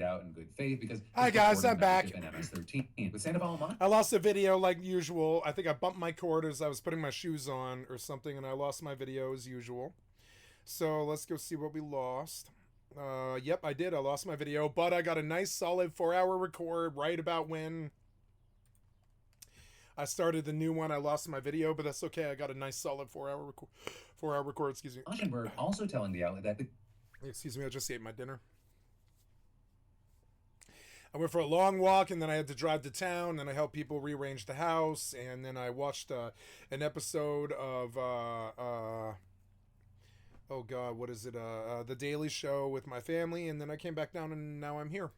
out in good faith because hi guys, I'm back. MS-13 with Sandoval. I lost a video like usual. I think I bumped my cord as I was putting my shoes on or something, and I lost my video as usual. So let's go see what we lost. Yep, I did. I lost my video, but I got a nice solid 4-hour record right about when I started the new one. I lost my video, but that's okay. I got a nice solid 4-hour record. Excuse me. Rauschenberg also telling the outlet that excuse me, I just ate my dinner. I went for a long walk, and then I had to drive to town, and I helped people rearrange the house, and then I watched an episode of oh god, what is it? The Daily Show with my family, and then I came back down, and now I'm here.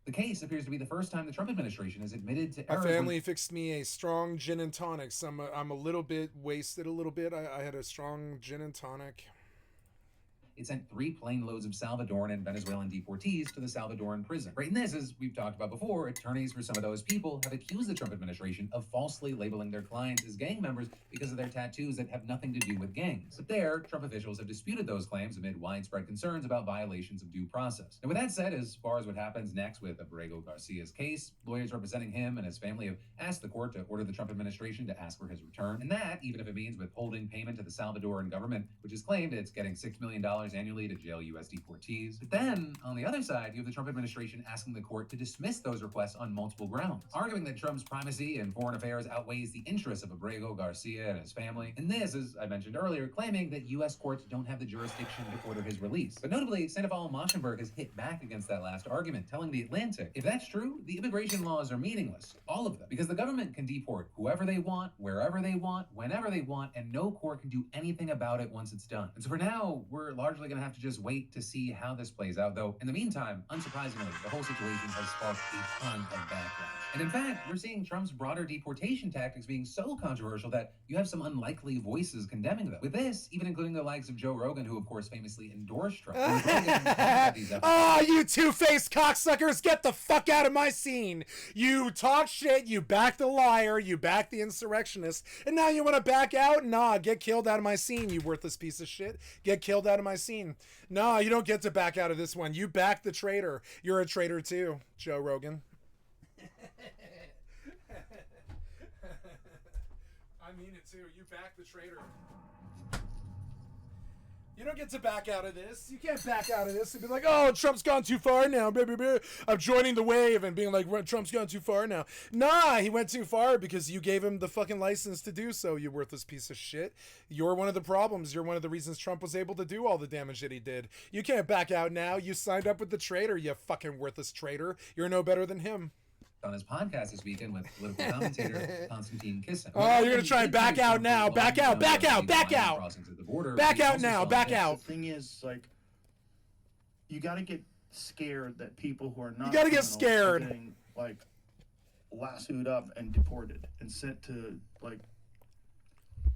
the case appears to be the first time the Trump administration has admitted to error. My family fixed me a strong gin and tonic. So I'm a little bit wasted a little bit. I had a strong gin and tonic. It sent 3 plane loads of Salvadoran and Venezuelan deportees to the Salvadoran prison. Right, and this, as we've talked about before, attorneys for some of those people have accused the Trump administration of falsely labeling their clients as gang members because of their tattoos that have nothing to do with gangs. But there, Trump officials have disputed those claims amid widespread concerns about violations of due process. And with that said, as far as what happens next with Abrego Garcia's case, lawyers representing him and his family have asked the court to order the Trump administration to ask for his return. And that, even if it means withholding payment to the Salvadoran government, which has claimed it's getting $6 million annually to jail U.S. deportees. But then, on the other side, you have the Trump administration asking the court to dismiss those requests on multiple grounds, arguing that Trump's primacy in foreign affairs outweighs the interests of Abrego Garcia and his family. And this, as I mentioned earlier, claiming that U.S. courts don't have the jurisdiction to order his release. But notably, Sandoval Moshenberg has hit back against that last argument, telling The Atlantic, if that's true, the immigration laws are meaningless. All of them. Because the government can deport whoever they want, wherever they want, whenever they want, and no court can do anything about it once it's done. And so for now, we're largely going to have to just wait to see how this plays out, though in the meantime, unsurprisingly, the whole situation has sparked a ton of backlash. And in fact, we're seeing Trump's broader deportation tactics being so controversial that you have some unlikely voices condemning them. With this, even including the likes of Joe Rogan, who of course famously endorsed Trump. Oh, you two-faced cocksuckers, get the fuck out of my scene. You talk shit, you back the liar, you back the insurrectionist, and now you want to back out? Nah, get killed out of my scene, you worthless piece of shit. Get killed out of my scene. No, you don't get to back out of this one. You back the traitor. You're a traitor too, Joe Rogan. I mean it too. You back the traitor. You don't get to back out of this. You can't back out of this and be like, oh, Trump's gone too far now. I'm joining the wave and being like, Trump's gone too far now. Nah, he went too far because you gave him the fucking license to do so, you worthless piece of shit. You're one of the problems. You're one of the reasons Trump was able to do all the damage that he did. You can't back out now. You signed up with the traitor, you fucking worthless traitor. You're no better than him. On his podcast this weekend with political commentator Konstantin Kisin. Oh, you're going to try and back out now. Back out, back out, back out. Back out now, back out. The thing is, like, you got to get scared that people who are not. You got to get scared. Are getting, like, lassoed up and deported and sent to, like,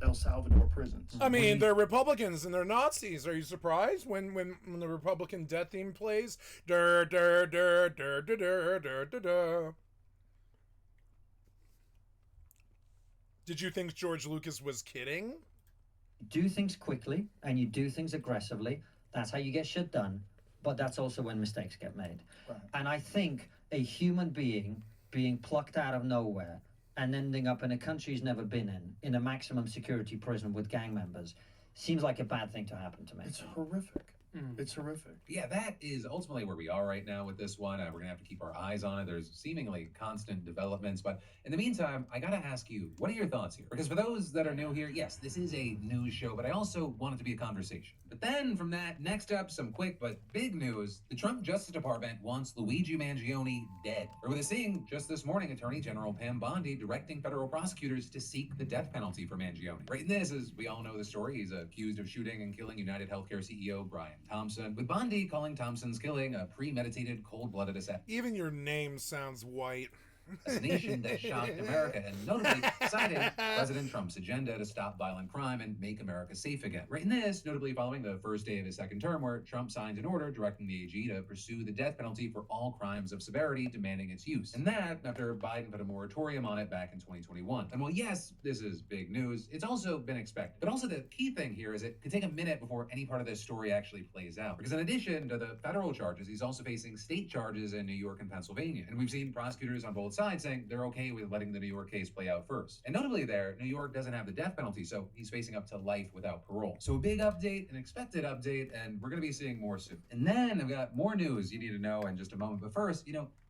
El Salvador prisons. I mean, they're Republicans and they're Nazis. Are you surprised when the Republican death theme plays? Dur, dur, dur, dur, dur, dur, dur, dur, dur. Did you think George Lucas was kidding? Do things quickly and you do things aggressively. That's how you get shit done. But that's also when mistakes get made. Right. And I think a human being being plucked out of nowhere and ending up in a country he's never been in a maximum security prison with gang members, seems like a bad thing to happen to me. It's horrific. It's horrific. Yeah, that is ultimately where we are right now with this one. We're going to have to keep our eyes on it. There's seemingly constant developments. But in the meantime, I got to ask you, what are your thoughts here? Because for those that are new here, yes, this is a news show, but I also want it to be a conversation. But then from that, next up, some quick but big news. The Trump Justice Department wants Luigi Mangione dead. Or we're seeing just this morning, Attorney General Pam Bondi directing federal prosecutors to seek the death penalty for Mangione. Right in this, as we all know the story, he's accused of shooting and killing United Healthcare CEO Brian Thompson, with Bondi calling Thompson's killing a premeditated, cold-blooded assassination. Even your name sounds white. as a nation that shocked America and notably cited President Trump's agenda to stop violent crime and make America safe again. Written this, notably following the first day of his second term, where Trump signed an order directing the AG to pursue the death penalty for all crimes of severity, demanding its use. And that after Biden put a moratorium on it back in 2021. And while yes, this is big news, it's also been expected. But also the key thing here is it could take a minute before any part of this story actually plays out. Because in addition to the federal charges, he's also facing state charges in New York and Pennsylvania. And we've seen prosecutors on both sides saying they're okay with letting the New York case play out first. And notably there, New York doesn't have the death penalty, so he's facing up to life without parole. So a big update, an expected update, and we're going to be seeing more soon. And then I've got more news you need to know in just a moment. But first,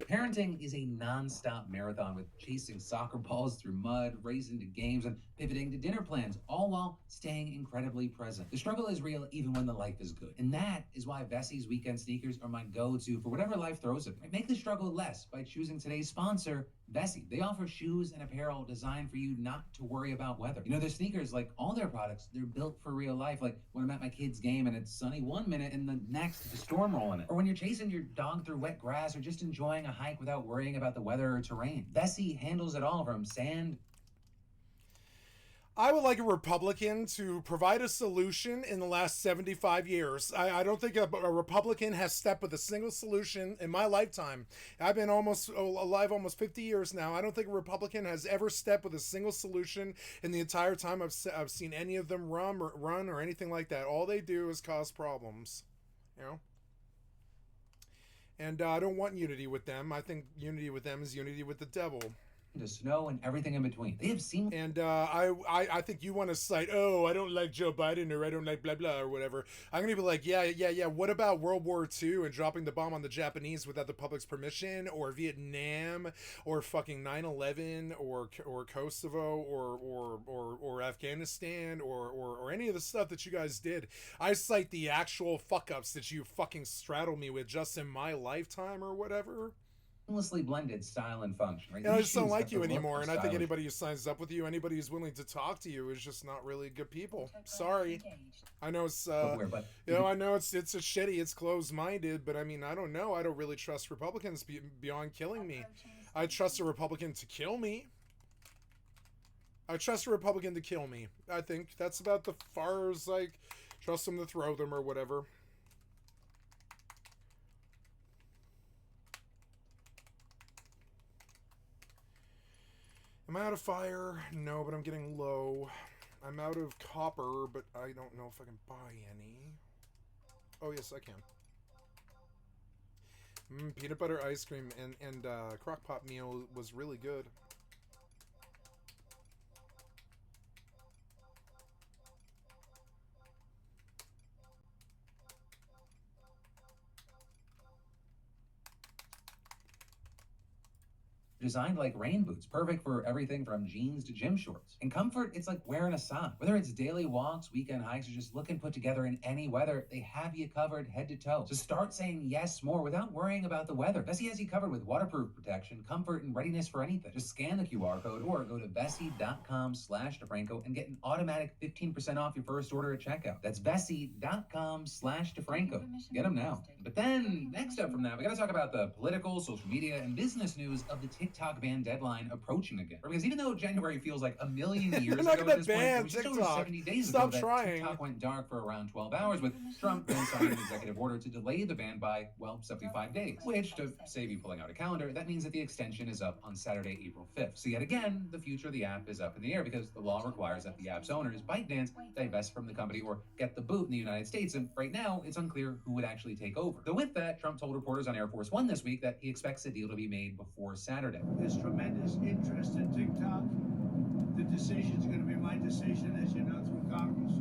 parenting is a non-stop marathon with chasing soccer balls through mud, racing to games, and pivoting to dinner plans, all while staying incredibly present. The struggle is real even when the life is good. And that is why Vessie's weekend sneakers are my go-to for whatever life throws at me. Make the struggle less by choosing today's sponsor, Vessie. They offer shoes and apparel designed for you not to worry about weather. Their sneakers, like all their products, they're built for real life. Like when I'm at my kid's game and it's sunny one minute and the next it's a storm rolling in. Or when you're chasing your dog through wet grass or just enjoying a hike without worrying about the weather or terrain. Vessie handles it all from sand. I would like a Republican to provide a solution in the last 75 years. I don't think a Republican has stepped with a single solution in my lifetime. I've been alive almost 50 years now. I don't think a Republican has ever stepped with a single solution in the entire time I've seen any of them run or anything like that. All they do is cause problems, And I don't want unity with them. I think unity with them is unity with the devil. To snow and everything in between. They have seen. And I think you want to cite, I don't like Joe Biden or I don't like blah blah or whatever. I'm gonna be like, yeah. What about World War II and dropping the bomb on the Japanese without the public's permission, or Vietnam, or fucking 9/11, or Kosovo, or Afghanistan, or any of the stuff that you guys did. I cite the actual fuck ups that you fucking straddle me with just in my lifetime or whatever. Seamlessly blended style and function. Right? And I just don't like you anymore. And I think anybody who signs up with you, anybody who's willing to talk to you, is just not really good people. Sorry. I know it's I know it's a shitty, it's closed-minded, but I mean, I don't know. I don't really trust Republicans beyond killing me. I trust a Republican to kill me. I trust a Republican to kill me. I think that's about the far as trust them to throw them or whatever. Am I out of fire? No, but I'm getting low. I'm out of copper, but I don't know if I can buy any. Oh, yes, I can. Peanut butter ice cream and crock-pot meal was really good. Designed like rain boots, perfect for everything from jeans to gym shorts. In comfort, it's like wearing a sock. Whether it's daily walks, weekend hikes, or just looking put together in any weather, they have you covered head to toe. So start saying yes more without worrying about the weather. Vessie has you covered with waterproof protection, comfort, and readiness for anything. Just scan the QR code or go to vessie.com/DeFranco and get an automatic 15% off your first order at checkout. That's vessie.com/DeFranco. Get them now. But then, next up from that, we got to talk about the political, social media, and business news of the TikTok ban deadline approaching again. Because even though January feels like a million years ago at this point, it was just over 70 days ago that TikTok went dark for around 12 hours, with Trump then signing an executive order to delay the ban by, 75 days. Which, to save you pulling out a calendar, that means that the extension is up on Saturday, April 5th. So yet again, the future of the app is up in the air because the law requires that the app's owners, ByteDance, divest from the company or get the boot in the United States. And right now, it's unclear who would actually take over. So with that, Trump told reporters on Air Force One this week that he expects the deal to be made before Saturday. There's tremendous interest in TikTok. The decision's going to be my decision, as you know, through Congress.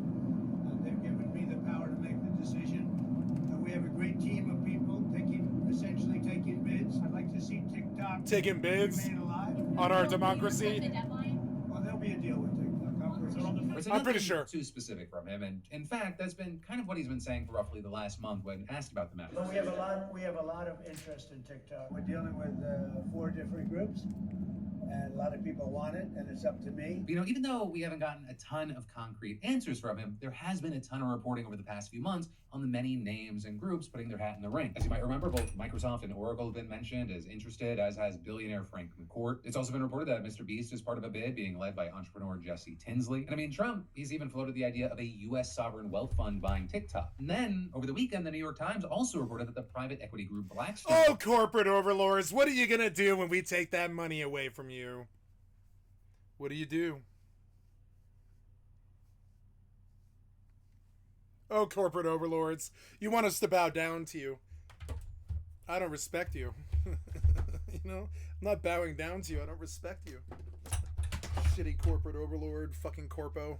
They've given me the power to make the decision. We have a great team of people essentially taking bids. I'd like to see TikTok taking bids remain alive on our democracy. Well, there'll be a deal with TikTok. I'm pretty sure. Too specific from him, and in fact, that's been kind of what he's been saying for roughly the last month when asked about the matter. But we have a lot of interest in TikTok. We're dealing with 4 different groups. and a lot of people want it, and it's up to me. You know, even though we haven't gotten a ton of concrete answers from him, there has been a ton of reporting over the past few months on the many names and groups putting their hat in the ring. As you might remember, both Microsoft and Oracle have been mentioned as interested, as has billionaire Frank McCourt. It's also been reported that Mr. Beast is part of a bid being led by entrepreneur Jesse Tinsley. And I mean, Trump, he's even floated the idea of a U.S. sovereign wealth fund buying TikTok. And then, over the weekend, the New York Times also reported that the private equity group Blackstone... Oh, corporate overlords, what are you going to do when we take that money away from you? What do you do? Oh, corporate overlords, you want us to bow down to you. I don't respect you. You know, I'm not bowing down to you. I don't respect you. Shitty corporate overlord, fucking corpos.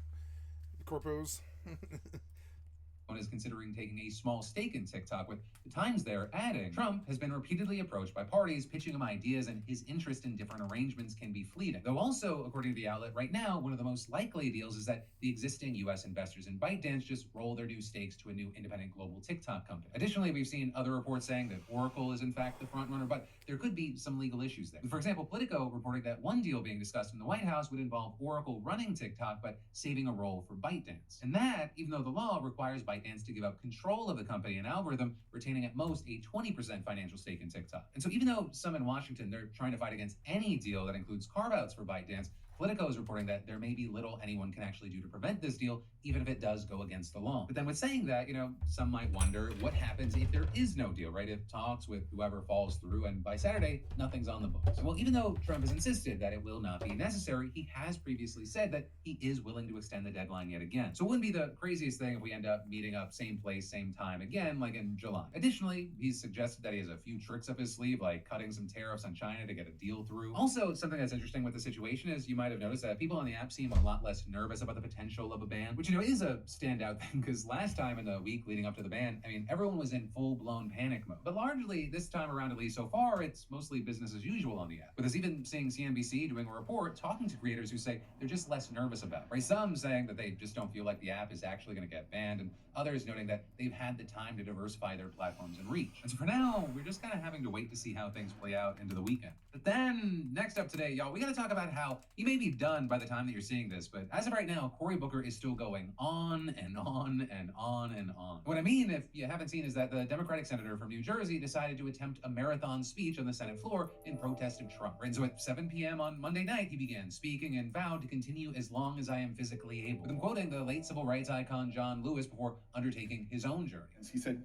is considering taking a small stake in TikTok, with the Times there adding, Trump has been repeatedly approached by parties pitching him ideas, and his interest in different arrangements can be fleeting. Though also, according to the outlet, right now, one of the most likely deals is that the existing U.S. investors in ByteDance just roll their new stakes to a new independent global TikTok company. Additionally, we've seen other reports saying that Oracle is in fact the front runner, but there could be some legal issues there. For example, Politico reporting that one deal being discussed in the White House would involve Oracle running TikTok, but saving a role for ByteDance. And that, even though the law requires ByteDance to give up control of the company and algorithm, retaining at most a 20% financial stake in TikTok. And so even though some in Washington, they're trying to fight against any deal that includes carve-outs for ByteDance, Politico is reporting that there may be little anyone can actually do to prevent this deal, even if it does go against the law. But then with saying that, you know, some might wonder what happens if there is no deal, right? If talks with whoever falls through and by Saturday, nothing's on the books. Well, even though Trump has insisted that it will not be necessary, he has previously said that he is willing to extend the deadline yet again. So it wouldn't be the craziest thing if we end up meeting up same place, same time again, like in July. Additionally, he's suggested that he has a few tricks up his sleeve, like cutting some tariffs on China to get a deal through. Also, something that's interesting with the situation is you might have noticed that people on the app seem a lot less nervous about the potential of a ban, which, you know, is a standout thing, because last time in the week leading up to the ban, I mean, everyone was in full-blown panic mode. But largely, this time around, at least so far, it's mostly business as usual on the app. With us even seeing CNBC doing a report talking to creators who say they're just less nervous about it, right? Some saying that they just don't feel like the app is actually going to get banned, and others noting that they've had the time to diversify their platforms and reach. And so for now, we're just kind of having to wait to see how things play out into the weekend. But then, next up today, y'all, we got to talk about how he may be done by the time that you're seeing this, but as of right now, Cory Booker is still going on and on and on and on. What I mean, if you haven't seen, is that the Democratic senator from New Jersey decided to attempt a marathon speech on the Senate floor in protest of Trump. And so at 7 p.m. on Monday night, he began speaking and vowed to continue as long as I am physically able, with him quoting the late civil rights icon John Lewis before undertaking his own journey. He said,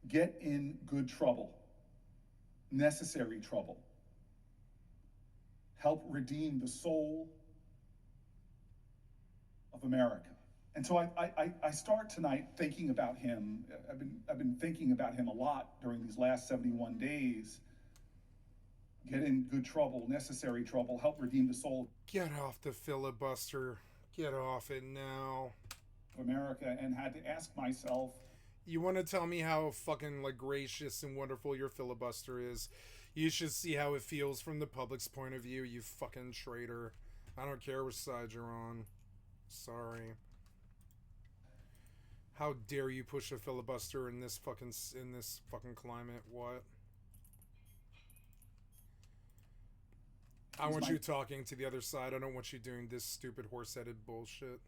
"Get in good trouble, necessary trouble. Help redeem the soul of America." And so I start tonight thinking about him. I've been thinking about him a lot during these last 71 days. Get in good trouble, necessary trouble, help redeem the soul Get off the filibuster. Get off it now. of America, and had to ask myself, You want to tell me how fucking like gracious and wonderful your filibuster is? You should see how it feels from the public's point of view, you fucking traitor. I don't care which side you're on. Sorry. How dare you push a filibuster in this fucking climate? What? I want you talking to the other side. I don't want you doing this stupid horse-headed bullshit.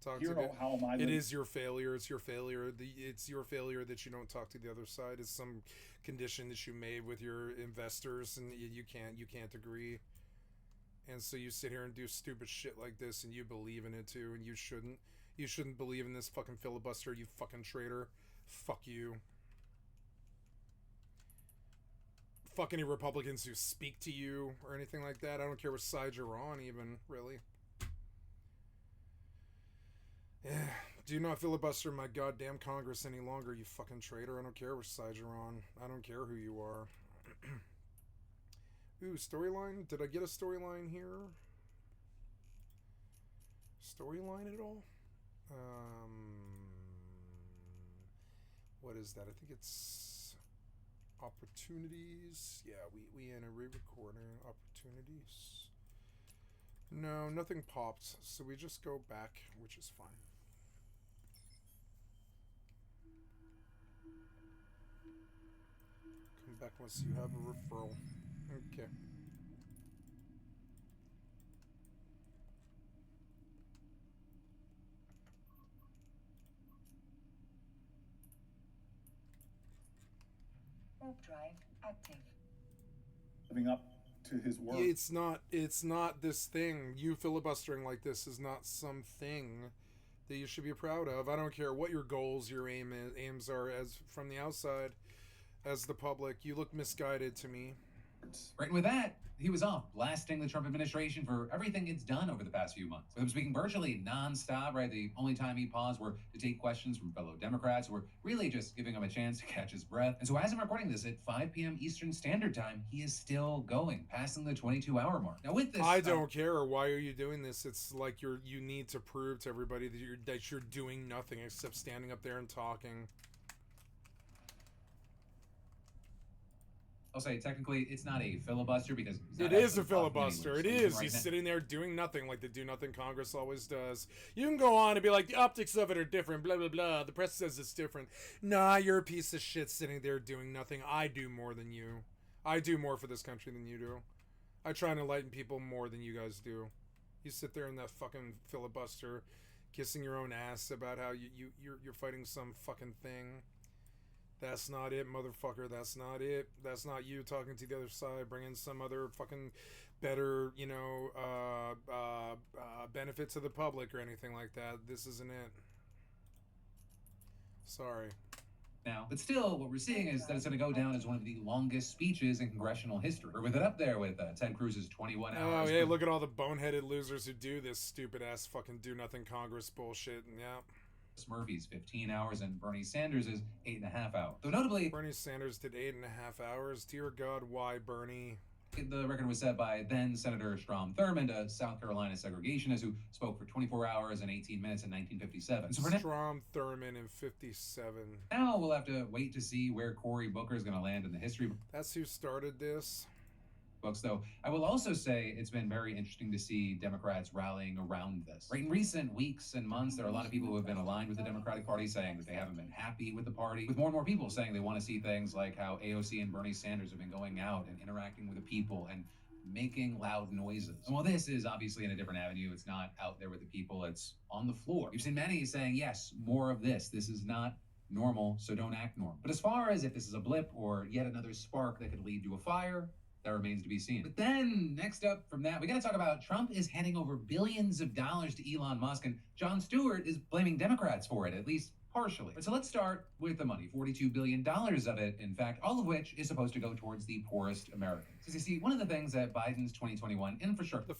Talk to hero, how am I? It is your failure. It's your failure. It's your failure that you don't talk to the other side. It's some condition that you made with your investors, and you can't agree. And so you sit here and do stupid shit like this, and you believe in it too, and you shouldn't. You shouldn't believe in this fucking filibuster, you fucking traitor. Fuck you. Fuck any Republicans who speak to you or anything like that. I don't care what side you're on, even, really. Do not filibuster my goddamn Congress any longer, you fucking traitor. I don't care which side you're on. I don't care who you are. Ooh, storyline? Did I get a storyline here? Storyline at all? What is that? I think it's opportunities. Yeah, we in a re-recording. Opportunities. No, nothing popped, so we just go back, which is fine. Come back once you have a referral. Okay. drive active. living up to his word. It's not this thing. You filibustering like this is not something that you should be proud of. I don't care what your goals, your aims are as from the outside, as the public. You look misguided to me. Right, with that, he was off blasting the Trump administration for everything it's done over the past few months. With him speaking virtually nonstop, right? The only time he paused were to take questions from fellow Democrats who were really just giving him a chance to catch his breath. And so as I'm recording this at 5 p.m. Eastern Standard Time, he is still going, passing the 22-hour mark. Now with this... I don't care. Why are you doing this? It's like you need to prove to everybody that you're doing nothing except standing up there and talking. I'll say technically it's not a filibuster because it is a filibuster. It is. He's sitting there doing nothing like the do nothing Congress always does. You can go on and be like, the optics of it are different, blah, blah, blah. The press says it's different. Nah, you're a piece of shit sitting there doing nothing. I do more than you. I do more for this country than you do. I try and enlighten people more than you guys do. You sit there in that fucking filibuster, kissing your own ass about how you're fighting some fucking thing. That's not it, motherfucker. That's not it. That's not you talking to the other side, bringing some other fucking better, benefit to the public or anything like that. This isn't it. Sorry. Now, but still, what we're seeing is that it's going to go down as one of the longest speeches in congressional history. Or with it up there with Ted Cruz's 21 hours. Oh, yeah, look at all the boneheaded losers who do this stupid-ass fucking do-nothing Congress bullshit, and yeah. Murphy's 15 hours and Bernie Sanders is 8.5 hours. Though notably, Bernie Sanders did 8.5 hours. Dear God, why Bernie? The record was set by then Senator Strom Thurmond, a South Carolina segregationist who spoke for 24 hours and 18 minutes in 1957. So Strom Thurmond in 57. Now we'll have to wait to see where Cory Booker is going to land in the history. That's who started this. Books, though. I will also say it's been very interesting to see Democrats rallying around this. Right, in recent weeks and months, there are a lot of people who have been aligned with the Democratic Party saying that they haven't been happy with the party, with more and more people saying they want to see things like how AOC and Bernie Sanders have been going out and interacting with the people and making loud noises. And while this is obviously in a different avenue, it's not out there with the people, it's on the floor. You've seen many saying, yes, more of this. This is not normal, so don't act normal. But as far as if this is a blip or yet another spark that could lead to a fire, that remains to be seen. But then, next up from that, we gotta talk about Trump is handing over billions of dollars to Elon Musk, and Jon Stewart is blaming Democrats for it, at least partially. But so let's start with the money, $42 billion of it, in fact, all of which is supposed to go towards the poorest Americans. Because you see, one of the things that Biden's 2021 infrastructure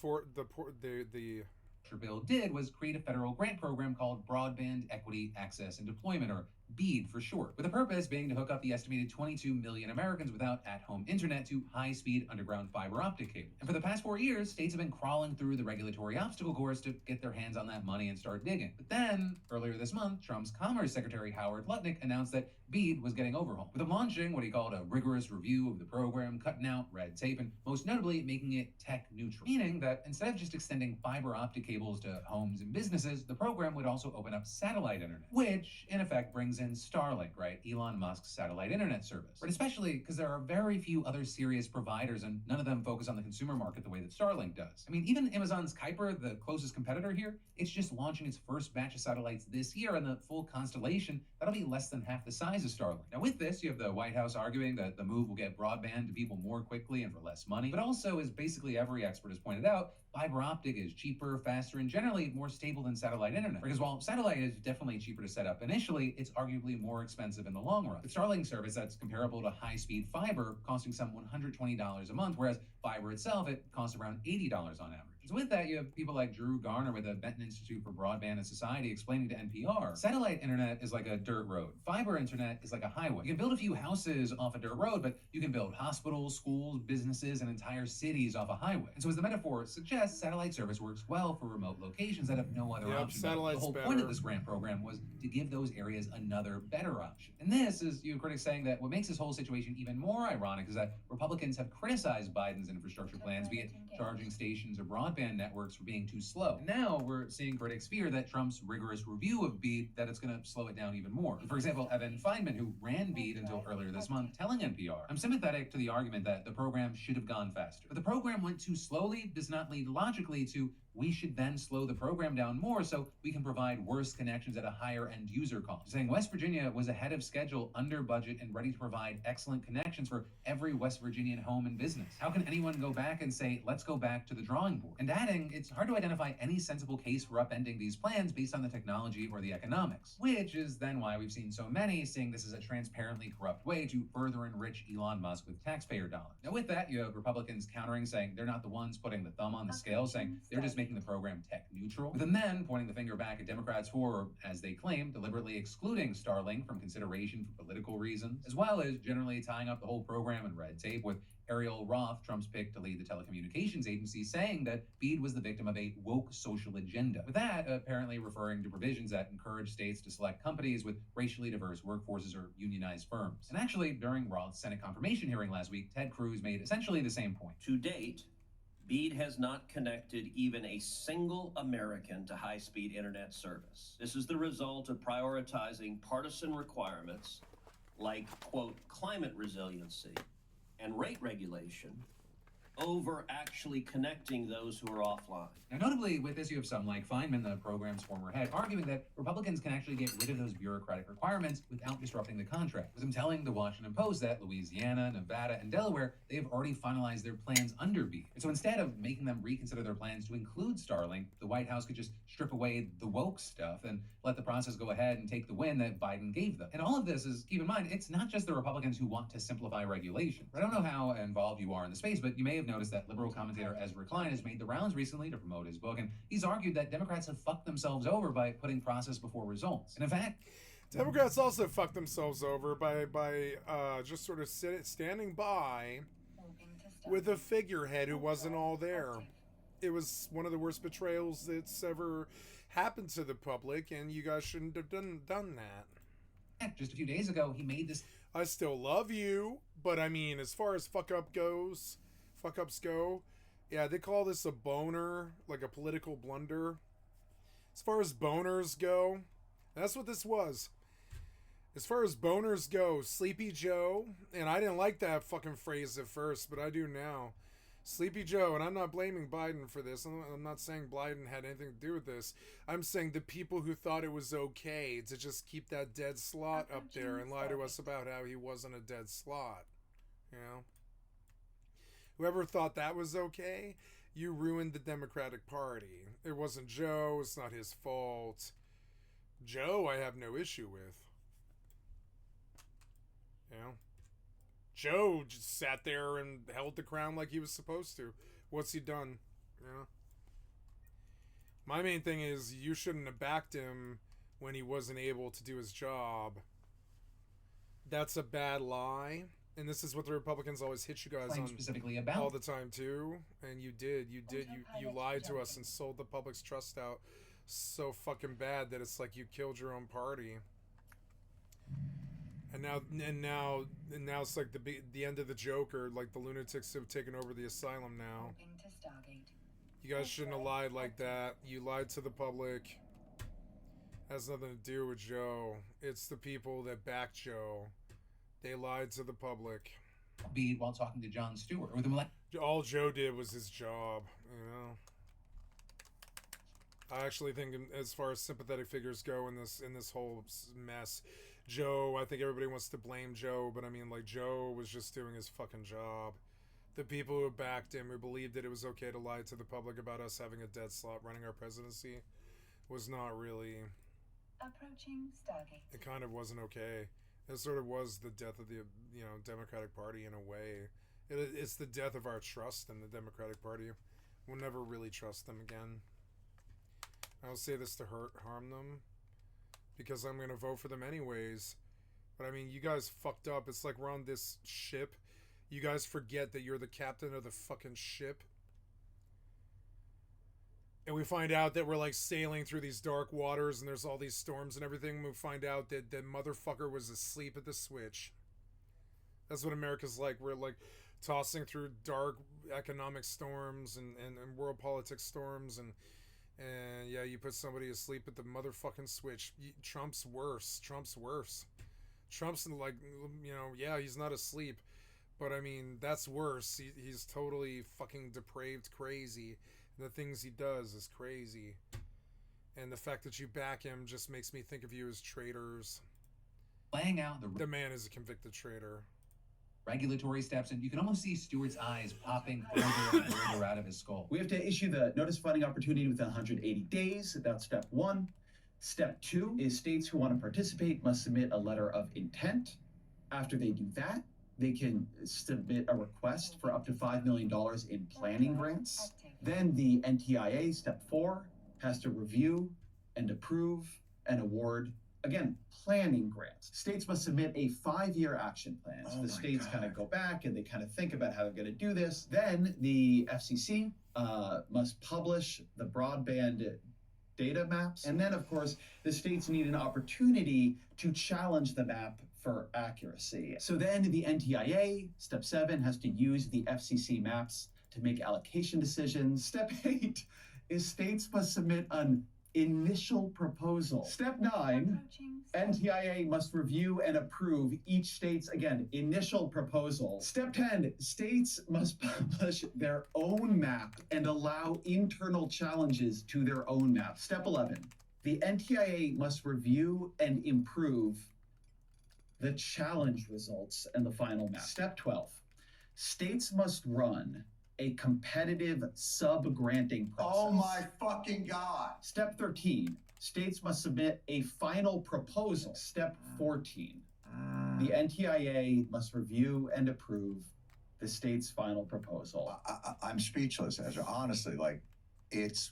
bill did was create a federal grant program called Broadband Equity Access and Deployment, or BEAD for short, with the purpose being to hook up the estimated 22 million Americans without at-home internet to high-speed underground fiber optic cable. And for the past 4 years, states have been crawling through the regulatory obstacle course to get their hands on that money and start digging. But then, earlier this month, Trump's Commerce Secretary Howard Lutnick announced that BEAD was getting overhauled, with him launching what he called a rigorous review of the program, cutting out red tape, and most notably making it tech neutral. Meaning that instead of just extending fiber optic cables to homes and businesses, the program would also open up satellite internet, which in effect brings in Starlink, right? Elon Musk's satellite internet service. But especially because there are very few other serious providers and none of them focus on the consumer market the way that Starlink does. I mean, even Amazon's Kuiper, the closest competitor here, it's just launching its first batch of satellites this year, and the full constellation, that'll be less than half the size of Starlink. Now with this, you have the White House arguing that the move will get broadband to people more quickly and for less money, but also, as basically every expert has pointed out, fiber optic is cheaper, faster, and generally more stable than satellite internet. Because while satellite is definitely cheaper to set up initially, it's arguably more expensive in the long run. The Starlink service that's comparable to high-speed fiber costing some $120 a month, whereas fiber itself, it costs around $80 on average. So with that, you have people like Drew Garner with the Benton Institute for Broadband and Society explaining to NPR, satellite internet is like a dirt road. Fiber internet is like a highway. You can build a few houses off a dirt road, but you can build hospitals, schools, businesses, and entire cities off a highway. And so as the metaphor suggests, satellite service works well for remote locations that have no other option. The whole point of this grant program was to give those areas another better option. And this is, you critics saying that what makes this whole situation even more ironic is that Republicans have criticized Biden's infrastructure plans, be it charging stations or broadband networks, for being too slow. And now we're seeing critics fear that Trump's rigorous review of BEAD, that it's going to slow it down even more. For example, Evan Feinman, who ran BEAD until earlier this month, telling NPR, I'm sympathetic to the argument that the program should have gone faster. But the program went too slowly does not lead logically to we should then slow the program down more so we can provide worse connections at a higher end user cost. Saying West Virginia was ahead of schedule, under budget, and ready to provide excellent connections for every West Virginian home and business. How can anyone go back and say, let's go back to the drawing board? And adding, it's hard to identify any sensible case for upending these plans based on the technology or the economics, which is then why we've seen so many seeing this as a transparently corrupt way to further enrich Elon Musk with taxpayer dollars. Now with that, you have Republicans countering, saying they're not the ones putting the thumb on the scale, saying they're just making the program tech neutral, with them then pointing the finger back at Democrats for, as they claim, deliberately excluding Starlink from consideration for political reasons, as well as generally tying up the whole program in red tape, with Ariel Roth, Trump's pick to lead the telecommunications agency, saying that BEAD was the victim of a woke social agenda. With that, apparently referring to provisions that encourage states to select companies with racially diverse workforces or unionized firms. And actually, during Roth's Senate confirmation hearing last week, Ted Cruz made essentially the same point. To date, BEAD has not connected even a single American to high-speed internet service. This is the result of prioritizing partisan requirements like, quote, climate resiliency and rate regulation over actually connecting those who are offline. Now, notably, with this, you have some like Feynman, the program's former head, arguing that Republicans can actually get rid of those bureaucratic requirements without disrupting the contract, with him telling the Washington Post that Louisiana, Nevada, and Delaware, they have already finalized their plans under BEAD. And so instead of making them reconsider their plans to include Starlink, the White House could just strip away the woke stuff and let the process go ahead and take the win that Biden gave them. And all of this is, keep in mind, it's not just the Republicans who want to simplify regulation. I don't know how involved you are in the space, but you may have noticed that liberal commentator Ezra Klein has made the rounds recently to promote his book, and he's argued that Democrats have fucked themselves over by putting process before results. And in fact, Democrats also fucked themselves over by just sort of standing by with a figurehead who wasn't all there. It was one of the worst betrayals that's ever happened to the public, and you guys shouldn't have done that. just a few days ago, he made this. I still love you, but I mean, as far as fuck-ups go, yeah, they call this a boner, like a political blunder. As far as boners go, that's what this was. As far as boners go, Sleepy Joe, and I didn't like that fucking phrase at first, but I do now. Sleepy Joe, and I'm not blaming Biden for this. I'm not saying Biden had anything to do with this. I'm saying the people who thought it was okay to just keep that dead slot up there and lie to us about how he wasn't a dead slot. You know? Whoever thought that was okay, you ruined the Democratic Party. It wasn't Joe. It's not his fault. Joe, I have no issue with. You know? Joe just sat there and held the crown like he was supposed to. What's he done? You know? My main thing is you shouldn't have backed him when he wasn't able to do his job. That's a bad lie. And this is what the Republicans always hit you guys on specifically about all the time too. And you lied to us and sold the public's trust out so fucking bad that it's like you killed your own party. And now it's like the end of the joke, or like the lunatics have taken over the asylum now. You guys shouldn't have lied like that. You lied to the public. Has nothing to do with Joe. It's the people that back Joe. They lied to the public. BEAD while talking to Jon Stewart. With him all Joe did was his job, you know. I actually think, as far as sympathetic figures go in this whole mess, Joe, I think everybody wants to blame Joe, but I mean, like, Joe was just doing his fucking job. The people who backed him, who believed that it was okay to lie to the public about us having a dead slot running our presidency, was not really. Approaching Stargate. It kind of wasn't okay. It sort of was the death of the, Democratic Party in a way. It's the death of our trust in the Democratic Party. We'll never really trust them again. I don't say this to harm them, because I'm going to vote for them anyways. But I mean, you guys fucked up. It's like we're on this ship. You guys forget that you're the captain of the fucking ship. And we find out that we're like sailing through these dark waters and there's all these storms and everything. We find out that that motherfucker was asleep at the switch. That's what America's like. We're like tossing through dark economic storms and world politics storms. And yeah, you put somebody asleep at the motherfucking switch. Trump's worse. Trump's like, yeah, he's not asleep. But I mean, that's worse. He's totally fucking depraved crazy. The things he does is crazy. And the fact that you back him just makes me think of you as traitors. laying out The man is a convicted traitor. regulatory steps, and you can almost see Stewart's eyes popping further and further out of his skull. We have to issue the notice of funding opportunity within 180 days. That's step one. Step two is states who want to participate must submit a letter of intent. After they do that, they can submit a request for up to $5 million in planning grants. Then the NTIA, step four, has to review and approve and award, again, planning grants. States must submit a 5-year action plan. So the states kind of go back and they kind of think about how they're going to do this. Then the FCC must publish the broadband data maps. And then, of course, the states need an opportunity to challenge the map for accuracy. So then the NTIA, step 7, has to use the FCC maps to make allocation decisions. Step 8 is states must submit an initial proposal. Step 9, NTIA must review and approve each state's, again, initial proposal. Step 10, states must publish their own map and allow internal challenges to their own map. Step 11, the NTIA must review and improve the challenge results and the final map. Step 12, states must run a competitive sub-granting process. Oh my fucking God. Step 13, states must submit a final proposal. Step 14, the NTIA must review and approve the state's final proposal. I'm speechless, Ezra. Honestly, like, it's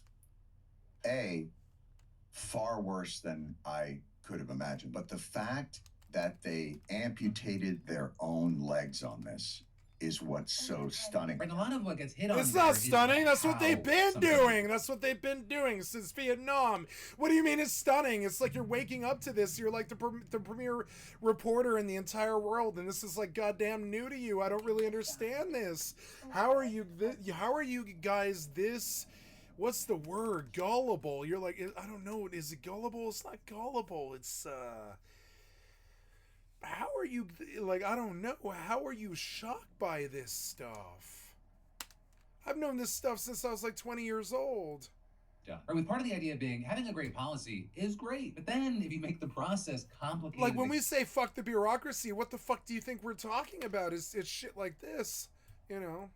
far worse than I could have imagined. But the fact that they amputated their own legs on this is what's so stunning. And a lot of what gets hit on It's there not is stunning. That's what how they've been something- doing. That's what they've been doing since Vietnam. What do you mean it's stunning? It's like you're waking up to this. You're like the premier reporter in the entire world, and this is like goddamn new to you. I don't really understand this. How are you guys this? What's the word? Gullible. You're like, I don't know. Is it gullible? It's not gullible. It's how are you, like, I don't know. How are you shocked by this stuff? I've known this stuff since I was like 20 years old. Yeah. Or with part of the idea being having a great policy is great, but then if you make the process complicated, Like when we say fuck the bureaucracy, what the fuck do you think we're talking about? It's shit like this, you know?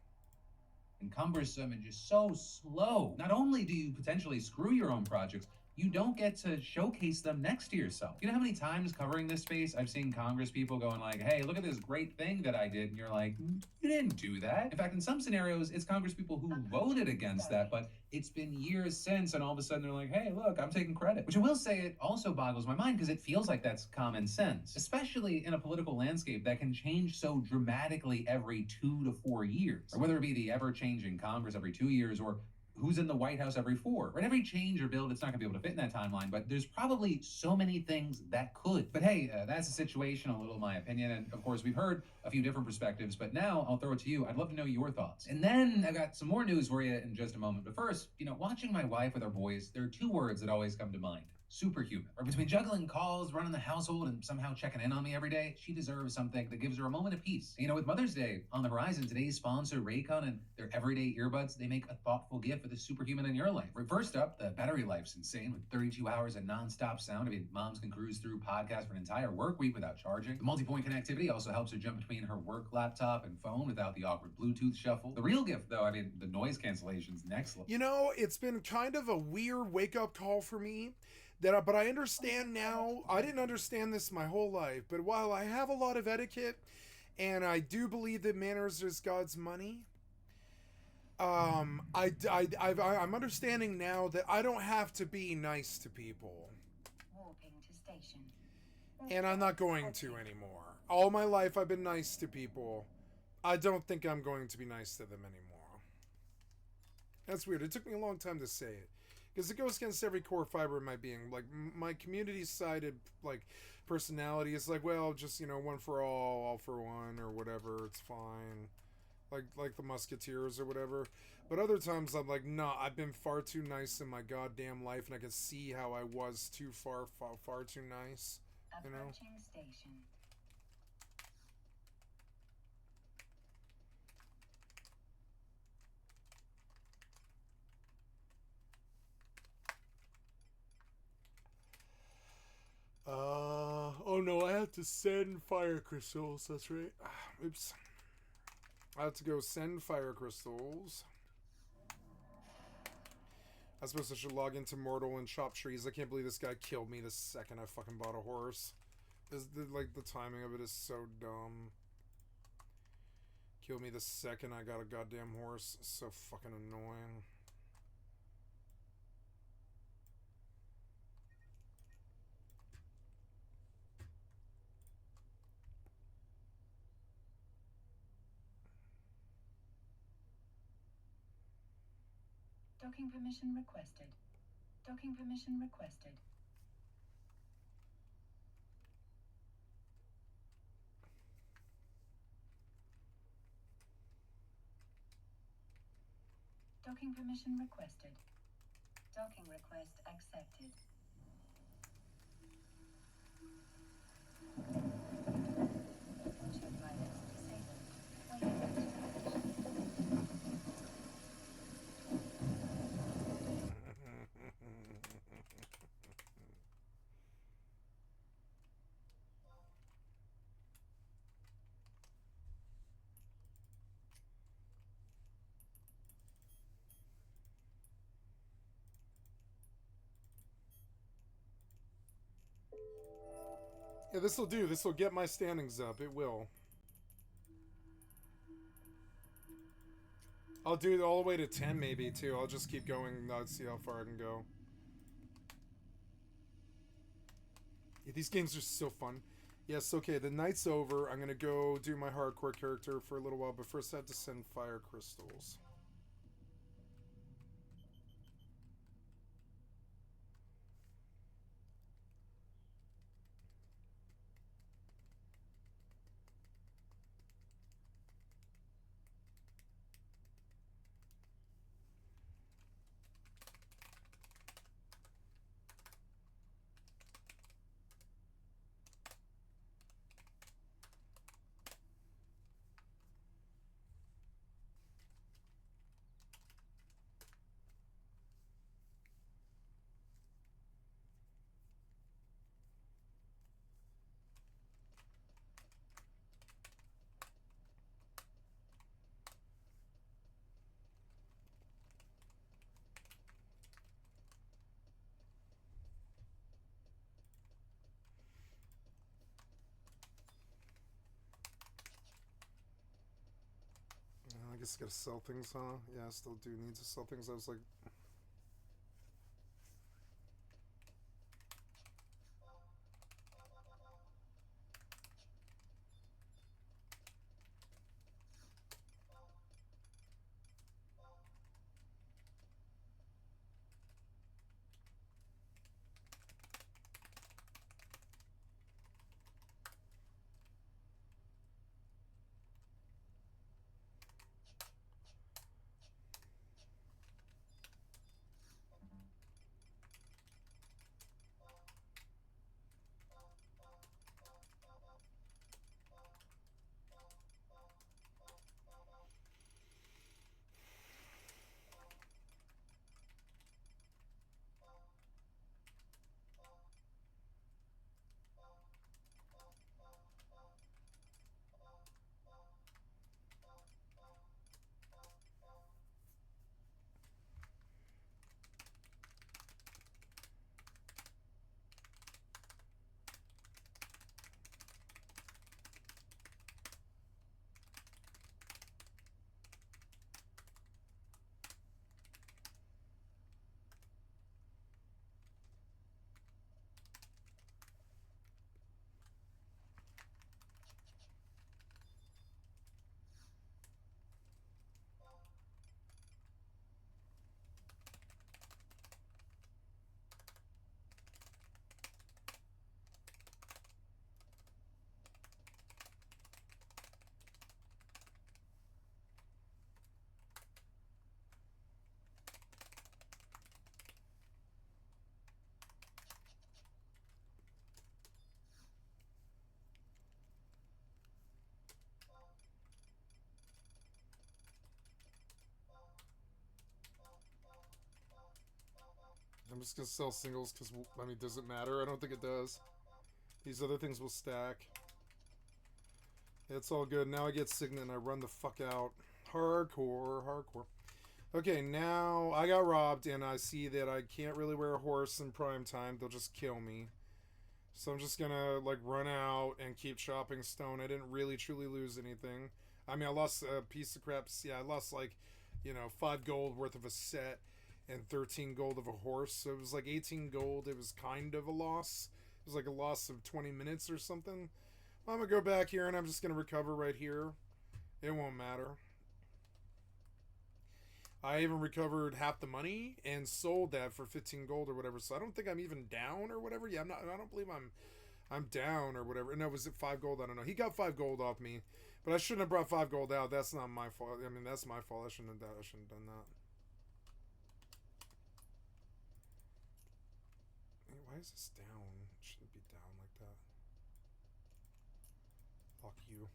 and cumbersome and just so slow, not only do you potentially screw your own projects, you don't get to showcase them next to yourself. You know how many times covering this space I've seen Congress people going like, hey, look at this great thing that I did, and you're like, you didn't do that. In fact, in some scenarios, it's Congress people who voted against that, but it's been years since, and all of a sudden they're like, hey, look, I'm taking credit. Which I will say, it also boggles my mind because it feels like that's common sense, especially in a political landscape that can change so dramatically every 2 to 4 years, or whether it be the ever-changing Congress every 2 years, or who's in the White House every 4. Right? Every change or build, it's not going to be able to fit in that timeline, but there's probably so many things that could. But hey, that's the situation, a little my opinion, and of course we've heard a few different perspectives, but now I'll throw it to you. I'd love to know your thoughts. And then I got some more news for you in just a moment. But first, watching my wife with our boys, there are 2 words that always come to mind. Superhuman. Or between juggling calls, running the household, and somehow checking in on me every day, she deserves something that gives her a moment of peace. With Mother's Day on the horizon, today's sponsor, Raycon, and their everyday earbuds, they make a thoughtful gift for the superhuman in your life. First up, the battery life's insane with 32 hours of non-stop sound. Moms can cruise through podcasts for an entire work week without charging. The multi-point connectivity also helps her jump between her work laptop and phone without the awkward Bluetooth shuffle. The real gift, though, the noise cancellation's next level. It's been kind of a weird wake-up call for me. But I understand now. I didn't understand this my whole life. But while I have a lot of etiquette, and I do believe that manners is God's money, I'm understanding now that I don't have to be nice to people. Warping to station. And I'm not going to anymore. All my life I've been nice to people. I don't think I'm going to be nice to them anymore. That's weird. It took me a long time to say it. Because it goes against every core fiber of my being. Like, my community-sided, personality is like, well, just, one for all for one, or whatever, it's fine. Like the Musketeers or whatever. But other times I'm like, nah, I've been far too nice in my goddamn life, and I can see how I was too far too nice, Approaching station. have to send fire crystals. That's right. Oops. I have to go send fire crystals. I suppose I should log into Mortal and chop trees. I can't believe this guy killed me the second I fucking bought a horse. Like, the timing of it is so dumb. Killed me the second I got a goddamn horse. So fucking annoying. Docking permission requested. Docking permission requested. Docking permission requested. Docking request accepted. Launching pilots disabled. Waiting activation. Yeah, this'll do. This'll get my standings up. It will. I'll do it all the way to 10 maybe, too. I'll just keep going. Let's see how far I can go. Yeah, these games are so fun. Yes, okay, the night's over. I'm gonna go do my hardcore character for a little while, but first I have to send fire crystals. I guess I gotta sell things, huh? Yeah, I still do need to sell things. I was like... I'm just gonna sell singles because, I mean, does it matter? I don't think it does. These other things will stack. It's all good. Now I get Signet and I run the fuck out. Hardcore, hardcore. Okay, now I got robbed and I see that I can't really wear a horse in prime time. They'll just kill me. So I'm just gonna like run out and keep chopping stone. I didn't really truly lose anything. I mean, I lost a piece of crap. Yeah, I lost like, 5 gold worth of a set and 13 gold of a horse. So it was like 18 gold. It was kind of a loss. It was like a loss of 20 minutes or something. I'm gonna go back here and I'm just gonna recover right here. It won't matter. I even recovered half the money and sold that for 15 gold or whatever. So I don't think I'm even down or whatever. Yeah, I don't believe I'm down or whatever. No, was it 5 gold? I don't know. He got 5 gold off me, but I shouldn't have brought 5 gold out. That's not my fault. I mean, that's my fault. I shouldn't have done that. Hey, why is this down? It shouldn't be down like that. Fuck you.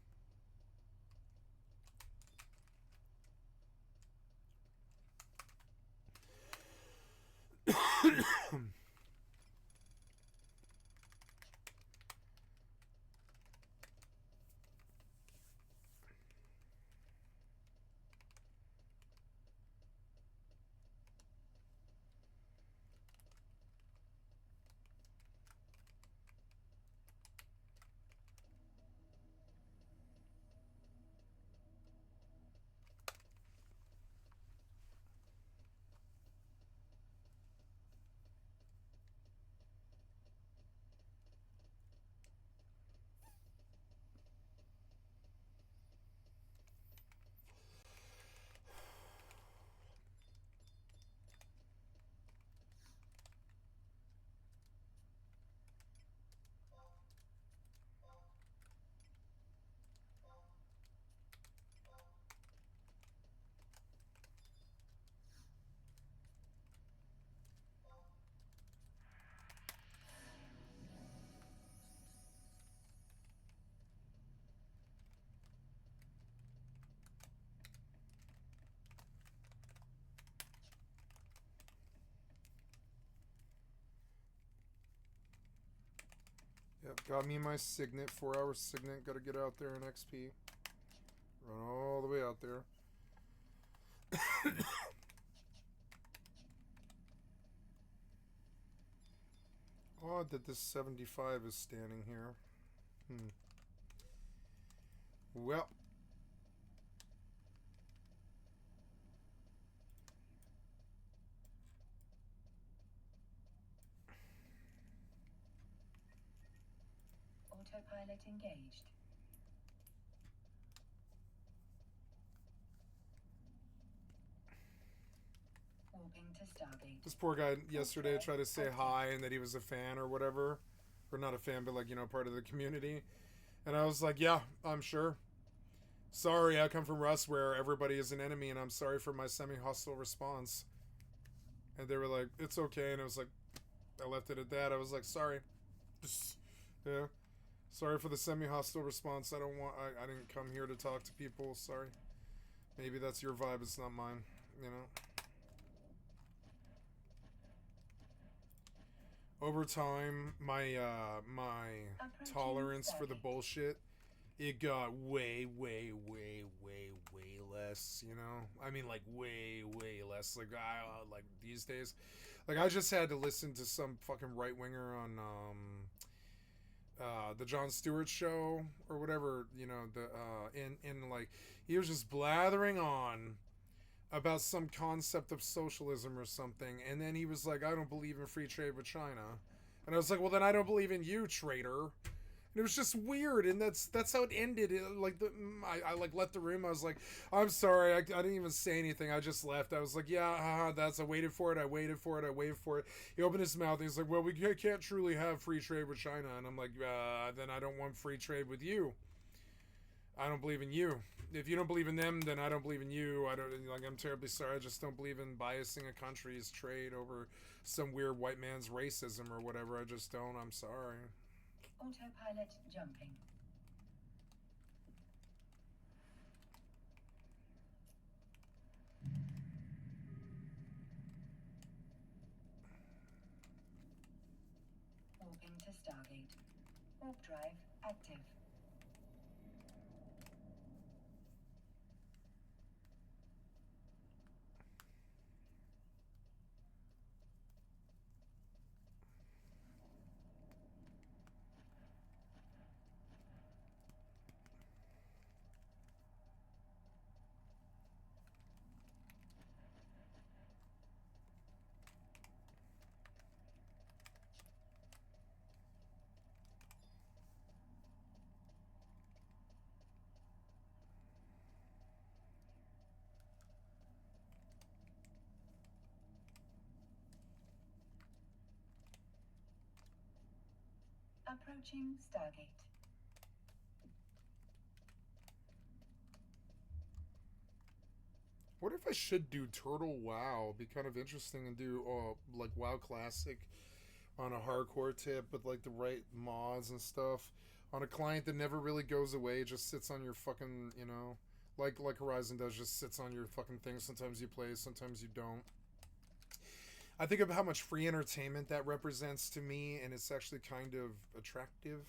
Yep, got me my Signet, 4-hour Signet. Gotta get out there in XP. Run all the way out there. Odd that this 75 is standing here. Well. Autopilot engaged. Warping to Stargate. This poor guy yesterday tried to say hi and that he was a fan or whatever. Or not a fan, but like, part of the community. And I was like, yeah, I'm sure. Sorry, I come from Rust where everybody is an enemy and I'm sorry for my semi-hostile response. And they were like, it's okay. And I was like, I left it at that. I was like, sorry. Yeah. Sorry for the semi-hostile response. I didn't come here to talk to people. Sorry. Maybe that's your vibe. It's not mine. Over time, my tolerance for the bullshit, it got way less, I mean, like, way less. Like, like, these days. Like, I just had to listen to some fucking right-winger on, the Jon Stewart show, or whatever, like, he was just blathering on about some concept of socialism or something, and then he was like, I don't believe in free trade with China. And I was like, well, then I don't believe in you, traitor. And it was just weird, and that's how it ended. I like left the room. I was like, I'm sorry, I didn't even say anything. I just left. I was like, yeah, I waited for it. He opened his mouth, and he's like, well, we can't truly have free trade with China. And I'm like, then I don't want free trade with you. I don't believe in you. If you don't believe in them, then I don't believe in you. I'm terribly sorry. I just don't believe in biasing a country's trade over some weird white man's racism or whatever. I just don't. I'm sorry. Autopilot jumping. Warping to Stargate. Warp drive active. Approaching Stargate. What if I should do Turtle WoW? It'd be kind of interesting and do like WoW Classic on a hardcore tip with like the right mods and stuff on a client that never really goes away, just sits on your fucking, you know, like Horizon does, just sits on your fucking thing. Sometimes you play, sometimes you don't. I think of how much free entertainment that represents to me, and it's actually kind of attractive.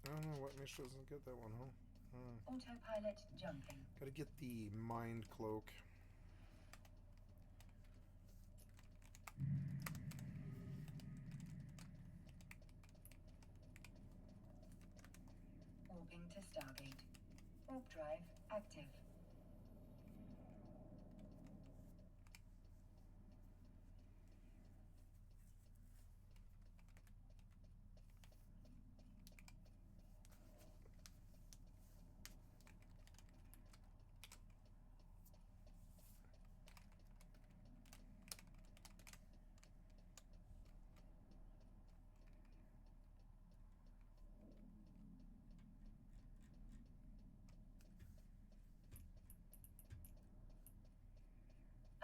I don't know what Misha doesn't get that one, huh? Autopilot jumping. Gotta get the mind cloak. Warping to Stargate. Warp drive active.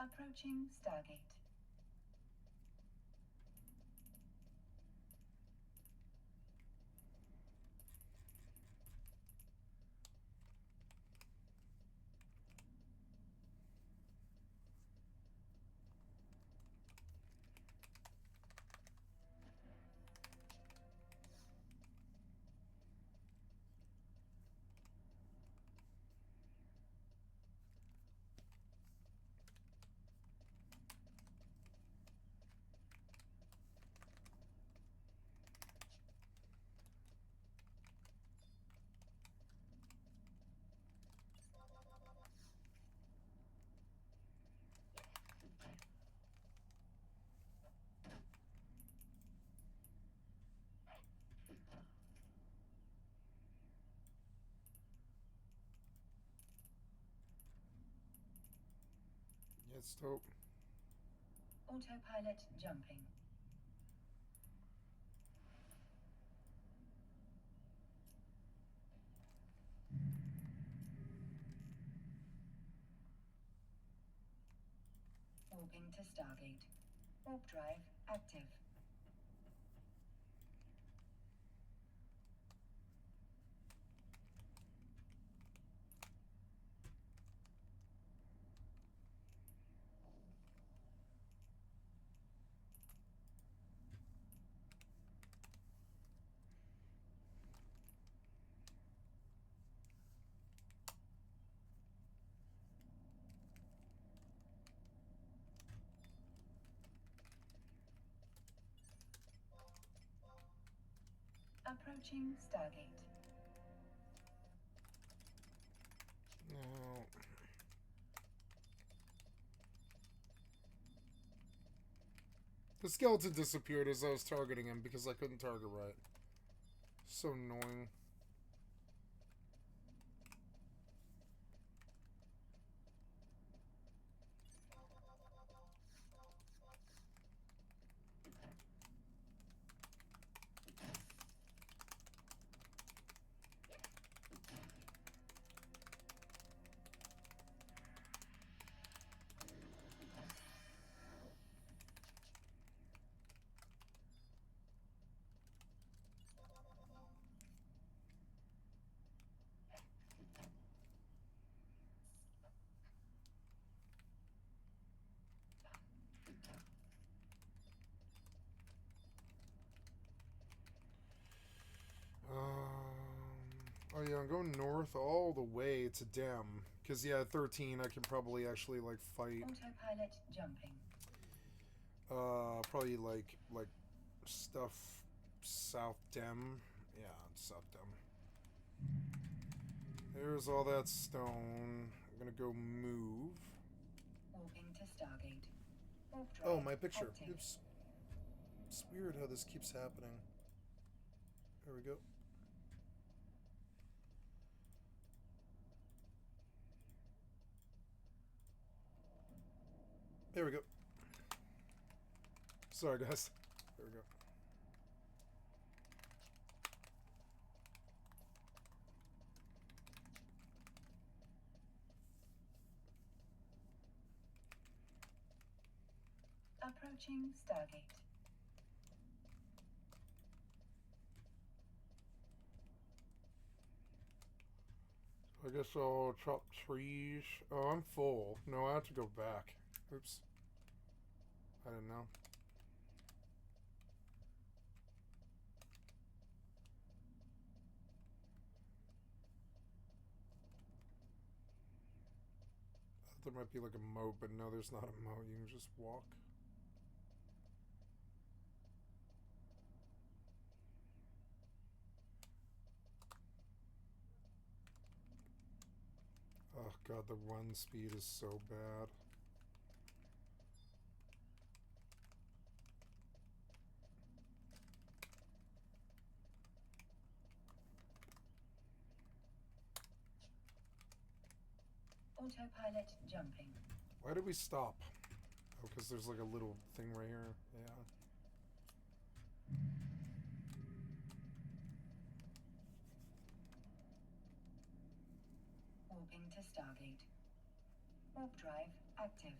Approaching Stargate. Yeah, it's dope. Autopilot jumping. Warping to Stargate. Warp drive active. Approaching Stargate. No. The skeleton disappeared as I was targeting him because I couldn't target right. So annoying. I'm going north all the way to Dem. Because, yeah, 13, I can probably actually, like, fight. Autopilot jumping. Probably, like, stuff South Dem. Yeah, South Dem. There's all that stone. I'm gonna go move. Warping to Stargate. Warp drive Oh, my picture. active. Oops. It's weird how this keeps happening. There we go. There we go. Sorry, guys. There we go. Approaching Stargate. I guess I'll chop trees. Oh, I'm full. No, I have to go back. Oops. I didn't know. I thought there might be like a moat, but no, there's not a moat. You can just walk. Oh god, the run speed is so bad. Autopilot jumping. Why did we stop? Oh, because there's like a little thing right here. Yeah. Warping to Stargate. Warp drive active.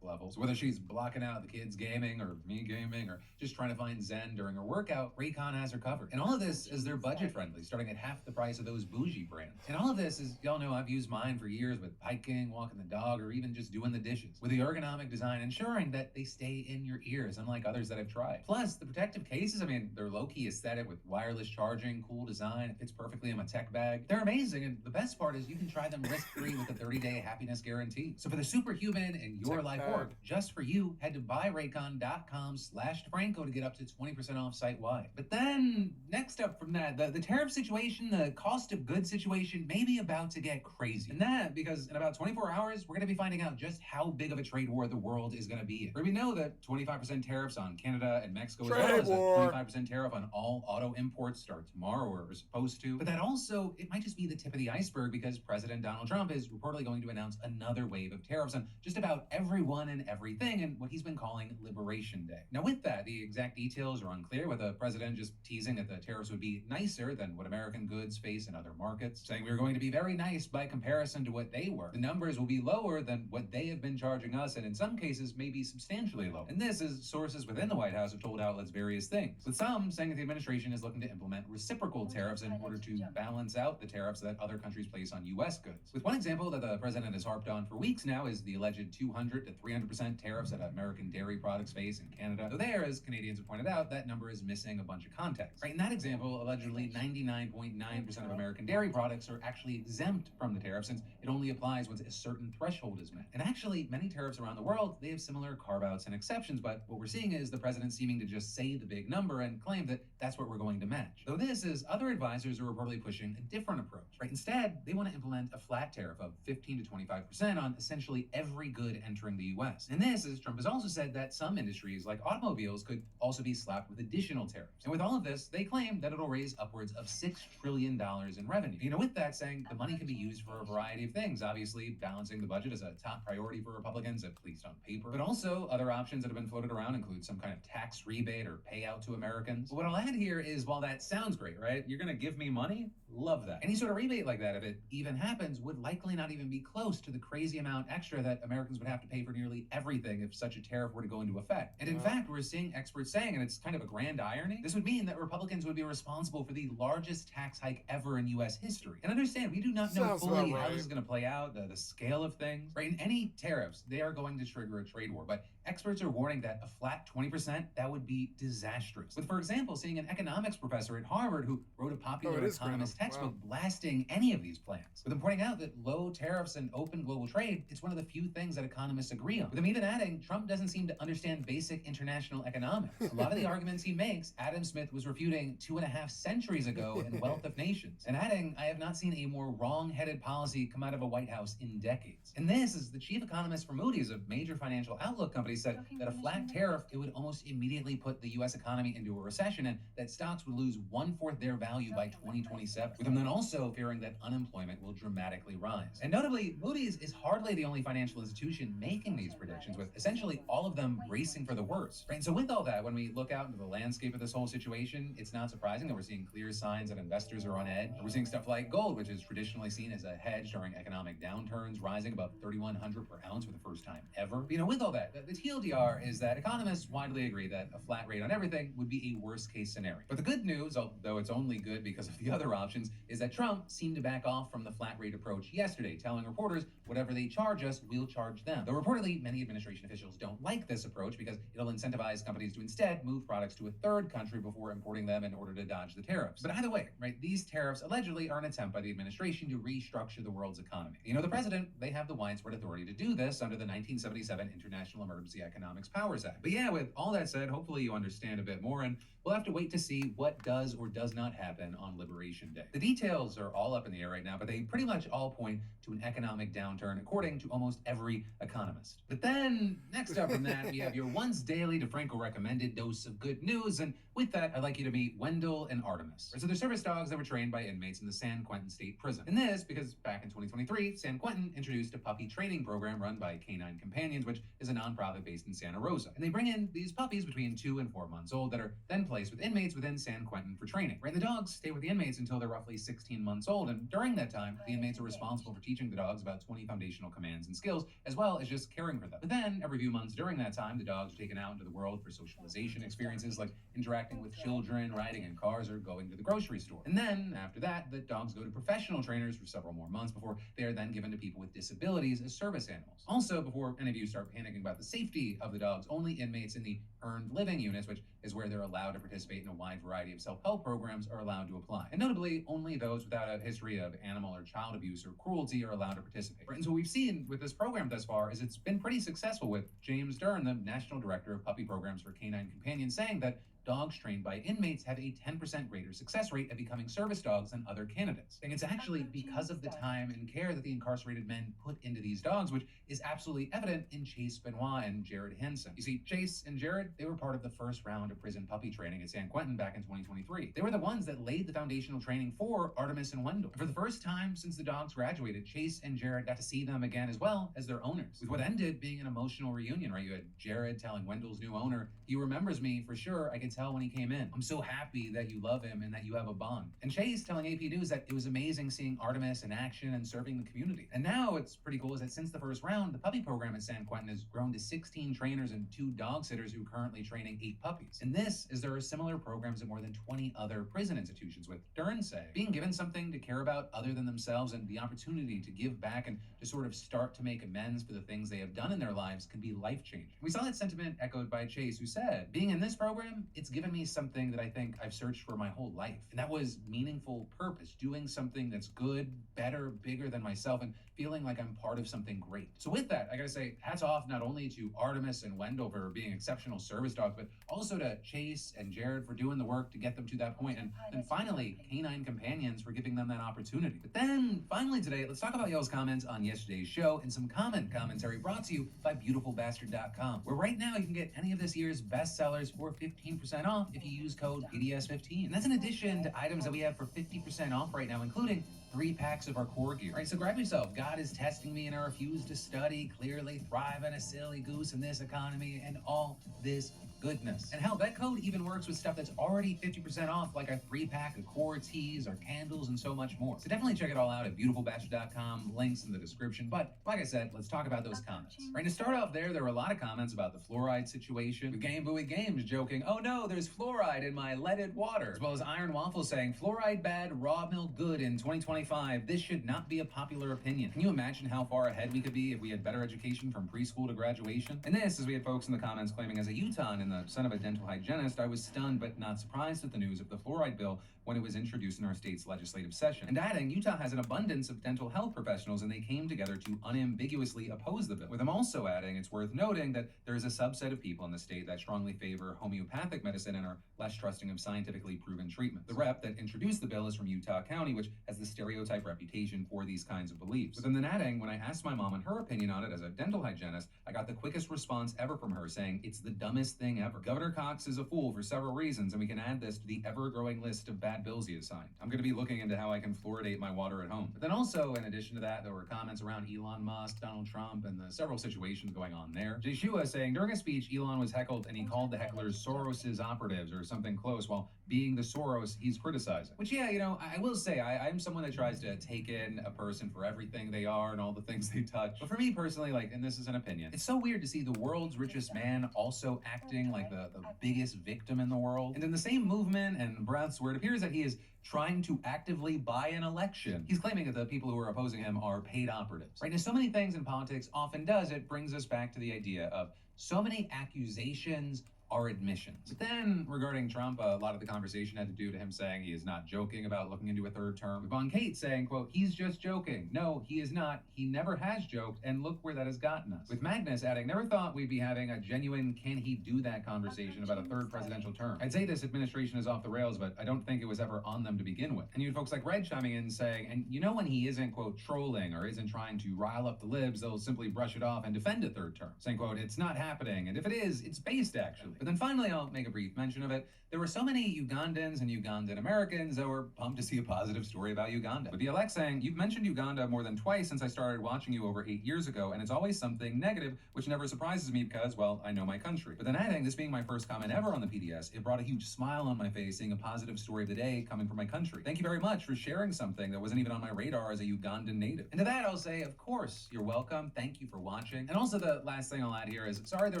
Levels. Whether she's blocking out the kids gaming or me gaming or just trying to find zen during her workout, Raycon has her covered. And all of this is they're budget friendly, starting at half the price of those bougie brands. And all of this is, y'all know I've used mine for years with hiking, walking the dog, or even just doing the dishes. With the ergonomic design ensuring that they stay in your ears, unlike others that I've tried. Plus, the protective cases, I mean, they're low-key aesthetic with wireless charging, cool design, it fits perfectly in my tech bag. They're amazing, and the best part is you can try them risk-free with a 30-day happiness guarantee. So for the superhuman in your Tech life bag. org, just for you, head to buyraycon.com/DeFranco to get up to 20% off site-wide. But then, next up from that, the tariff situation, the cost of goods situation may be about to get crazy. And that because in about 24 hours, we're going to be finding out just how big of a trade war the world is going to be in. We know that 25% tariffs on Canada and Mexico, as well Trade as war. a 25% tariff on all auto imports start tomorrow, or are supposed to. But that also, it might just be the tip of the iceberg because President Donald Trump is reportedly going to announce another wave of tariffs on just about everyone and everything in what he's been calling Liberation Day. Now with that, the exact details are unclear, with the president just teasing that the tariffs would be nicer than what American goods face in other markets, saying we were going to be very nice by comparison to what they were. The numbers will be lower than what they have been charging us, and in some cases, maybe substantially lower. And this is sources within the White House have told outlets various things, with some saying that the administration is looking to implement reciprocal tariffs in order to balance out the tariffs that other countries place on U.S. goods. With one example that the president has harped on for weeks now is the alleged 200 to 300% tariffs that American dairy products face in Canada. Though there, as Canadians have pointed out, that number is missing a bunch of context. Right, in that example, allegedly 99.9% of American dairy products are actually exempt from the tariff since it only applies once a certain threshold is met. And actually, many tariffs around the world, they have similar carve-outs and exceptions, but what we're seeing is the president seeming to just say the big number and claim that that's what we're going to match. Though this is, other advisors are reportedly pushing a different approach. Right, instead, they want to implement a flat tariff of 15 to 25% on essentially every good entering the U.S. And this, as Trump has also said, that some industries, like automobiles, could also be slapped with additional tariffs. And with all of this, they claim that it'll raise upwards of $6 trillion in revenue. You know, with that saying, the money can be used for a variety of things. Obviously, balancing the budget is a top priority for Republicans, at least on paper. But also, other options that have been floated around include some kind of tax rebate or payout to Americans. But what I'll add here is, while that sounds great, right? You're gonna give me money? Love that. Any sort of rebate like that, if it even happens, would likely not even be close to the crazy amount extra that Americans would have to pay for nearly nearly everything if such a tariff were to go into effect. And in fact, we're seeing experts saying, and it's kind of a grand irony, this would mean that Republicans would be responsible for the largest tax hike ever in U.S. history. And understand, we do not know Sounds fully about how right. this is going to play out, the scale of things. Right? In any tariffs, they are going to trigger a trade war. But experts are warning that a flat 20%, that would be disastrous. With, for example, seeing an economics professor at Harvard who wrote a popular economist textbook blasting any of these plans, with them pointing out that low tariffs and open global trade, it's one of the few things that economists agree on. With them even adding, Trump doesn't seem to understand basic international economics. A lot of the arguments he makes, Adam Smith was refuting 2.5 centuries ago in Wealth of Nations, and adding, I have not seen a more wrong-headed policy come out of a White House in decades. And this is the chief economist for Moody's, a major financial outlook company, said that a flat tariff, it would almost immediately put the U.S. economy into a recession, and that stocks would lose 1/4 their value by 2027. With them then also fearing that unemployment will dramatically rise. And notably, Moody's is hardly the only financial institution making these predictions, with essentially all of them bracing for the worst. Right? And so with all that, when we look out into the landscape of this whole situation, it's not surprising that we're seeing clear signs that investors are on edge. We're seeing stuff like gold, which is traditionally seen as a hedge during economic downturns, rising above $3,100 per ounce for the first time ever. But, with all that, the TLDR is that economists widely agree that a flat rate on everything would be a worst case scenario. But the good news, although it's only good because of the other options, is that Trump seemed to back off from the flat rate approach yesterday, telling reporters whatever they charge us, we'll charge them. Though reportedly, many administration officials don't like this approach because it'll incentivize companies to instead move products to a third country before importing them in order to dodge the tariffs. But either way, right, these tariffs allegedly are an attempt by the administration to restructure the world's economy. The president, they have the widespread authority to do this under the 1977 International Emergency Economics Powers Act. But yeah, with all that said, hopefully you understand a bit more, and we'll have to wait to see what does or does not happen on Liberation Day. The details are all up in the air right now, but they pretty much all point to an economic downturn, according to almost every economist. But then, next up from that, we have your once daily DeFranco recommended dose of good news, and with that, I'd like you to meet Wendell and Artemis. So they're service dogs that were trained by inmates in the San Quentin State Prison. And this because back in 2023, San Quentin introduced a puppy training program run by Canine Companions, which is a nonprofit based in Santa Rosa. And they bring in these puppies between 2 and 4 months old that are then placed with inmates within San Quentin for training. Right? The dogs stay with the inmates until they're roughly 16 months old, and during that time, the inmates are responsible for teaching the dogs about 20 foundational commands and skills, as well as just caring for them. But then, every few months during that time, the dogs are taken out into the world for socialization experiences like interacting with children, riding in cars, or going to the grocery store. And then, after that, the dogs go to professional trainers for several more months before they are then given to people with disabilities as service animals. Also, before any of you start panicking about the safety of the dogs, only inmates in the earned living units, which is where they're allowed to participate in a wide variety of self-help programs, are allowed to apply. And notably, only those without a history of animal or child abuse or cruelty are allowed to participate. And so what we've seen with this program thus far is it's been pretty successful, with James Dern, the National Director of Puppy Programs for Canine Companions, saying that dogs trained by inmates have a 10% greater success rate at becoming service dogs than other candidates. And it's actually because of the time and care that the incarcerated men put into these dogs, which is absolutely evident in Chase Benoit and Jared Henson. You see, Chase and Jared, they were part of the first round of prison puppy training at San Quentin back in 2023. They were the ones that laid the foundational training for Artemis and Wendell. And for the first time since the dogs graduated, Chase and Jared got to see them again as well as their owners, with what ended being an emotional reunion, right? You had Jared telling Wendell's new owner, he remembers me for sure, I can tell when he came in. I'm so happy that you love him and that you have a bond. And Chase telling AP News that it was amazing seeing Artemis in action and serving the community. And now it's pretty cool is that since the first round, the puppy program at San Quentin has grown to 16 trainers and 2 dog sitters who are currently training 8 puppies. And this is there are similar programs at more than 20 other prison institutions, with Dern saying, being given something to care about other than themselves and the opportunity to give back and to sort of start to make amends for the things they have done in their lives can be life-changing. We saw that sentiment echoed by Chase, who said, being in this program, it's given me something that I think I've searched for my whole life. And that was meaningful purpose, doing something that's good, better, bigger than myself, and feeling like I'm part of something great. So with that, I gotta say, hats off not only to Artemis and Wendell for being exceptional service dogs, but also to Chase and Jared for doing the work to get them to that point. And finally, Canine Companions for giving them that opportunity. But then, finally today, let's talk about y'all's comments on yesterday's show and some commentary brought to you by BeautifulBastard.com, where right now you can get any of this year's bestsellers for 15% off if you use code PDS15. And that's in addition to items that we have for 50% off right now, including 3 packs of our core gear. All right, so grab yourself. God is testing me and I refuse to study. Clearly thrive on a silly goose in this economy and all this goodness. And hell, that code even works with stuff that's already 50% off, like a 3-pack of core teas or candles and so much more. So definitely check it all out at beautifulbastard.com, links in the description. But like I said, let's talk about those comments. Right, to start off there were a lot of comments about the fluoride situation, with Game Buoy Games joking, oh no, there's fluoride in my leaded water, as well as Iron Waffle saying, fluoride bad, raw milk good in 2025. This should not be a popular opinion. Can you imagine how far ahead we could be if we had better education from preschool to graduation? And this, as we had folks in the comments claiming, as a Utahn and the son of a dental hygienist, I was stunned but not surprised at the news of the fluoride bill when it was introduced in our state's legislative session. And adding, Utah has an abundance of dental health professionals, and they came together to unambiguously oppose the bill. With them also adding, it's worth noting that there is a subset of people in the state that strongly favor homeopathic medicine and are less trusting of scientifically proven treatment. The rep that introduced the bill is from Utah County, which has the stereotype reputation for these kinds of beliefs. With them then adding, when I asked my mom and her opinion on it as a dental hygienist, I got the quickest response ever from her, saying, it's the dumbest thing ever. Governor Cox is a fool for several reasons, and we can add this to the ever-growing list of bad bills he has signed. I'm going to be looking into how I can fluoridate my water at home. But then also, in addition to that, there were comments around Elon Musk, Donald Trump, and the several situations going on there. Jeshua saying, during a speech, Elon was heckled, and he called the hecklers Soros's operatives, or something close, while being the Soros he's criticizing. Which, yeah, you know, I will say, I'm someone that tries to take in a person for everything they are and all the things they touch. But for me personally, like, and this is an opinion, it's so weird to see the world's richest man also acting like the biggest victim in the world. And in the same movement and breaths where it appears that he is trying to actively buy an election, he's claiming that the people who are opposing him are paid operatives. Right? Now, so many things in politics often does, it brings us back to the idea of so many accusations are admissions. But then, regarding Trump, a lot of the conversation had to do to him saying he is not joking about looking into a third term. With Von Kate saying, quote, he's just joking. No, he is not. He never has joked, and look where that has gotten us. With Magnus adding, never thought we'd be having a genuine can he do that conversation about a third presidential term. I'd say this administration is off the rails, but I don't think it was ever on them to begin with. And you had folks like Red chiming in saying, and you know when he isn't, quote, trolling or isn't trying to rile up the libs, they'll simply brush it off and defend a third term, saying, quote, it's not happening, and if it is, it's based actually. But then finally, I'll make a brief mention of it. There were so many Ugandans and Ugandan Americans that were pumped to see a positive story about Uganda. With the Alex saying, you've mentioned Uganda more than twice since I started watching you over 8 years ago, and it's always something negative, which never surprises me because, well, I know my country. But then adding, this being my first comment ever on the PDS, it brought a huge smile on my face seeing a positive story of the day coming from my country. Thank you very much for sharing something that wasn't even on my radar as a Ugandan native. And to that, I'll say, of course, you're welcome. Thank you for watching. And also the last thing I'll add here is, sorry there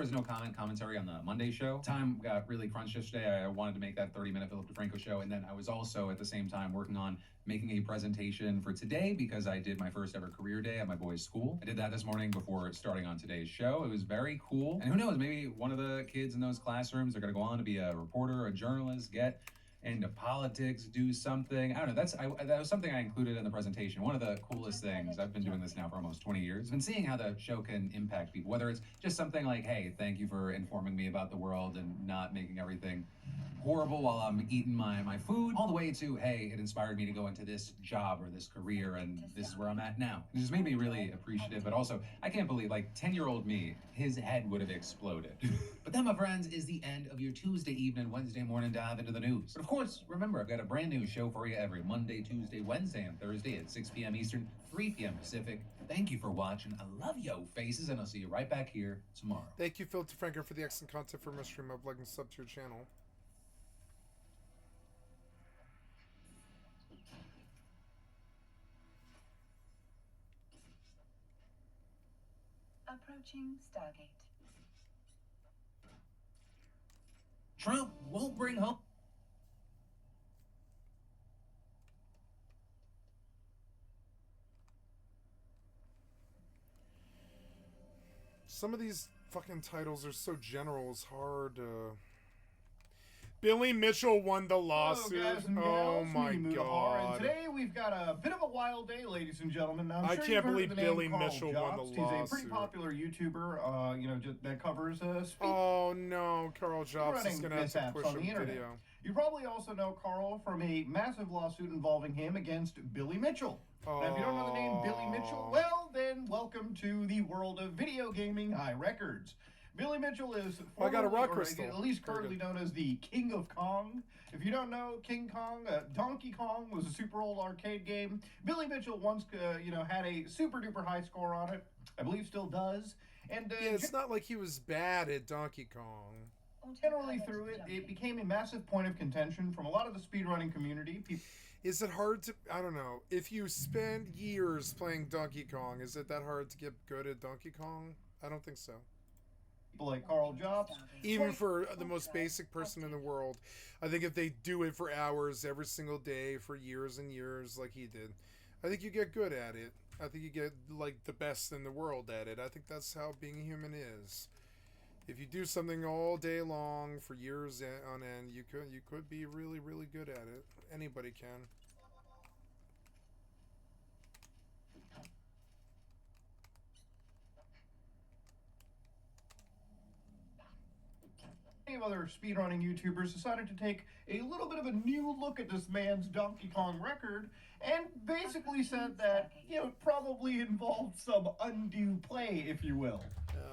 was no commentary on the Monday show. Time got really crunched yesterday. I wanted to make that 30-minute Philip DeFranco show, and then I was also at the same time working on making a presentation for today because I did my first ever career day at my boys' school. I did that this morning before starting on today's show. It was very cool. And who knows, maybe one of the kids in those classrooms are going to go on to be a reporter, a journalist, get into politics, do something. I don't know. That was something I included in the presentation. One of the coolest things, I've been doing this now for almost 20 years, I've been seeing how the show can impact people, whether it's just something like, hey, thank you for informing me about the world and not making everything horrible while I'm eating my food, all the way to, hey, it inspired me to go into this job or this career, and this is where I'm at now. It just made me really appreciative, but also, I can't believe, like, 10-year-old me, his head would have exploded. But that, my friends, is the end of your Tuesday evening, Wednesday morning dive into the news. But of course, remember, I've got a brand new show for you every Monday, Tuesday, Wednesday, and Thursday at 6 p.m. Eastern, 3 p.m. Pacific. Thank you for watching. I love yo faces, and I'll see you right back here tomorrow. Thank you, Phil DeFranco, for the excellent content for my stream. Of like and sub to your channel. Approaching Stargate. Trump won't bring home. Some of these fucking titles are so general, it's hard to... Billy Mitchell won the lawsuit. Hello, guys and oh gals, my me, god. And today we've got a bit of a wild day, ladies and gentlemen. Now, I sure can't believe the name Billy Carl Mitchell won the Jobst. lawsuit. He's a pretty popular YouTuber, that covers speed. Oh no, Carl Jobst is going to have to mishaps push on a the internet. video. You probably also know Carl from a massive lawsuit involving him against Billy Mitchell. Now, if you don't know the name Billy Mitchell, well, then welcome to the world of video gaming high records. Billy Mitchell is I got a rock or crystal. at least currently known as the King of Kong. If you don't know King Kong, Donkey Kong was a super old arcade game. Billy Mitchell once, had a super duper high score on it. I believe still does. And yeah, it's not like he was bad at Donkey Kong. Generally through it, it became a massive point of contention from a lot of the speedrunning community. Is it hard to, I don't know, if you spend years playing Donkey Kong, is it that hard to get good at Donkey Kong? I don't think so. People like Carl Jobs. Even for the most basic person in the world, I think if they do it for hours every single day for years and years like he did, I think you get good at it. I think you get like the best in the world at it. I think that's how being human is. If you do something all day long for years on end, you could be really, really good at it. Anybody can. Many other speedrunning YouTubers decided to take a little bit of a new look at this man's Donkey Kong record and basically said that, it probably involved some undue play, if you will.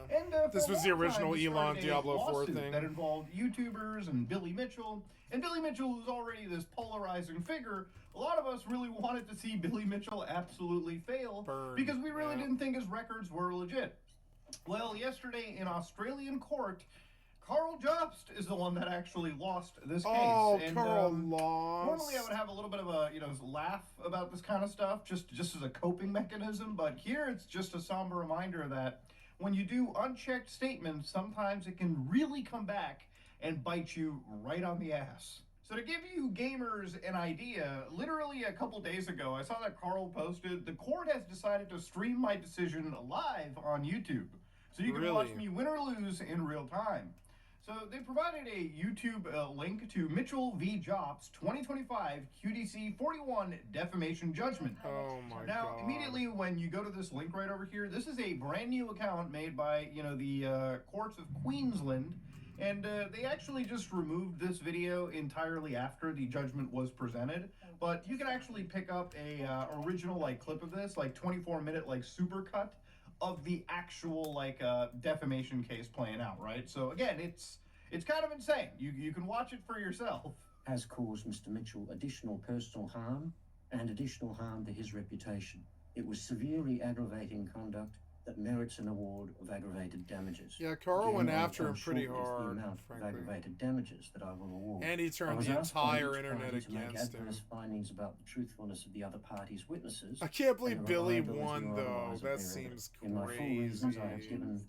And this was the original Elon Diablo 4 thing that involved YouTubers and Billy Mitchell. And Billy Mitchell, who's already this polarizing figure, a lot of us really wanted to see Billy Mitchell absolutely fail because we really didn't think his records were legit. Well, yesterday in Australian court, Carl Jobst is the one that actually lost this case. Oh, and, Carl lost. Normally I would have a little bit of a, laugh about this kind of stuff, just as a coping mechanism, but here it's just a somber reminder that when you do unchecked statements, sometimes it can really come back and bite you right on the ass. So to give you gamers an idea, literally a couple days ago, I saw that Carl posted, the court has decided to stream my decision live on YouTube. So you can watch me win or lose in real time. So they provided a YouTube link to Mitchell v. Jobst 2025 QDC 41 defamation judgment. Oh my God. Now, immediately when you go to this link right over here, this is a brand new account made by, the courts of Queensland. And they actually just removed this video entirely after the judgment was presented. But you can actually pick up a original clip of this, 24-minute supercut of the actual defamation case playing out, right? So again, it's kind of insane. You can watch it for yourself. Has caused Mr. Mitchell additional personal harm and additional harm to his reputation. It was severely aggravating conduct that merits an award of aggravated damages. Yeah, Carl went after him pretty hard, the amount frankly. of aggravated damages that I will award. And he turned the entire internet against him. Findings about the truthfulness of the other party's witnesses. I can't believe Billy won, though. That seems crazy. In my full reasons, I have given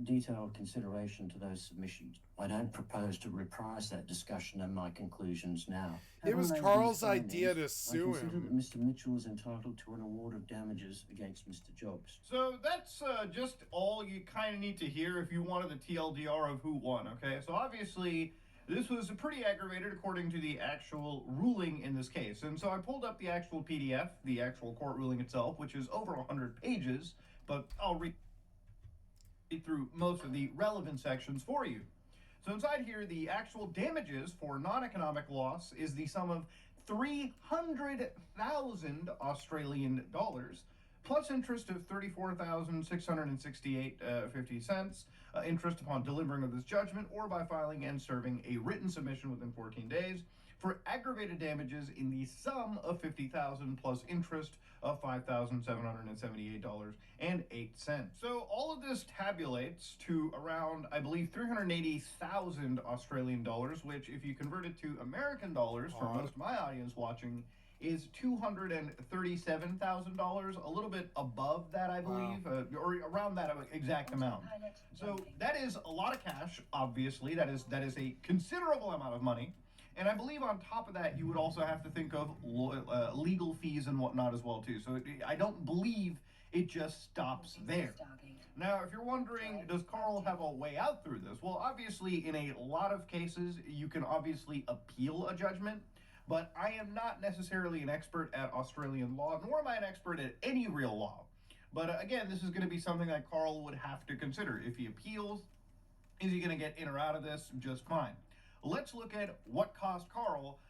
detailed consideration to those submissions. I don't propose to reprise that discussion and my conclusions now. It was Carl's idea to sue him. I consider that Mr. Mitchell is entitled to an award of damages against Mr. Jobs. So that's just all you kind of need to hear if you wanted the TLDR of who won, okay? So obviously, this was pretty aggravated according to the actual ruling in this case. And so I pulled up the actual PDF, the actual court ruling itself, which is over 100 pages, but I'll read through most of the relevant sections for you. So inside here, the actual damages for non-economic loss is the sum of 300,000 Australian dollars, plus interest of 34,668.50 cents, interest upon delivering of this judgment or by filing and serving a written submission within 14 days, for aggravated damages in the sum of 50,000 plus interest of $5,778.08. So all of this tabulates to around, I believe, 380,000 Australian dollars, which if you convert it to American dollars, for most of my audience watching, is $237,000, a little bit above that, I believe, or around that exact amount. So that is a lot of cash, obviously. That is a considerable amount of money. And I believe on top of that, you would also have to think of legal fees and whatnot as well, too. So I don't believe it just stops there. Now, if you're wondering, does Carl have a way out through this? Well, obviously, in a lot of cases, you can obviously appeal a judgment. But I am not necessarily an expert at Australian law, nor am I an expert at any real law. But again, this is going to be something that Carl would have to consider. If he appeals, is he going to get in or out of this? Just fine. Let's look at what cost Carl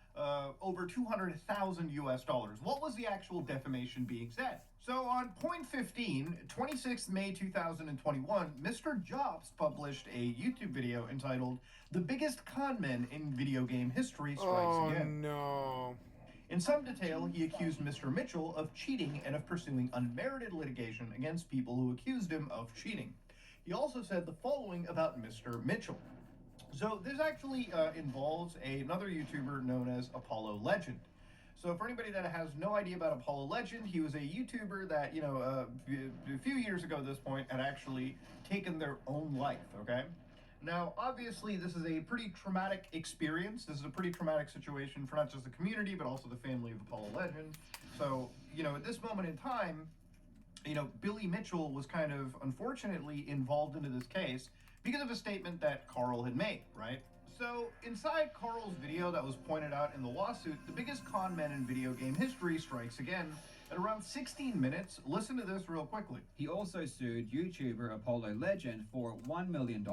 over 200,000 US dollars. What was the actual defamation being said? So on point 15, 26th May 2021, Mr. Jobs published a YouTube video entitled "The Biggest Con Men in Video Game History Strikes Again." No. In some detail, he accused Mr. Mitchell of cheating and of pursuing unmerited litigation against people who accused him of cheating. He also said the following about Mr. Mitchell. So this actually involves another YouTuber known as Apollo Legend. So for anybody that has no idea about Apollo Legend, he was a YouTuber that, a few years ago at this point had actually taken their own life, okay? Now, obviously, this is a pretty traumatic experience. This is a pretty traumatic situation for not just the community, but also the family of Apollo Legend. So, at this moment in time, Billy Mitchell was kind of unfortunately involved into this case because of a statement that Carl had made, right? So, inside Carl's video that was pointed out in the lawsuit, the biggest con man in video game history strikes again at around 16 minutes. Listen to this real quickly. He also sued YouTuber Apollo Legend for $1 million.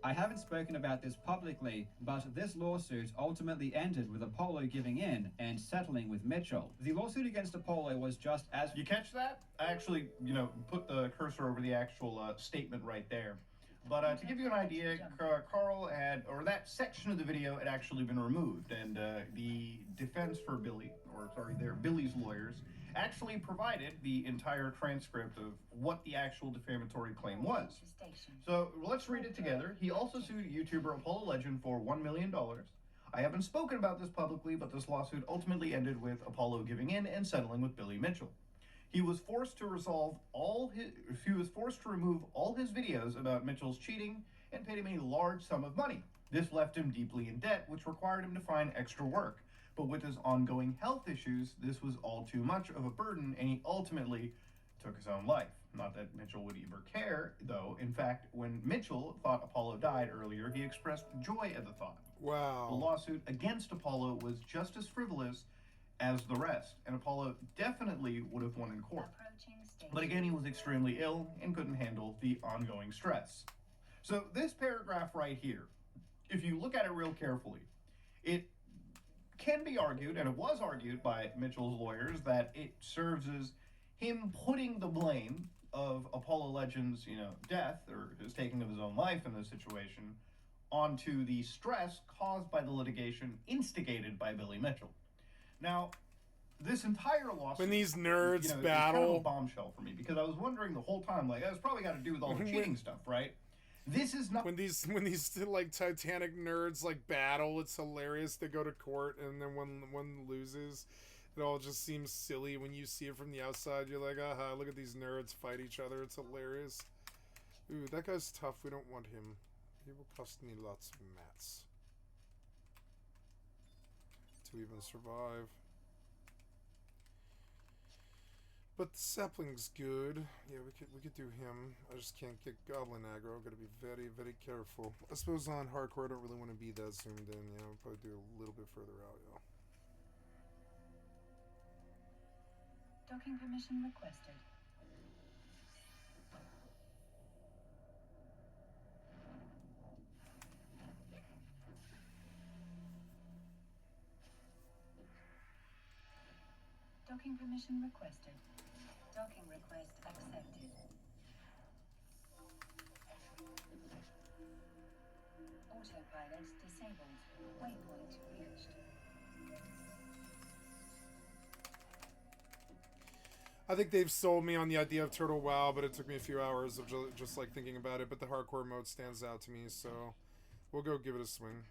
I haven't spoken about this publicly, but this lawsuit ultimately ended with Apollo giving in and settling with Mitchell. The lawsuit against Apollo was just as... You catch that? I actually, put the cursor over the actual statement right there. But to give you an idea, Carl had, or that section of the video had actually been removed, and the defense for Billy's lawyers actually provided the entire transcript of what the actual defamatory claim was. So let's read it together. He also sued YouTuber Apollo Legend for $1 million. I haven't spoken about this publicly, but this lawsuit ultimately ended with Apollo giving in and settling with Billy Mitchell. He was forced to remove all his videos about Mitchell's cheating and paid him a large sum of money. This left him deeply in debt, which required him to find extra work. But with his ongoing health issues, this was all too much of a burden, and he ultimately took his own life. Not that Mitchell would ever care, though. In fact, when Mitchell thought Apollo died earlier, he expressed joy at the thought. Wow. The lawsuit against Apollo was just as frivolous as the rest, and Apollo definitely would have won in court. But again, he was extremely ill and couldn't handle the ongoing stress. So this paragraph right here, if you look at it real carefully, it can be argued, and it was argued by Mitchell's lawyers, that it serves as him putting the blame of Apollo Legend's, death, or his taking of his own life in this situation, onto the stress caused by the litigation instigated by Billy Mitchell. Now, this entire lawsuit, when these nerds battle, battle, kind of a bombshell for me, because I was wondering the whole time, it's probably got to do with all the cheating stuff, right? This is not when these like Titanic nerds like battle. It's hilarious. They go to court, and then when one loses, it all just seems silly when you see it from the outside. You're like, aha, look at these nerds fight each other. It's hilarious. Ooh, that guy's tough. We don't want him. He will cost me lots of mats to even survive. But the sapling's good. Yeah, we could do him. I just can't get goblin aggro. Gotta be very, very careful. I suppose on hardcore I don't really want to be that zoomed in. Yeah, I'll probably do a little bit further out, yeah. Docking permission requested. Docking permission requested. Docking request accepted. Autopilot disabled. Waypoint reached. I think they've sold me on the idea of Turtle WoW, but it took me a few hours of just like thinking about it. But the hardcore mode stands out to me, so we'll go give it a swing.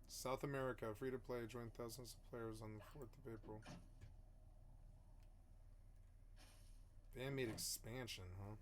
South America, free to play, join thousands of players on the 4th of April. They made expansion, huh?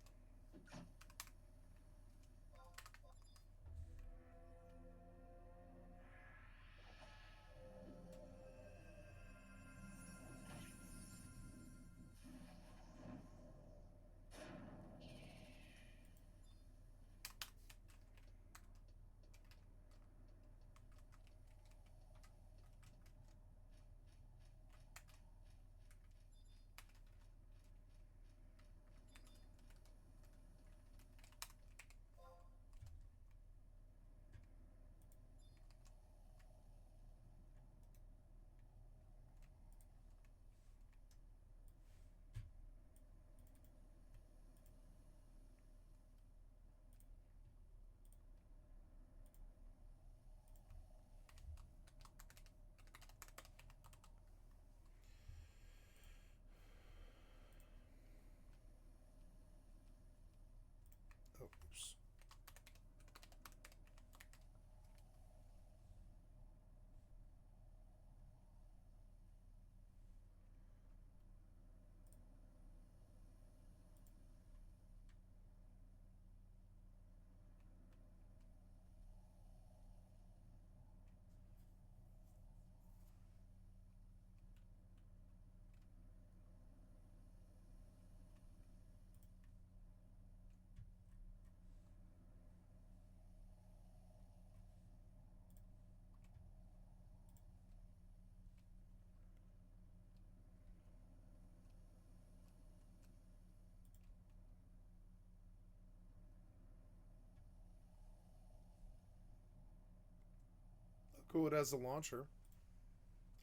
Cool, it has a launcher.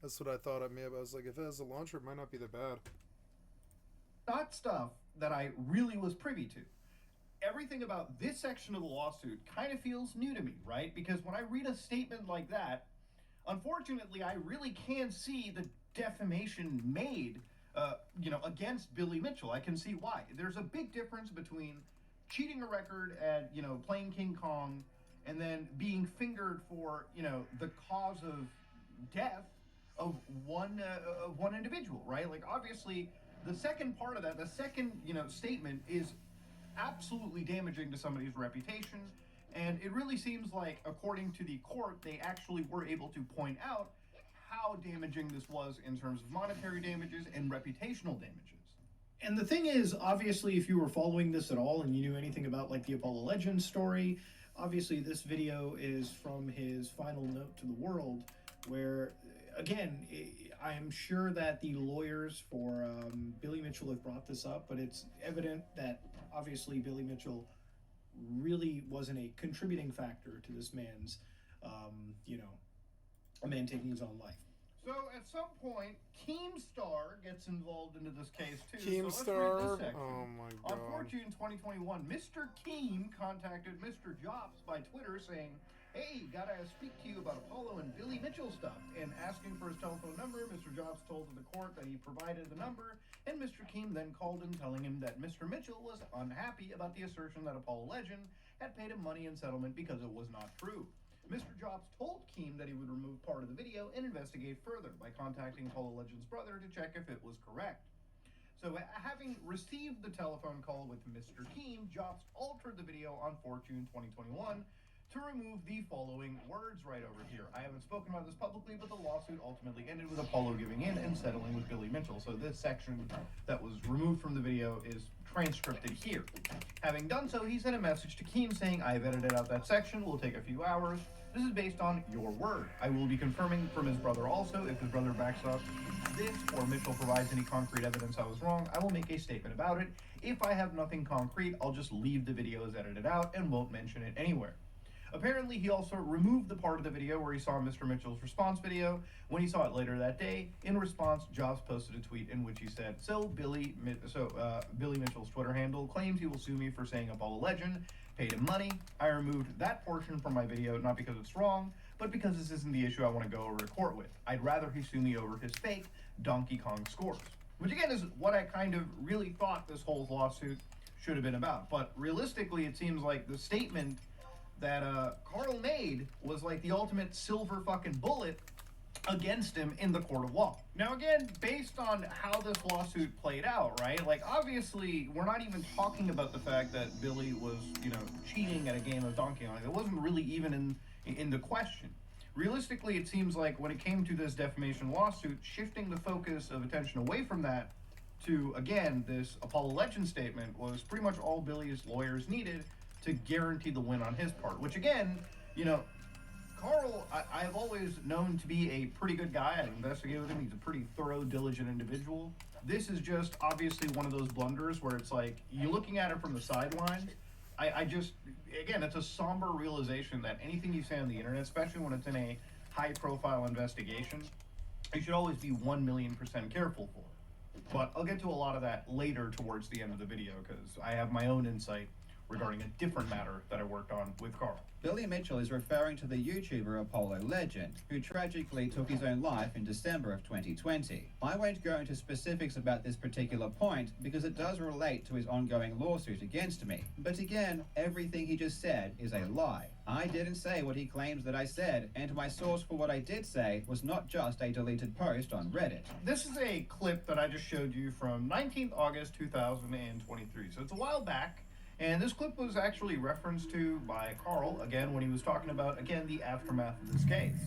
That's what I thought. I was like, if it has a launcher, it might not be that bad. Not stuff that I really was privy to. Everything about this section of the lawsuit kind of feels new to me, right? Because when I read a statement like that, unfortunately, I really can't see the defamation made, against Billy Mitchell. I can see why. There's a big difference between cheating a record at, playing King Kong and then being fingered for, the cause of death of one individual, right? Like, obviously, the second part of that, the second, statement is absolutely damaging to somebody's reputation. And it really seems like, according to the court, they actually were able to point out how damaging this was in terms of monetary damages and reputational damages. And the thing is, obviously, if you were following this at all and you knew anything about like the Apollo Legends story, obviously this video is from his final note to the world, where, again, I'm sure that the lawyers for Billy Mitchell have brought this up, but it's evident that obviously Billy Mitchell really wasn't a contributing factor to this man's, a man taking his own life. So at some point, Keemstar gets involved into this case too. Keemstar? So let's read this section. Oh my god. On 4 June 2021, Mr. Keem contacted Mr. Jobs by Twitter saying, "Hey, gotta speak to you about Apollo and Billy Mitchell stuff," and asking for his telephone number. Mr. Jobs told the court that he provided the number, and Mr. Keem then called him, telling him that Mr. Mitchell was unhappy about the assertion that Apollo Legend had paid him money in settlement because it was not true. Mr. Jobs told Keem that he would remove part of the video and investigate further by contacting Apollo Legend's brother to check if it was correct. So, having received the telephone call with Mr. Keem, Jobs altered the video on 4 June 2021 to remove the following words right over here. I haven't spoken about this publicly, but the lawsuit ultimately ended with Apollo giving in and settling with Billy Mitchell. So this section that was removed from the video is transcripted here. Having done so, he sent a message to Keem saying, "I've edited out that section, will take a few hours. This is based on your word. I will be confirming from his brother also. If his brother backs up this or Mitchell provides any concrete evidence I was wrong, I will make a statement about it. If I have nothing concrete, I'll just leave the video as edited out and won't mention it anywhere." Apparently, he also removed the part of the video where he saw Mr. Mitchell's response video. When he saw it later that day, in response, Jobs posted a tweet in which he said, Billy Mitchell's Twitter handle claims he will sue me for saying Apollo Legend paid him money. I removed that portion from my video, not because it's wrong, but because this isn't the issue I want to go over to court with. I'd rather he sue me over his fake Donkey Kong scores." Which again is what I kind of really thought this whole lawsuit should have been about. But realistically, it seems like the statement that Carl made was like the ultimate silver fucking bullet against him in the court of law. Now again, based on how this lawsuit played out, right? Like, obviously, we're not even talking about the fact that Billy was, cheating at a game of Donkey Kong. It wasn't really even in the question. Realistically, it seems like when it came to this defamation lawsuit, shifting the focus of attention away from that to, again, this Apollo Legend statement was pretty much all Billy's lawyers needed to guarantee the win on his part, which again, Carl, I've always known to be a pretty good guy. I've investigated with him. He's a pretty thorough, diligent individual. This is just obviously one of those blunders where it's like, you're looking at it from the sidelines. Again, it's a somber realization that anything you say on the internet, especially when it's in a high-profile investigation, you should always be 1,000,000% careful for it. But I'll get to a lot of that later towards the end of the video, because I have my own insight regarding a different matter that I worked on with Carl. Billy Mitchell is referring to the YouTuber Apollo Legend, who tragically took his own life in December of 2020. I won't go into specifics about this particular point because it does relate to his ongoing lawsuit against me. But again, everything he just said is a lie. I didn't say what he claims that I said, and my source for what I did say was not just a deleted post on Reddit. This is a clip that I just showed you from 19th August 2023, so it's a while back. And this clip was actually referenced to by Carl, again, when he was talking about, again, the aftermath of this case.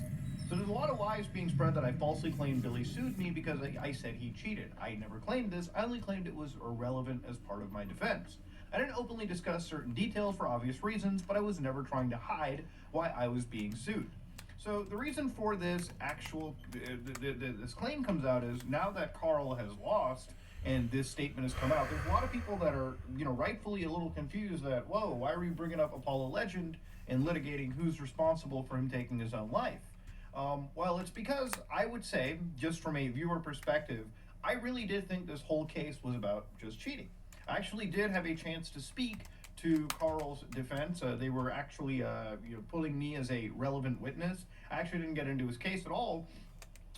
So there's a lot of lies being spread that I falsely claimed Billy sued me because I said he cheated. I never claimed this. I only claimed it was irrelevant as part of my defense. I didn't openly discuss certain details for obvious reasons, but I was never trying to hide why I was being sued. So the reason for this this claim comes out is now that Carl has lost, and this statement has come out, there's a lot of people that are, rightfully a little confused that, whoa, why are we bringing up Apollo Legend and litigating who's responsible for him taking his own life? Well, it's because I would say, just from a viewer perspective, I really did think this whole case was about just cheating. I actually did have a chance to speak to Carl's defense. They were actually pulling me as a relevant witness. I actually didn't get into his case at all.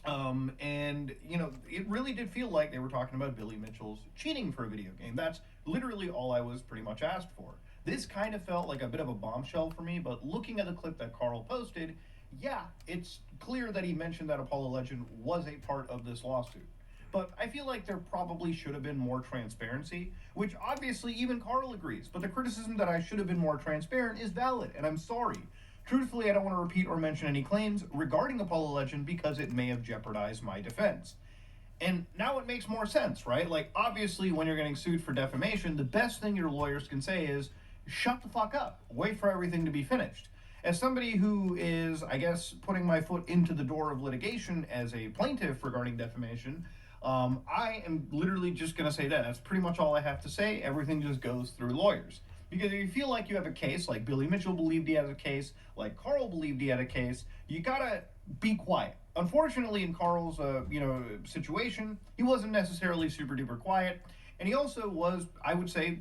And, it really did feel like they were talking about Billy Mitchell's cheating for a video game. That's literally all I was pretty much asked for. This kind of felt like a bit of a bombshell for me, but looking at the clip that Carl posted, yeah, it's clear that he mentioned that Apollo Legend was a part of this lawsuit. But I feel like there probably should have been more transparency, which obviously even Carl agrees. But the criticism that I should have been more transparent is valid, and I'm sorry. Truthfully, I don't want to repeat or mention any claims regarding Apollo Legend because it may have jeopardized my defense. And now it makes more sense, right? Like, obviously, when you're getting sued for defamation, the best thing your lawyers can say is, shut the fuck up. Wait for everything to be finished. As somebody who is, I guess, putting my foot into the door of litigation as a plaintiff regarding defamation, I am literally just going to say that. That's pretty much all I have to say. Everything just goes through lawyers. Because if you feel like you have a case, like Billy Mitchell believed he had a case, like Carl believed he had a case, you gotta be quiet. Unfortunately, in Carl's, situation, he wasn't necessarily super duper quiet, and he also was, I would say,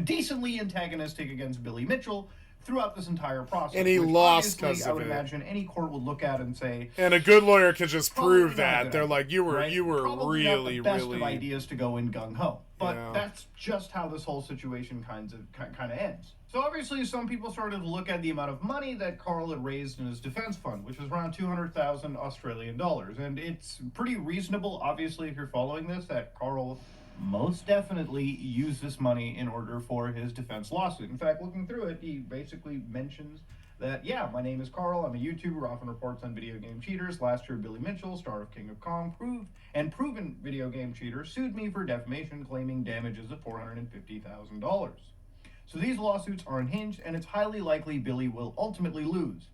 decently antagonistic against Billy Mitchell throughout this entire process. And he lost because of it. I would imagine any court would look at and say, and a good lawyer could just prove that. They're like, you were probably really, not the best really of ideas to go in gung ho. But Yeah. that's just how this whole situation kind of ends. So obviously, some people started to look at the amount of money that Carl had raised in his defense fund, which was around 200,000 Australian dollars, and it's pretty reasonable, obviously, if you're following this, that Carl most definitely used this money in order for his defense lawsuit. In fact, looking through it, he basically mentions that, yeah, my name is Carl, I'm a YouTuber, often reports on video game cheaters. Last year, Billy Mitchell, star of King of Kong, proven video game cheater, sued me for defamation, claiming damages of $450,000. So these lawsuits are unhinged, and it's highly likely Billy will ultimately lose.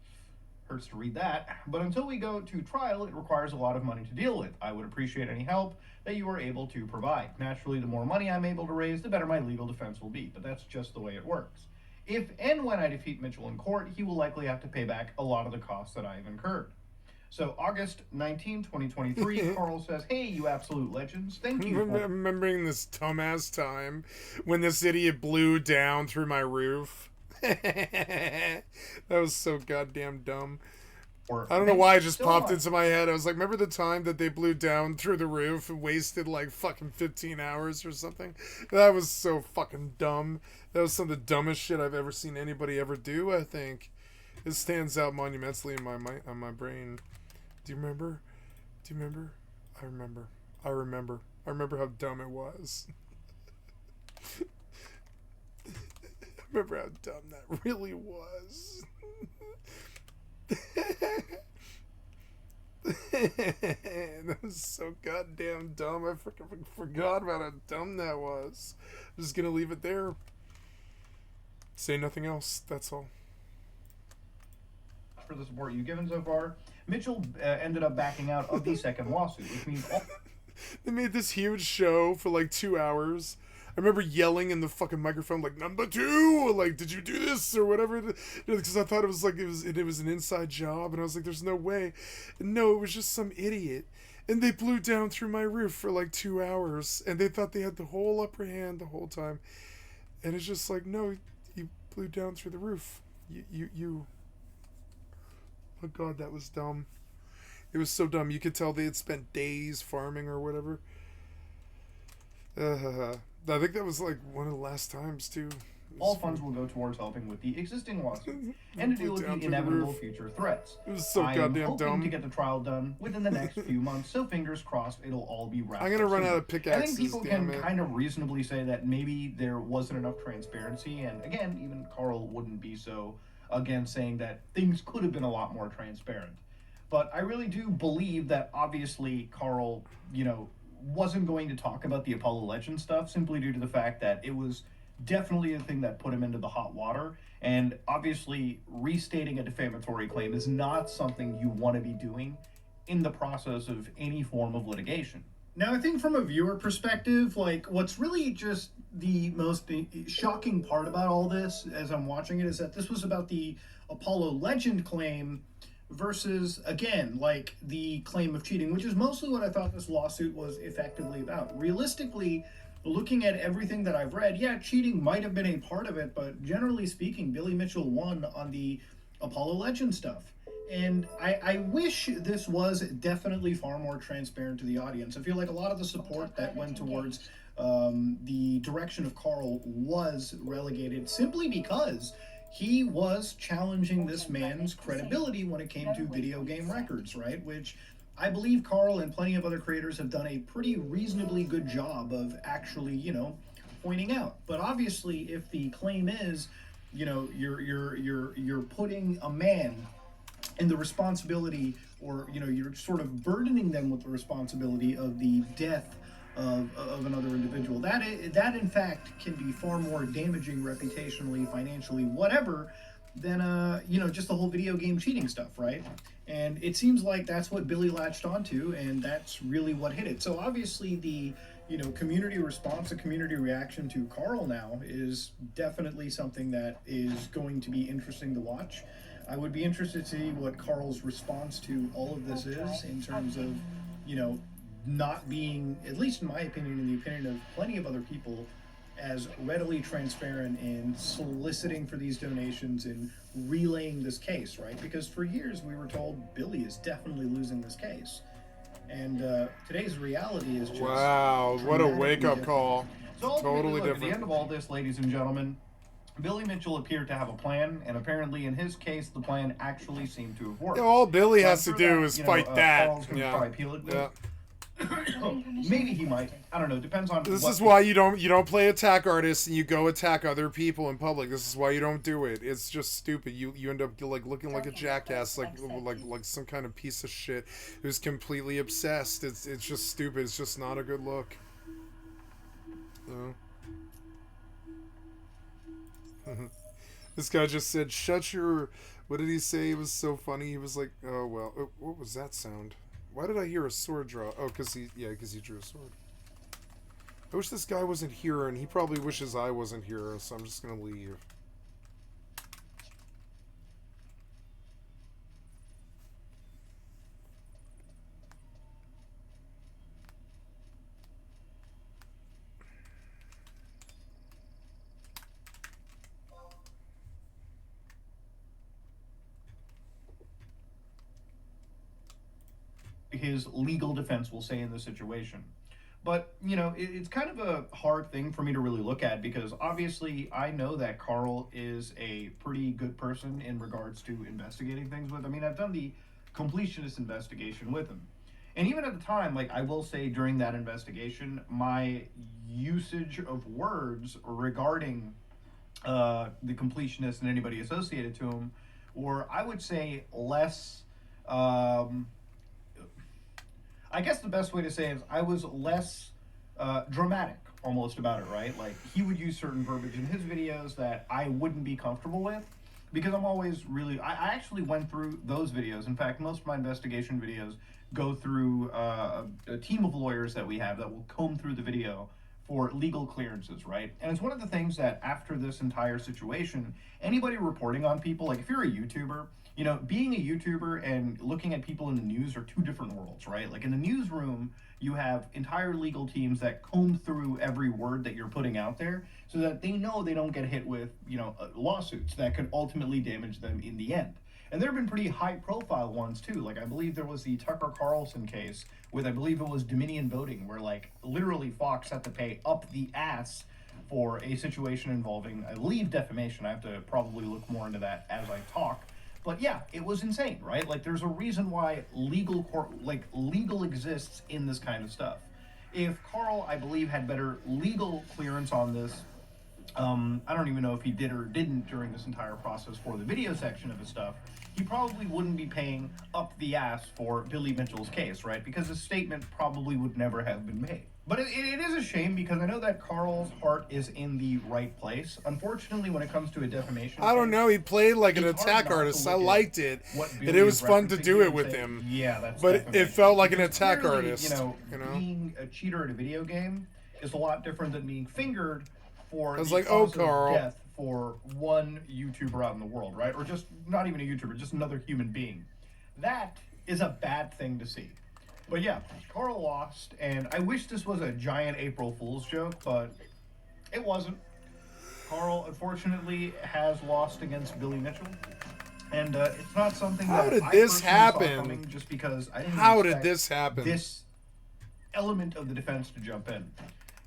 Hurts to read that, but until we go to trial, it requires a lot of money to deal with. I would appreciate any help that you are able to provide. Naturally, the more money I'm able to raise, the better my legal defense will be, but that's just the way it works. If and when I defeat Mitchell in court, he will likely have to pay back a lot of the costs that I've incurred. So August 19, 2023, Carl says, hey, you absolute legends, thank you for... Remembering this dumbass time when this idiot blew down through my roof. That was so goddamn dumb. I don't know why it just popped into my head. I was like, remember the time that they blew down through the roof and wasted like fucking 15 hours or something? That was so fucking dumb. That was some of the dumbest shit I've ever seen anybody ever do, I think. It stands out monumentally in my brain. Do you remember? Do you remember? I remember. I remember. I remember how dumb it was. I remember how dumb that really was. That was so goddamn dumb. I freaking forgot about how dumb that was. I'm just gonna leave it there. Say nothing else. That's all. For the support you've given so far, Mitchell ended up backing out of the second lawsuit, which means they made this huge show for like 2 hours. I remember yelling in the fucking microphone like number 2, like did you do this or whatever? Because I thought it was like it was an inside job, and I was like, there's no way. No, it was just some idiot, and they blew down through my roof for like 2 hours, and they thought they had the whole upper hand the whole time, and it's just like, no, you blew down through the roof. You. Oh God, that was dumb. It was so dumb. You could tell they had spent days farming or whatever. I think that was like one of the last times too. All funds will go towards helping with the existing lawsuit and to deal with the inevitable future threats. It was so I goddamn am hoping dumb. to get the trial done within the next few months, so fingers crossed it'll all be wrapped I'm gonna up run soon. out of pickaxes. I think people damn can it. kind of reasonably say that maybe there wasn't enough transparency, and again, even Carl wouldn't be so against saying that things could have been a lot more transparent. But I really do believe that obviously Carl, wasn't going to talk about the Apollo Legend stuff simply due to the fact that it was definitely the thing that put him into the hot water. And obviously, restating a defamatory claim is not something you want to be doing in the process of any form of litigation. Now, I think from a viewer perspective, like, what's really just the most shocking part about all this as I'm watching it is that this was about the Apollo Legend claim, versus, again, like the claim of cheating, which is mostly what I thought this lawsuit was effectively about. Realistically, looking at everything that I've read, yeah, cheating might have been a part of it, but generally speaking, Billy Mitchell won on the Apollo Legends stuff. And I wish this was definitely far more transparent to the audience. I feel like a lot of the support that went towards the direction of Carl was relegated simply because he was challenging this man's credibility when it came to video game records, right? Which I believe Carl and plenty of other creators have done a pretty reasonably good job of actually, you know, pointing out. But obviously, if the claim is, you know, you're putting a man in the responsibility, or you know, you're sort of burdening them with the responsibility of the death of another individual, that in fact can be far more damaging reputationally, financially, whatever, than you know, just the whole video game cheating stuff, right? And it seems like that's what Billy latched onto, and that's really what hit it. So obviously the, you know, community response, the community reaction to Carl now is definitely something that is going to be interesting to watch. I would be interested to see what Carl's response to all of this is, in terms of, you know, not being, at least in my opinion, in the opinion of plenty of other people, as readily transparent in soliciting for these donations and relaying this case, right? Because for years we were told Billy is definitely losing this case. And today's reality is just... Wow, what a wake-up call. So Totally look, different. At the end of all this, ladies and gentlemen, Billy Mitchell appeared to have a plan, and apparently in his case, the plan actually seemed to have worked. Yeah, all Billy So has to I'm do sure is that, fight that. Carl's gonna Yeah. try to appeal it with. Yeah. Maybe he might. I don't know. Depends on. This what is why you don't play attack artists and you go attack other people in public. This is why you don't do it. It's just stupid. You end up like looking like a jackass, like some kind of piece of shit who's completely obsessed. It's just stupid. It's just not a good look. This guy just said, "Shut your." What did he say? It was so funny. He was like, "Oh well." What was that sound? Why did I hear a sword draw? Oh, because he drew a sword. I wish this guy wasn't here, and he probably wishes I wasn't here, so I'm just gonna leave. his legal defense will say in this situation. But, you know, it's kind of a hard thing for me to really look at, because obviously I know that Carl is a pretty good person in regards to investigating things with. I mean, I've done the completionist investigation with him. And even at the time, like, I will say during that investigation, my usage of words regarding the completionist and anybody associated to him were, I would say, less... I guess the best way to say it is I was less dramatic almost about it, right? Like, he would use certain verbiage in his videos that I wouldn't be comfortable with, because I'm always really... I actually went through those videos. In fact, most of my investigation videos go through a team of lawyers that we have that will comb through the video for legal clearances, right? And it's one of the things that after this entire situation, anybody reporting on people, like if you're a YouTuber, you know, being a YouTuber and looking at people in the news are two different worlds, right? Like in the newsroom, you have entire legal teams that comb through every word that you're putting out there so that they know they don't get hit with, you know, lawsuits that could ultimately damage them in the end. And there have been pretty high profile ones too. Like I believe there was the Tucker Carlson case with, I believe it was Dominion voting, where like literally Fox had to pay up the ass for a situation involving, I believe, defamation. I have to probably look more into that as I talk. But yeah, it was insane, right? Like there's a reason why legal exists in this kind of stuff. If Carl, I believe, had better legal clearance on this, I don't even know if he did or didn't during this entire process for the video section of his stuff, he probably wouldn't be paying up the ass for Billy Mitchell's case, right? Because his statement probably would never have been made. But it is a shame, because I know that Carl's heart is in the right place. Unfortunately, when it comes to a defamation I don't know. He played like an attack artist. I liked it, and it was fun to do it with him. Yeah, that's but it felt like an attack clearly, artist. You know, being a cheater at a video game is a lot different than being fingered for the like, cause oh, Carl. of death for one YouTuber out in the world, right? Or just not even a YouTuber, just another human being. that is a bad thing to see. But yeah, Carl lost, and I wish this was a giant April Fool's joke, but it wasn't. Carl, unfortunately, has lost against Billy Mitchell, and it's not something How that did I this personally saw happen? coming, just because I didn't How did expect this happen? this element of the defense to jump in.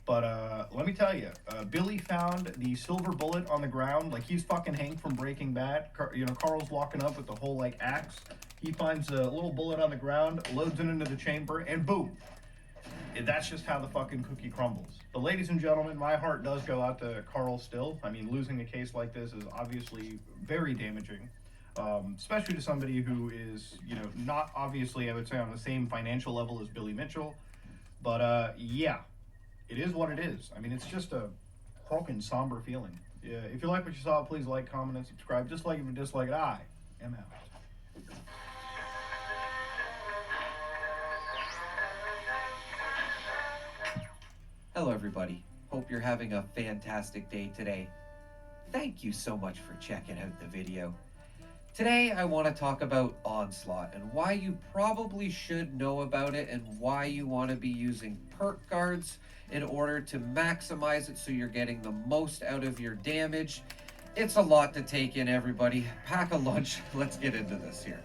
But let me tell you, Billy found the silver bullet on the ground, like he's fucking Hank from Breaking Bad. Carl's walking up with the whole like axe. He finds a little bullet on the ground, loads it into the chamber, and boom. That's just how the fucking cookie crumbles. But ladies and gentlemen, my heart does go out to Carl still. I mean, losing a case like this is obviously very damaging, especially to somebody who is, not obviously, I would say, on the same financial level as Billy Mitchell. But yeah, it is what it is. I mean, it's just a broken, somber feeling. Yeah, if you like what you saw, please like, comment, and subscribe. Dislike if you dislike it. I am out. Hello everybody, hope you're having a fantastic day today. Thank you so much for checking out the video. Today I want to talk about Onslaught and why you probably should know about it and why you want to be using perk cards in order to maximize it so you're getting the most out of your damage. It's a lot to take in, everybody. Pack a lunch, let's get into this here.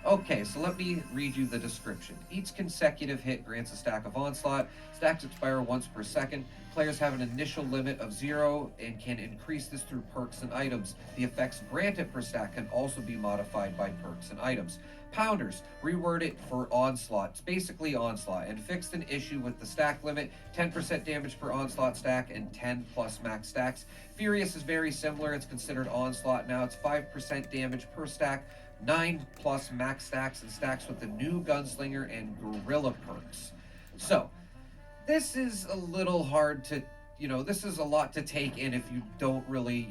Okay, so let me read you the description. Each consecutive hit grants a stack of Onslaught. Stacks expire once per second. Players have an initial limit of 0 and can increase this through perks and items. The effects granted per stack can also be modified by perks and items. Pounders, reword it for Onslaught. It's basically Onslaught, and fixed an issue with the stack limit, 10% damage per Onslaught stack and 10 plus max stacks. Furious is very similar. It's considered Onslaught now. It's 5% damage per stack, 9 plus max stacks, and stacks with the new Gunslinger and Gorilla perks. So, this is a little hard to, this is a lot to take in if you don't really,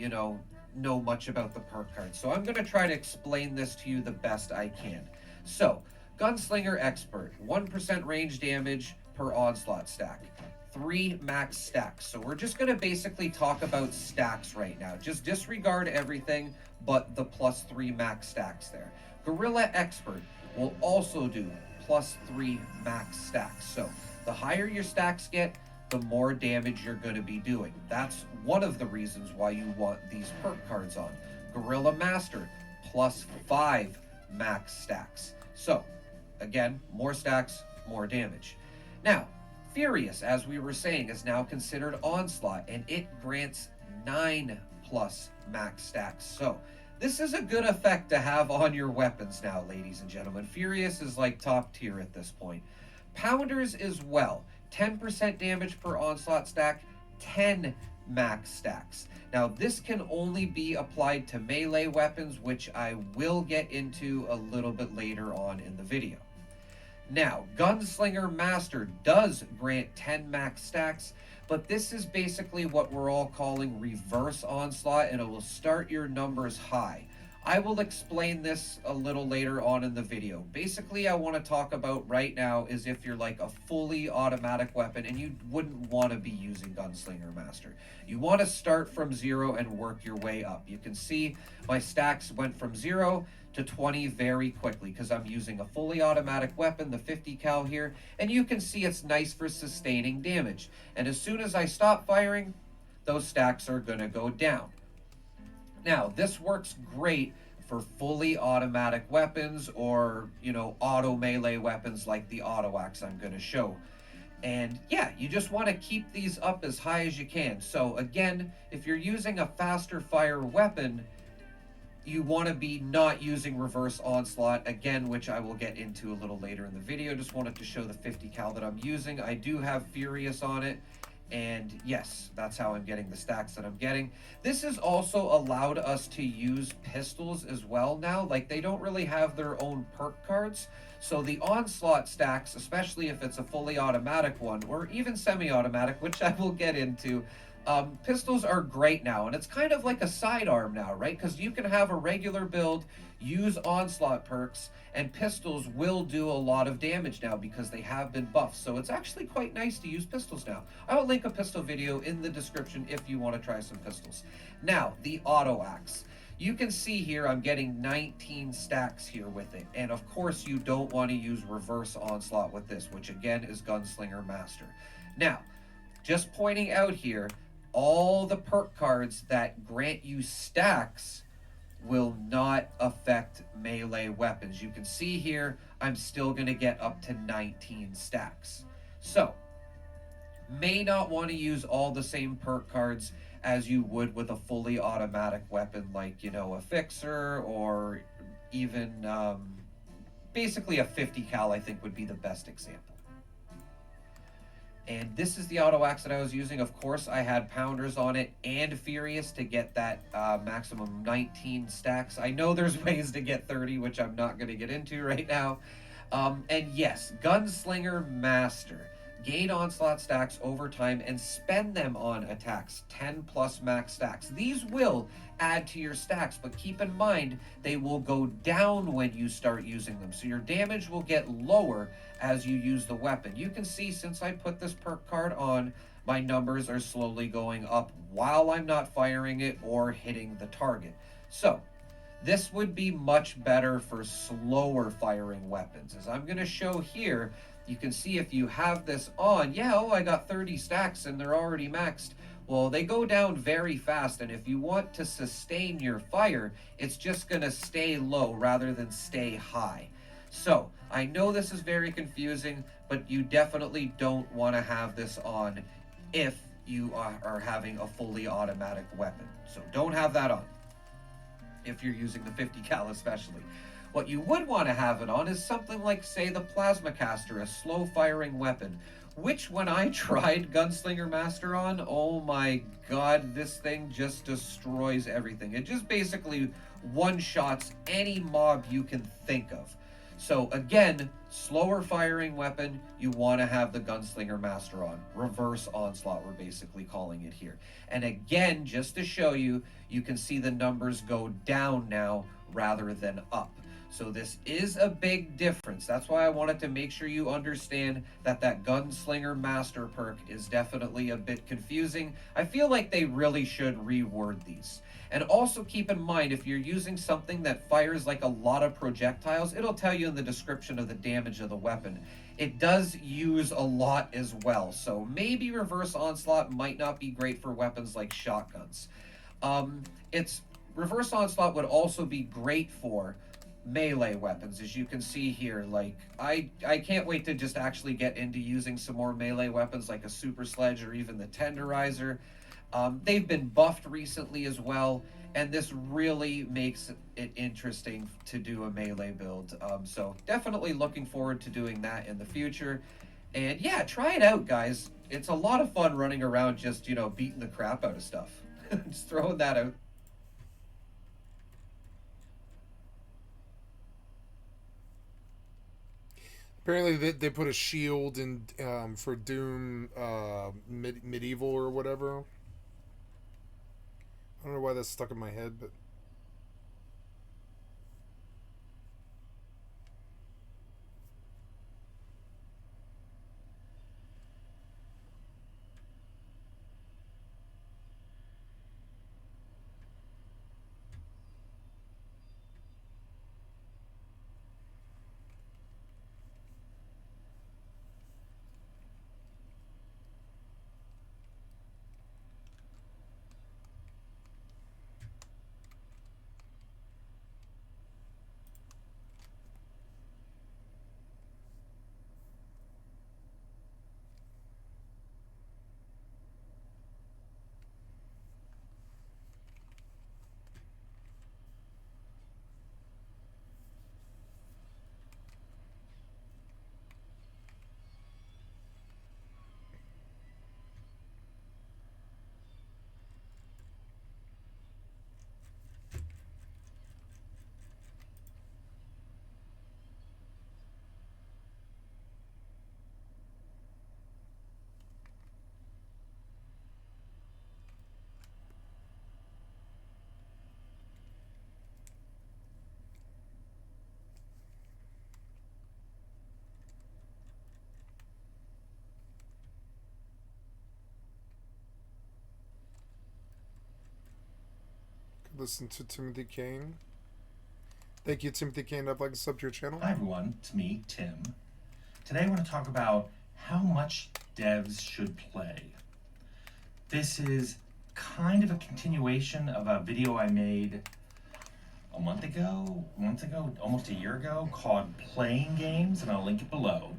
know much about the perk cards. So I'm going to try to explain this to you the best I can. So, Gunslinger Expert, 1% range damage per Onslaught stack. 3 max stacks. So we're just going to basically talk about stacks right now. Just disregard everything but the +3 max stacks there. Gorilla Expert will also do +3 max stacks. So the higher your stacks get, the more damage you're going to be doing. That's one of the reasons why you want these perk cards on. Gorilla Master, +5 max stacks. So again, more stacks, more damage. Now, Furious, as we were saying, is now considered Onslaught, and it grants 9 plus max stacks. So this is a good effect to have on your weapons now, ladies and gentlemen. Furious is like top tier at this point. Pounders as well, 10% damage per Onslaught stack, 10 max stacks. Now this can only be applied to melee weapons, which I will get into a little bit later on in the video. Now, Gunslinger Master does grant 10 max stacks, but this is basically what we're all calling reverse Onslaught, and it will start your numbers high. I will explain this a little later on in the video. Basically, I want to talk about right now is if you're like a fully automatic weapon and you wouldn't want to be using Gunslinger Master. You want to start from 0 and work your way up. You can see my stacks went from 0 to 20 very quickly because I'm using a fully automatic weapon, the 50 cal here, and you can see it's nice for sustaining damage. And as soon as I stop firing, those stacks are going to go down. Now, this works great for fully automatic weapons or, auto melee weapons like the auto axe I'm going to show. And yeah, you just want to keep these up as high as you can. So again, if you're using a faster fire weapon, you want to be not using reverse Onslaught, again, which I will get into a little later in the video. Just wanted to show the 50 cal that I'm using. I do have Furious on it. And yes, that's how I'm getting the stacks that I'm getting. This has also allowed us to use pistols as well now. Like, they don't really have their own perk cards. So the Onslaught stacks, especially if it's a fully automatic one, or even semi-automatic, which I will get into, pistols are great now. And it's kind of like a sidearm now, right? Because you can have a regular build, use Onslaught perks, and pistols will do a lot of damage now because they have been buffed. So it's actually quite nice to use pistols now. I will link a pistol video in the description if you want to try some pistols. Now, the auto axe. you can see here I'm getting 19 stacks here with it. And of course you don't want to use reverse onslaught with this, which again is Gunslinger Master. Now, just pointing out here, all the perk cards that grant you stacks will not affect melee weapons. You can see here, I'm still going to get up to 19 stacks. So, may not want to use all the same perk cards as you would with a fully automatic weapon like, you know, a Fixer or even basically a 50 cal I think would be the best example. And this is the auto axe that I was using. Of course, I had Pounders on it and Furious to get that maximum 19 stacks. I know there's ways to get 30, which I'm not going to get into right now. And yes, Gunslinger Master. Gain onslaught stacks over time and spend them on attacks, 10 plus max stacks. These will add to your stacks, but keep in mind they will go down when you start using them. So your damage will get lower as you use the weapon. You can see since I put this perk card on, my numbers are slowly going up while I'm not firing it or hitting the target. So this would be much better for slower firing weapons. As I'm going to show here, you can see if you have this on, yeah, oh, I got 30 stacks and they're already maxed. Well, they go down very fast, and if you want to sustain your fire, it's just going to stay low rather than stay high. So, I know this is very confusing, but you definitely don't want to have this on if you are having a fully automatic weapon. So don't have that on if you're using the 50 cal especially. What you would want to have it on is something like, say, the Plasma Caster, a slow-firing weapon, which when I tried Gunslinger Master on, oh my god, this thing just destroys everything. It just basically one-shots any mob you can think of. So again, slower firing weapon, you want to have the Gunslinger Master on. Reverse onslaught, we're basically calling it here. And again, just to show you, you can see the numbers go down now rather than up. So this is a big difference. That's why I wanted to make sure you understand that that Gunslinger Master perk is definitely a bit confusing. I feel like they really should reword these. And also keep in mind, if you're using something that fires like a lot of projectiles, it'll tell you in the description of the damage of the weapon. It does use a lot as well. So maybe reverse onslaught might not be great for weapons like shotguns. Reverse onslaught would also be great for melee weapons, as you can see here. Like I can't wait to just actually get into using some more melee weapons like a super sledge or even the tenderizer. They've been buffed recently as well, and this really makes it interesting to do a melee build. So definitely looking forward to doing that in the future. And yeah, try it out, guys. It's a lot of fun running around just, you know, beating the crap out of stuff. Just throwing that out. Apparently, they put a shield in for Doom Medieval or whatever. I don't know why that's stuck in my head, but listen to Timothy Kane. Thank you, Timothy Kane. I'd like to sub to your channel. Hi everyone, it's me, Tim. Today I want to talk about how much devs should play. This is kind of a continuation of a video I made a month ago, almost a year ago, called Playing Games, and I'll link it below.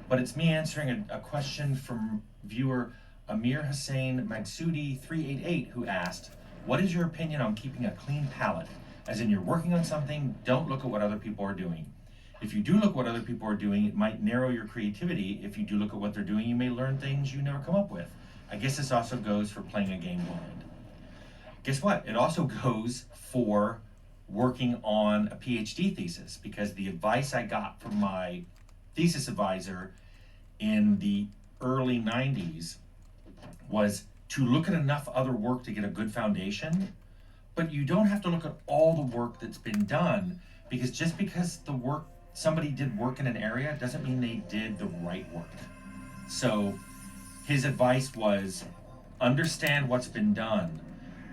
But it's me answering a question from viewer Amir Hussein Magsoudi 388, who asked, what is your opinion on keeping a clean palette? As in, you're working on something, don't look at what other people are doing. If you do look at what other people are doing, it might narrow your creativity. If you do look at what they're doing, you may learn things you never come up with. I guess this also goes for playing a game blind. Guess what? It also goes for working on a PhD thesis, because the advice I got from my thesis advisor in the early 90s was to look at enough other work to get a good foundation, but you don't have to look at all the work that's been done, because just because somebody did work in an area doesn't mean they did the right work. So his advice was, understand what's been done,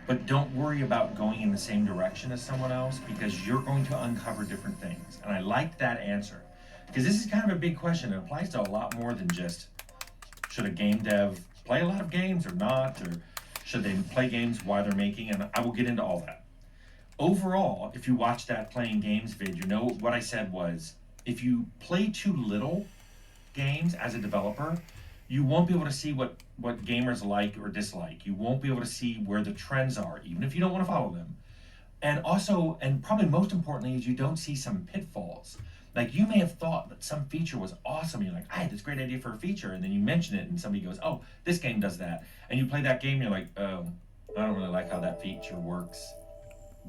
but don't worry about going in the same direction as someone else, because you're going to uncover different things. And I liked that answer, because this is kind of a big question. It applies to a lot more than just, should a game dev play a lot of games or not, or should they play games while they're making, and I will get into all that. Overall, if you watch that Playing Games vid, you know what I said was, if you play too little games as a developer, you won't be able to see what gamers like or dislike. You won't be able to see where the trends are, even if you don't want to follow them. And also, and probably most importantly, is you don't see some pitfalls. Like, you may have thought that some feature was awesome. You're like, I had this great idea for a feature, and then you mention it, and somebody goes, oh, this game does that. And you play that game, and you're like, oh, I don't really like how that feature works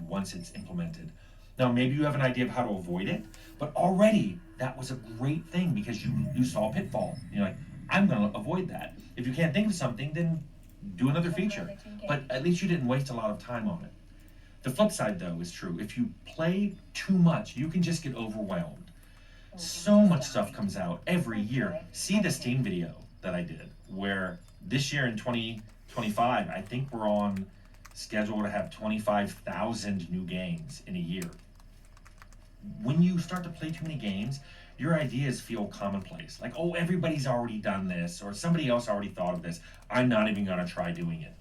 once it's implemented. Now, maybe you have an idea of how to avoid it, but already that was a great thing, because you saw a pitfall. You're like, I'm going to avoid that. If you can't think of something, then do another feature. But at least you didn't waste a lot of time on it. The flip side, though, is true. If you play too much, you can just get overwhelmed. So much stuff comes out every year. See the Steam video that I did, where this year in 2025, I think we're on schedule to have 25,000 new games in a year. When you start to play too many games, your ideas feel commonplace. Like, oh, everybody's already done this, or somebody else already thought of this. I'm not even gonna try doing it.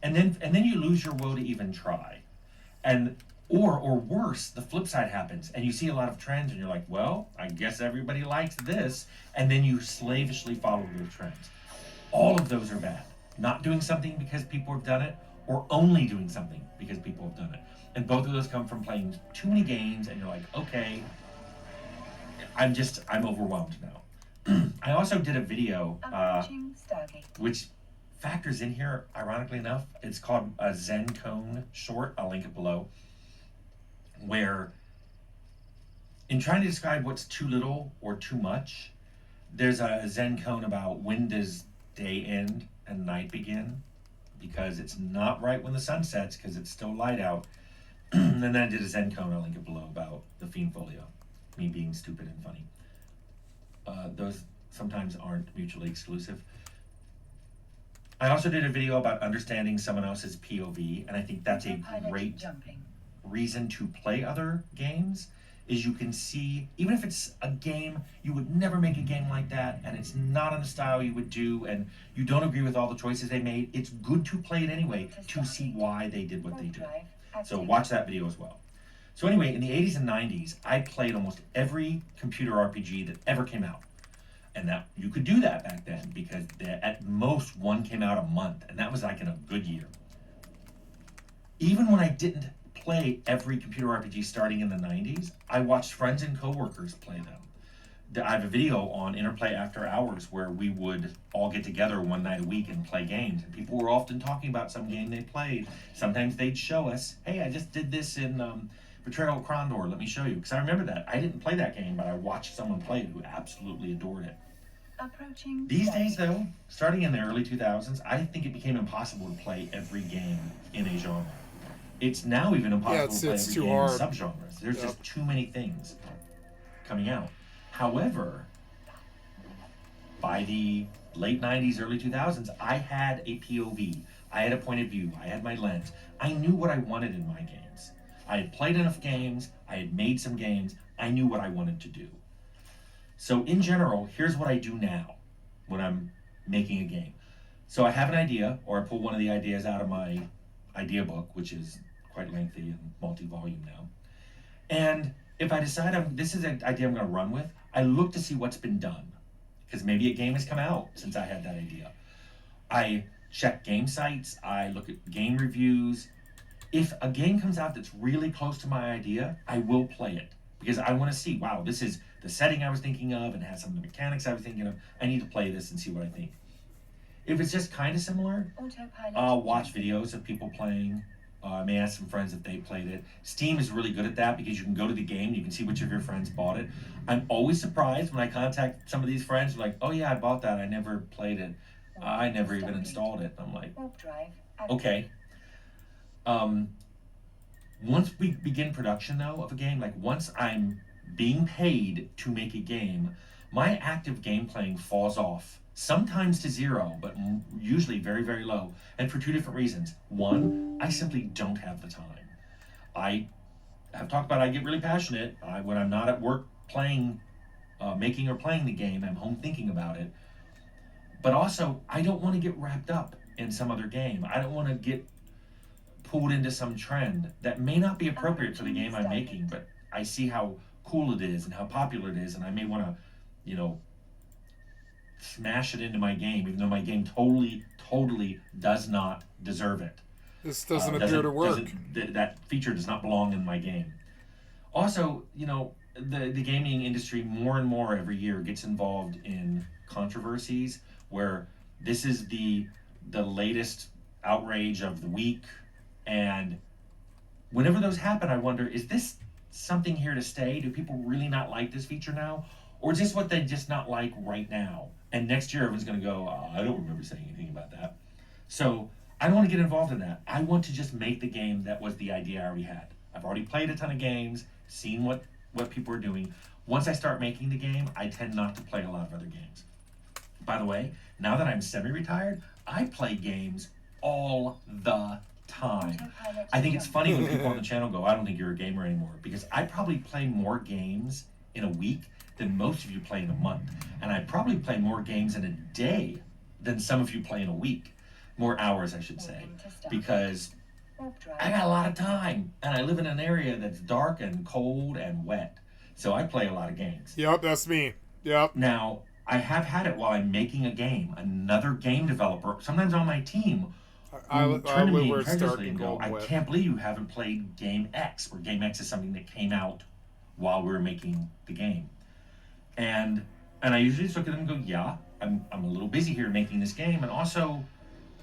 And then you lose your will to even try. Or worse, the flip side happens, and you see a lot of trends, and you're like, well, I guess everybody likes this, and then you slavishly follow those trends. All of those are bad. Not doing something because people have done it, or only doing something because people have done it. And both of those come from playing too many games, and you're like, okay, I'm overwhelmed now. I also did a video, which factors in here, ironically enough. It's called a Zen Cone short. I'll link it below. Where, in trying to describe what's too little or too much, there's a Zen cone about when does day end and night begin, because it's not right when the sun sets, because it's still light out. And then I did a Zen cone, I'll link it below, about the Fiend Folio, me being stupid and funny. Those sometimes aren't mutually exclusive. I also did a video about understanding someone else's POV, and I think that's a great reason to play other games, is you can see, even if it's a game, you would never make a game like that, and it's not in the style you would do, and you don't agree with all the choices they made, it's good to play it anyway to see why they did what they did. So watch that video as well. So anyway, in the 80s and 90s, I played almost every computer RPG that ever came out. And that you could do that back then, because at most one came out a month, and that was like in a good year. Even when I didn't play every computer RPG starting in the 90s, I watched friends and coworkers play them. I have a video on Interplay After Hours where we would all get together one night a week and play games, and people were often talking about some game they played. Sometimes they'd show us, hey, I just did this in Betrayal of Krondor, let me show you. Because I remember that. I didn't play that game, but I watched someone play it who absolutely adored it. These days, though, starting in the early 2000s, I think it became impossible to play every game in a genre. It's now even impossible to play every game in subgenres. There's just too many things coming out. However, by the late 90s, early 2000s, I had a POV. I had a point of view. I had my lens. I knew what I wanted in my games. I had played enough games. I had made some games. I knew what I wanted to do. So in general, here's what I do now when I'm making a game. So I have an idea, or I pull one of the ideas out of my idea book, which is quite lengthy and multi-volume now. And if I decide this is an idea I'm going to run with, I look to see what's been done. Because maybe a game has come out since I had that idea. I check game sites, I look at game reviews. If a game comes out that's really close to my idea, I will play it. Because I want to see, wow, this is the setting I was thinking of and has some of the mechanics I was thinking of. I need to play this and see what I think. If it's just kind of similar, I'll watch videos of people playing. I may ask some friends if they played it. Steam is really good at that because you can go to the game, you can see which of your friends bought it. I'm always surprised when I contact some of these friends who are like, oh yeah, I bought that, I never played it. I never even installed it. I'm like, okay. Once we begin production though of a game, like once I'm being paid to make a game, my active game playing falls off. Sometimes to zero, but usually very, very low. And for two different reasons. One, I simply don't have the time. I have talked about I get really passionate when I'm not at work playing, making or playing the game. I'm home thinking about it. But also, I don't want to get wrapped up in some other game. I don't want to get pulled into some trend that may not be appropriate for the game I'm making, but I see how cool it is and how popular it is, and I may want to, you know, smash it into my game, even though my game totally does not deserve it. This doesn't appear to work. That feature does not belong in my game. Also, you know, the gaming industry more and more every year gets involved in controversies where this is the latest outrage of the week, and whenever those happen, I wonder, is this something here to stay? Do people really not like this feature now? Or is this what they just not like right now? And next year, everyone's going to go, oh, I don't remember saying anything about that. So I don't want to get involved in that. I want to just make the game that was the idea I already had. I've already played a ton of games, seen what people are doing. Once I start making the game, I tend not to play a lot of other games. By the way, now that I'm semi-retired, I play games all the time. I think it's funny when people on the channel go, I don't think you're a gamer anymore, because I probably play more games in a week than most of you play in a month. And I probably play more games in a day than some of you play in a week. More hours, I should say, because I got a lot of time and I live in an area that's dark and cold and wet. So I play a lot of games. Yep, that's me. Yep. Now, I have had it while I'm making a game. Another game developer, sometimes on my team, will turn to me incredulously and go, I can't believe you haven't played Game X, where Game X is something that came out while we were making the game. And I usually just look at them and go, yeah, I'm a little busy here making this game. And also,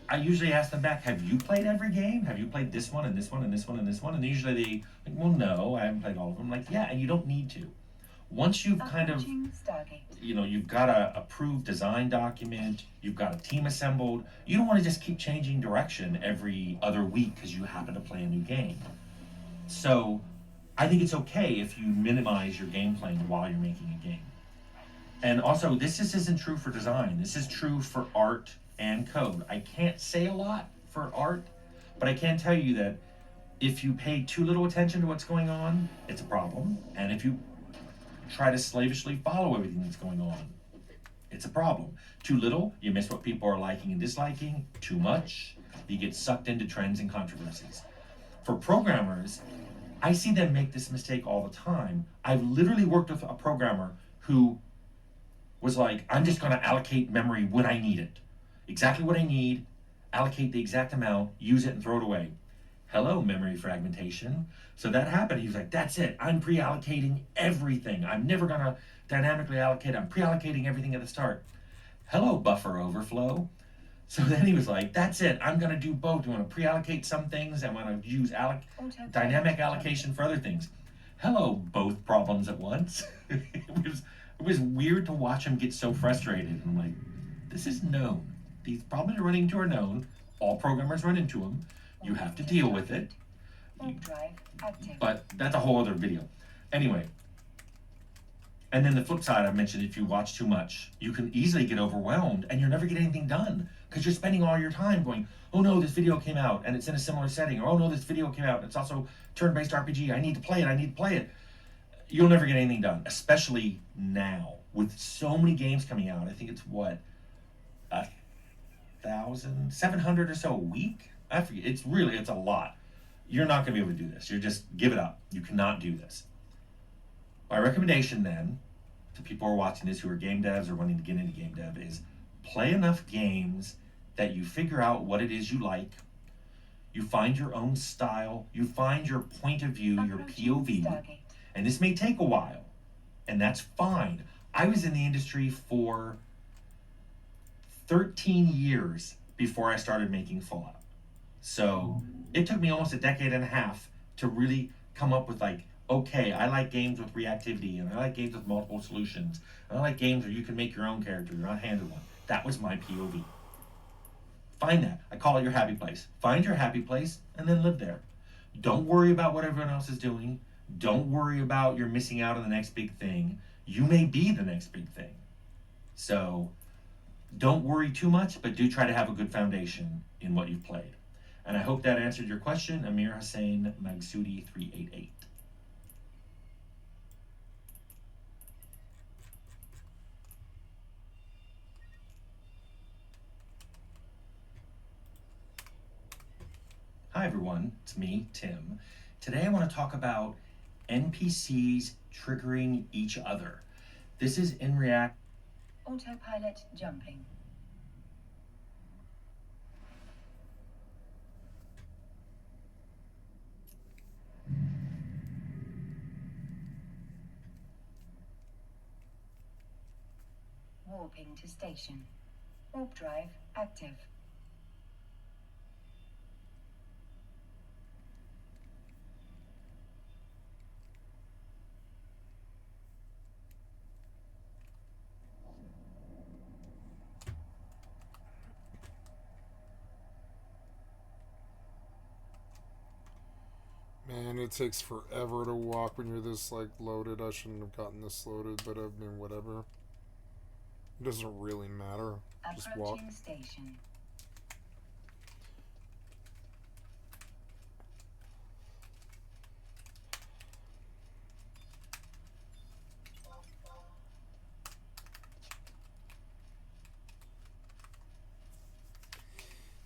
I usually ask them back, have you played every game? Have you played this one and this one and this one and this one? And usually they like, well, no, I haven't played all of them. I'm like, yeah, and you don't need to. Once you've kind of, you know, you've got a approved design document, you've got a team assembled, you don't want to just keep changing direction every other week because you happen to play a new game. So I think it's okay if you minimize your game playing while you're making a game. And also, this just isn't true for design. This is true for art and code. I can't say a lot for art, but I can tell you that if you pay too little attention to what's going on, it's a problem. And if you try to slavishly follow everything that's going on, it's a problem. Too little, you miss what people are liking and disliking. Too much, you get sucked into trends and controversies. For programmers, I see them make this mistake all the time. I've literally worked with a programmer who was like, I'm just gonna allocate memory when I need it. Exactly what I need, allocate the exact amount, use it and throw it away. Hello, memory fragmentation. So that happened. He was like, that's it. I'm pre-allocating everything. I'm never gonna dynamically allocate. I'm pre-allocating everything at the start. Hello, buffer overflow. So then he was like, that's it. I'm gonna do both. I'm gonna pre-allocate some things. I'm gonna use dynamic allocation for other things. Hello, both problems at once. It was weird to watch him get so frustrated. And I'm like, this is known. These problems you're running into are known. All programmers run into them. You have to deal with it. But that's a whole other video. Anyway. And then the flip side, I mentioned, if you watch too much, you can easily get overwhelmed and you'll never get anything done because you're spending all your time going, oh no, this video came out and it's in a similar setting, or oh no, this video came out and it's also turn-based RPG, I need to play it. You'll never get anything done, especially now with so many games coming out. I think it's what, 1,700 or so a week? I forget. It's a lot. You're not going to be able to do this. You're just give it up. You cannot do this. My recommendation then to people who are watching this who are game devs or wanting to get into game dev is play enough games that you figure out what it is you like. You find your own style. You find your point of view, your POV. And this may take a while, and that's fine. I was in the industry for 13 years before I started making Fallout. So it took me almost a decade and a half to really come up with like, okay, I like games with reactivity, and I like games with multiple solutions, and I like games where you can make your own character, you're not handed one. That was my POV. Find that. I call it your happy place. Find your happy place and then live there. Don't worry about what everyone else is doing. Don't worry about you're missing out on the next big thing. You may be the next big thing. So don't worry too much, but do try to have a good foundation in what you've played. And I hope that answered your question. Amir Hussein Magsudi 388. Hi everyone, it's me, Tim. Today I want to talk about NPCs triggering each other. This is in React. Autopilot jumping. Warping to station. Warp drive active. Man, it takes forever to walk when you're this, like, loaded. I shouldn't have gotten this loaded, but I mean, whatever. It doesn't really matter. Just walk. Approaching station.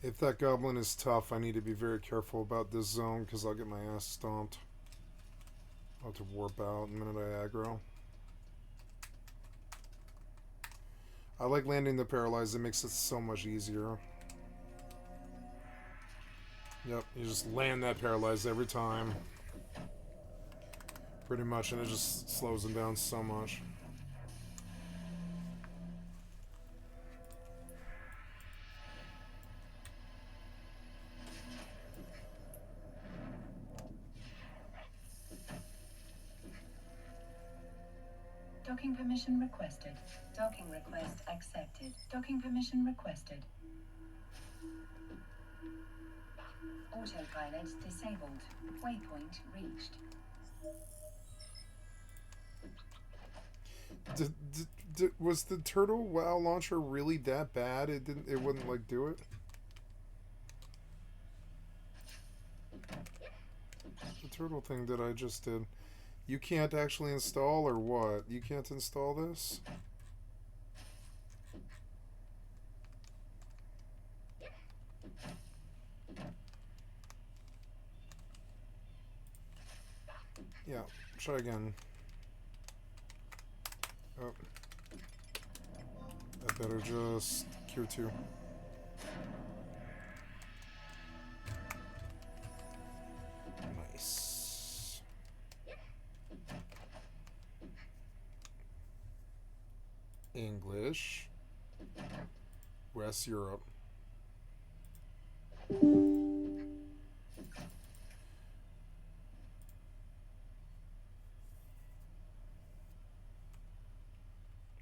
If that goblin is tough, I need to be very careful about this zone because I'll get my ass stomped. I'll have to warp out the minute I aggro. I like landing the paralyzed. It makes it so much easier. Yep, you just land that paralyzed every time. Pretty much, and it just slows them down so much. Docking permission requested. Docking request accepted. Docking permission requested. Autopilot disabled. Waypoint reached. Was the turtle WoW launcher really that bad? It wouldn't like do it? The turtle thing that I just did. You can't actually install, or what? You can't install this? Yeah, try again. Oh. I better just cure 2. Nice. English. West Europe.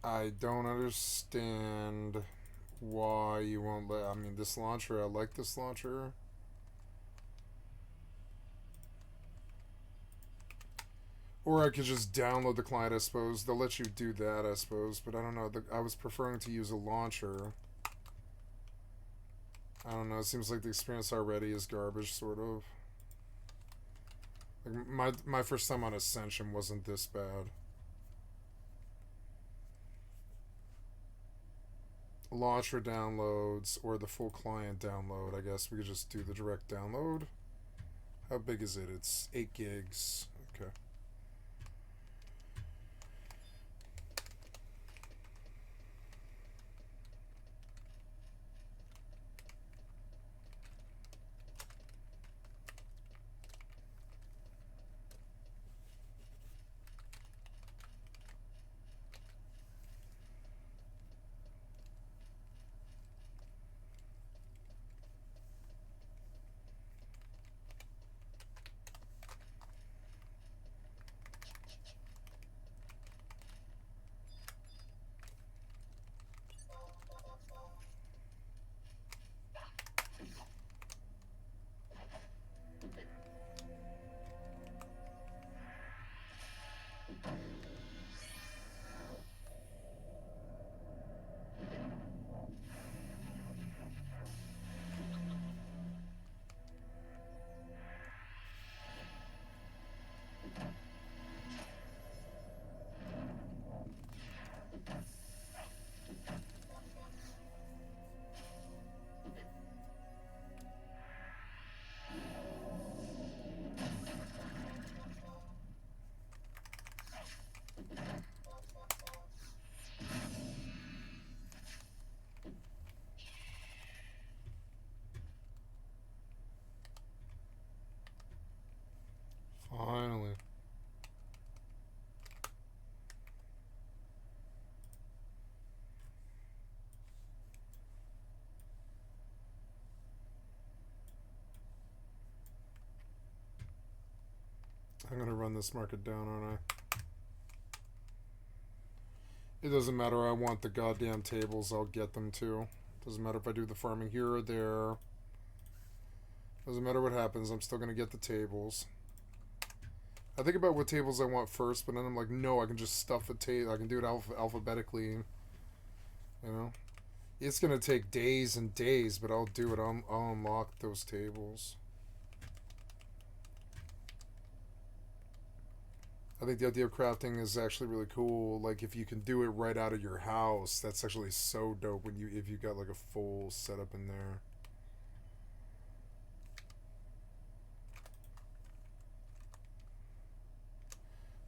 I don't understand why you won't let... I mean, this launcher, I like this launcher. Or I could just download the client, I suppose. They'll let you do that, I suppose. But I don't know. I was preferring to use a launcher. I don't know. It seems like the experience already is garbage, sort of. Like my first time on Ascension wasn't this bad. Launcher downloads or the full client download. I guess we could just do the direct download. How big is it? It's 8 gigs. Okay. Finally. I'm gonna run this market down, aren't I? It doesn't matter. I want the goddamn tables. I'll get them too. Doesn't matter if I do the farming here or there. Doesn't matter what happens. I'm still gonna get the tables. I think about what tables I want first, but then I'm like, no, I can just stuff a table. I can do it alphabetically. You know, it's gonna take days and days, but I'll do it. I'll unlock those tables. I think the idea of crafting is actually really cool. Like if you can do it right out of your house, that's actually so dope. When if you got like a full setup in there.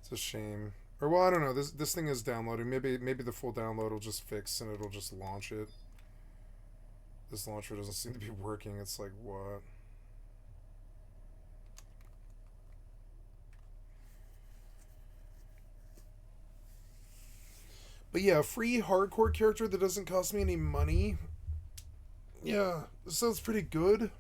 It's a shame. Or well, I don't know. This thing is downloading. Maybe the full download will just fix and it'll just launch it. This launcher doesn't seem to be working. It's like what? But yeah, a free hardcore character that doesn't cost me any money. Yeah, this sounds pretty good.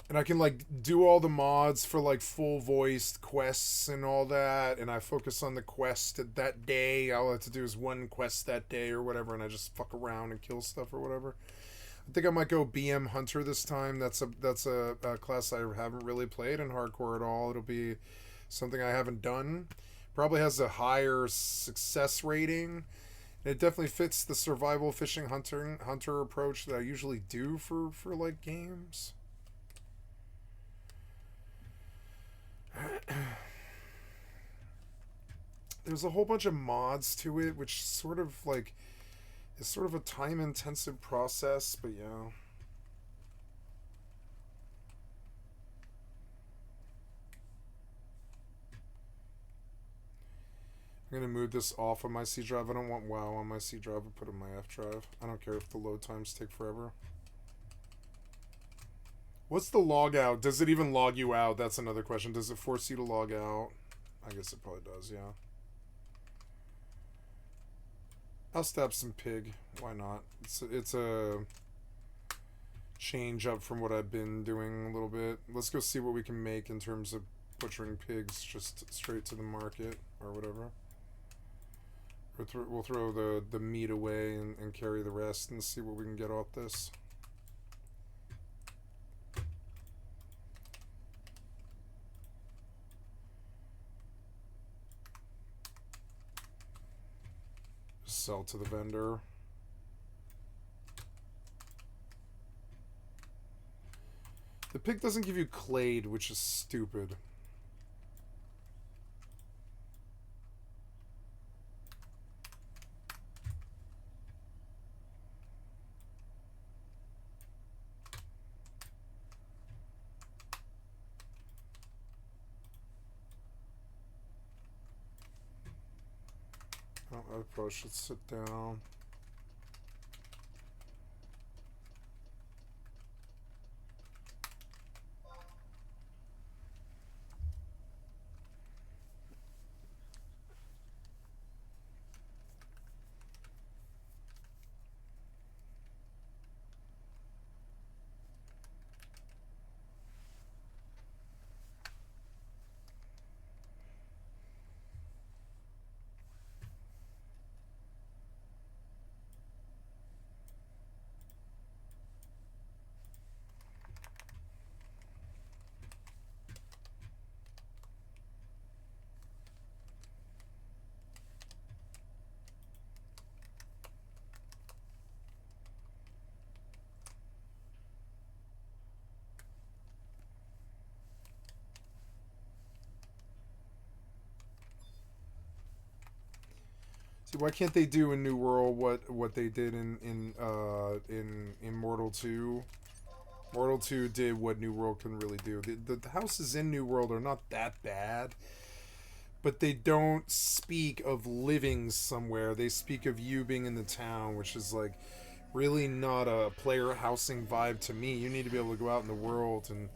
And I can like do all the mods for like full voiced quests and all that, and I focus on the quest that day. All I have to do is one quest that day or whatever, and I just fuck around and kill stuff or whatever. I think I might go BM Hunter this time. That's a class I haven't really played in hardcore at all. It'll be something I haven't done. Probably has a higher success rating. And it definitely fits the survival fishing hunter approach that I usually do for like games. There's a whole bunch of mods to it, which sort of like is sort of a time intensive process, but yeah. I'm gonna move this off of my C drive. I don't want WoW on my C drive. I'll put it on my F drive. I don't care if the load times take forever. What's the log out? Does it even log you out? That's another question. Does it force you to log out? I guess it probably does, yeah. I'll stab some pig. Why not? It's a change up from what I've been doing a little bit. Let's go see what we can make in terms of butchering pigs just straight to the market or whatever. We'll throw the meat away and carry the rest and see what we can get off this. Sell to the vendor. pick doesn't give you Clade, which is stupid. Oh, I probably should sit down. See, why can't they do in New World what they did in Mortal 2? Mortal 2 did what New World couldn't really do. The houses in New World are not that bad, but they don't speak of living somewhere. They speak of you being in the town, which is like really not a player housing vibe to me. You need to be able to go out in the world and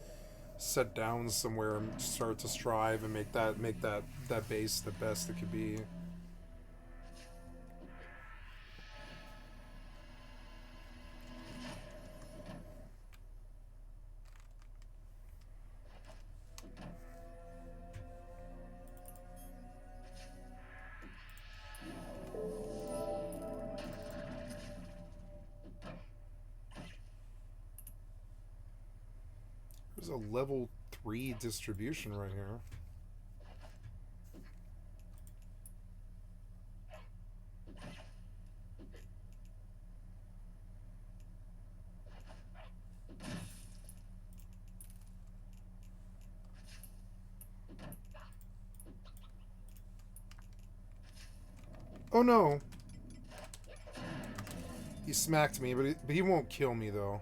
set down somewhere and start to strive and make that base the best it could be. There's a level 3 distribution right here. Oh no! He smacked me, but he won't kill me though.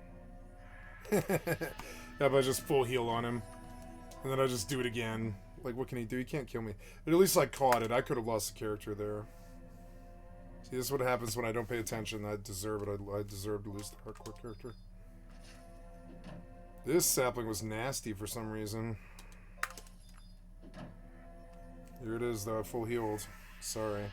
Yeah, but I just full heal on him. And then I just do it again. Like, what can he do? He can't kill me. But at least I caught it. I could have lost the character there. See, this is what happens when I don't pay attention. I deserve it. I deserve to lose the hardcore character. This sapling was nasty for some reason. Here it is, though. I full healed. Sorry.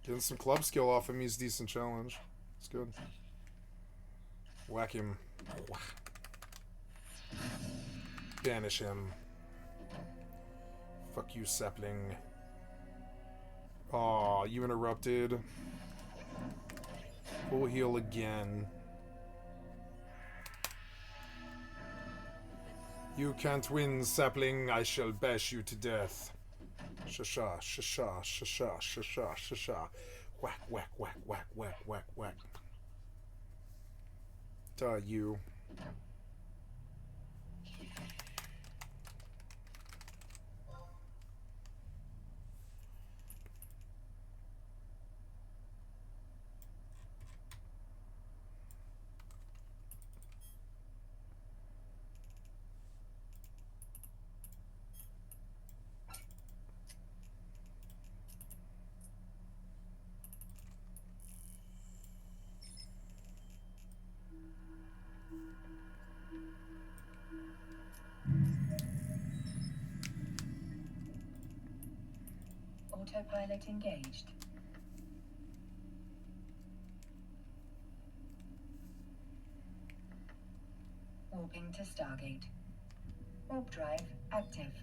Getting some club skill off him. He's a decent challenge. It's good. Whack him. Banish him. Fuck you, sapling. Aw, you interrupted. Full heal again. You can't win, sapling. I shall bash you to death. Shasha, shasha, shasha, shasha, shasha. Whack, whack, whack, whack, whack, whack, whack. Duh, you. Autopilot engaged. Warping to Stargate. Warp drive active.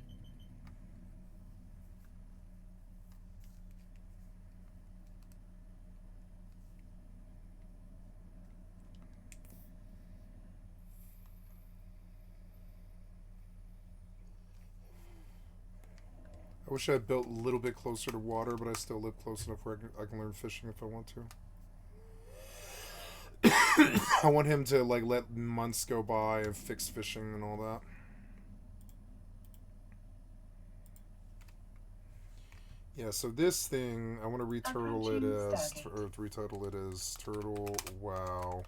I wish I had built a little bit closer to water, but I still live close enough where I can learn fishing if I want to. I want him to like let months go by and fix fishing and all that. Yeah, so this thing, I want to retitle it as Turtle Wow.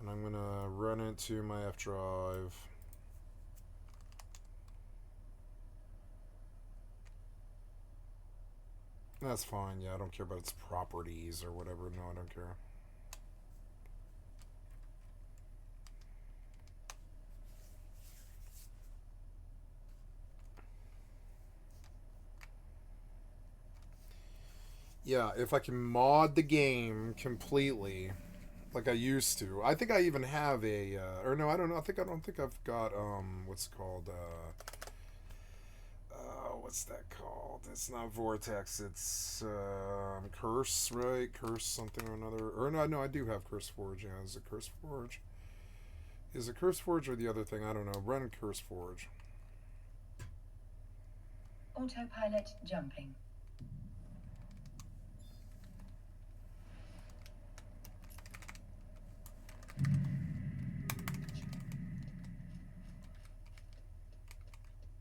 And I'm going to run it to my F drive. That's fine, yeah, I don't care about its properties or whatever. No, I don't care. Yeah, if I can mod the game completely, like I used to. I think I even have a, or no, I don't know. I don't think I've got, what's it called, what's that called? It's not Vortex, it's, Curse, right? Curse something or another. Or no, I do have Curse Forge, yeah. Is it Curse Forge? Is it Curse Forge or the other thing? I don't know. Run Curse Forge. Autopilot jumping.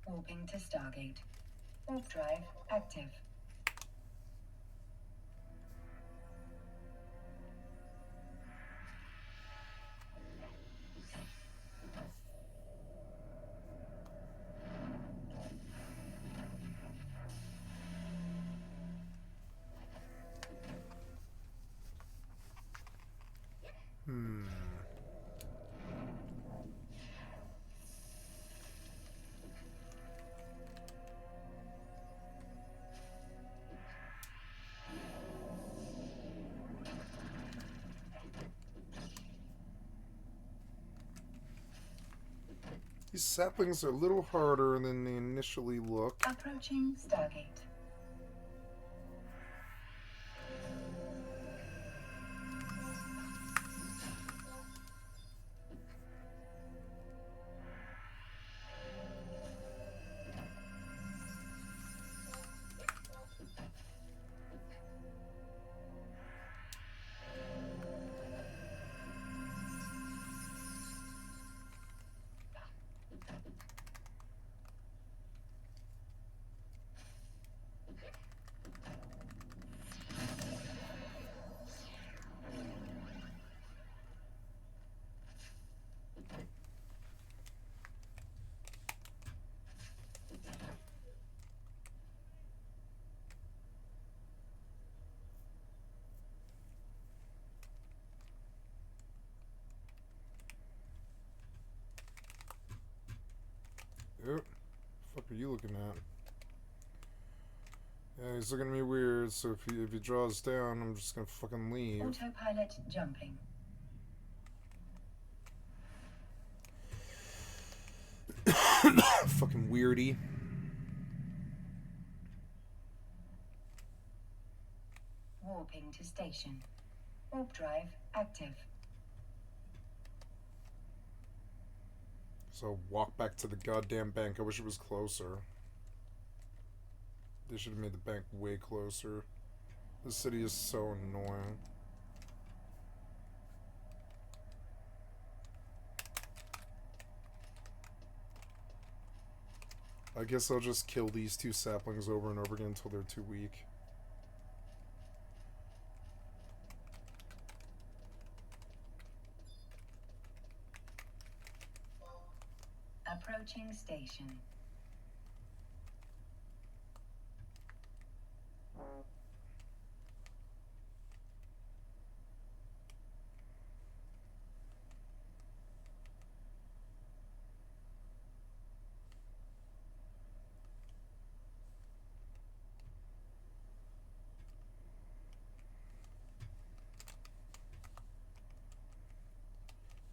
Warping to Stargate. Warp drive active. These saplings are a little harder than they initially look. Approaching Stargate. What the fuck are you looking at? Yeah, he's looking at me weird, so if he draws down, I'm just gonna fucking leave. Autopilot jumping. Fucking weirdy. Warping to station. Warp drive active. So walk back to the goddamn bank. I wish it was closer. They should have made the bank way closer. This city is so annoying. I guess I'll just kill these two saplings over and over again until they're too weak. Approaching station.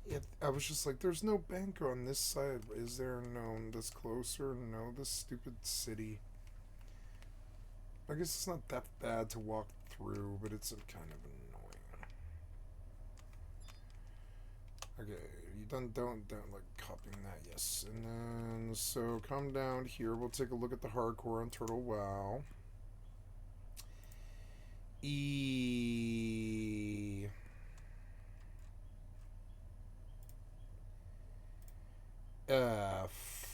Yeah, I was just like, there's no bank on this side. Is there? No, that's closer. No, this stupid city. I guess it's not that bad to walk through, but it's kind of annoying. Okay, you don't like copying that, yes. And then, so come down here. We'll take a look at the hardcore on Turtle Wow. F.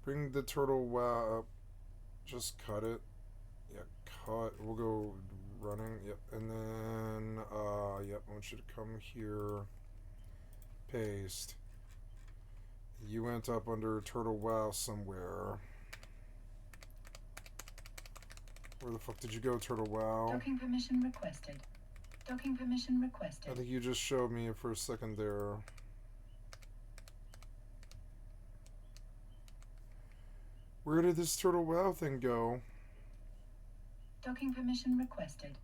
Bring the turtle wow up. Just cut it. Yeah, cut. We'll go running. Yep. And then, yep, I want you to come here. Paste. You went up under turtle wow somewhere. Where the fuck did you go, turtle wow? Docking permission requested. Docking permission requested. I think you just showed me for a second there. Where did this turtle wow thing go? Docking permission requested.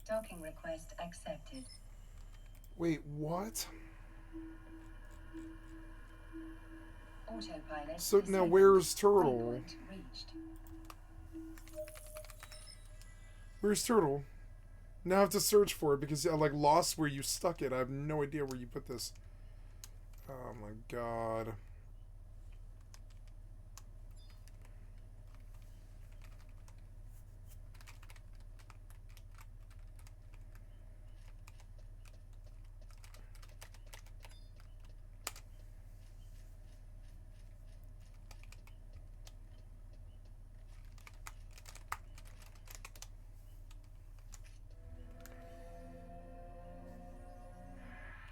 Docking request accepted. Wait, what? Autopilot. So now disabled. where's turtle? Waypoint reached. Where's turtle? Now I have to search for it because I like lost where you stuck it. I have no idea where you put this. Oh my god.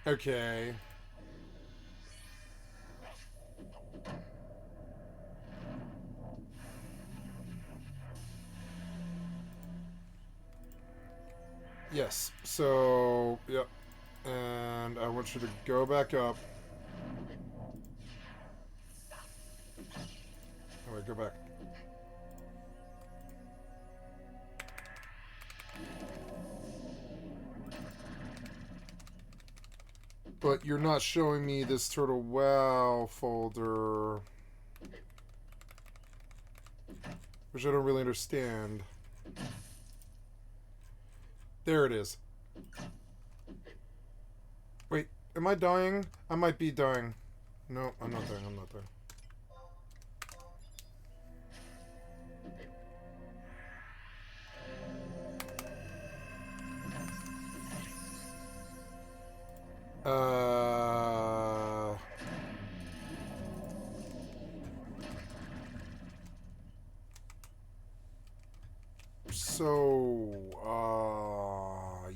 Okay. Yes. So, yep. And I want you to go back up. Oh, wait, go back. But you're not showing me this turtle wow folder, which I don't really understand. There it is. Wait, am I dying? I might be dying. No, I'm not dying. I'm not dying.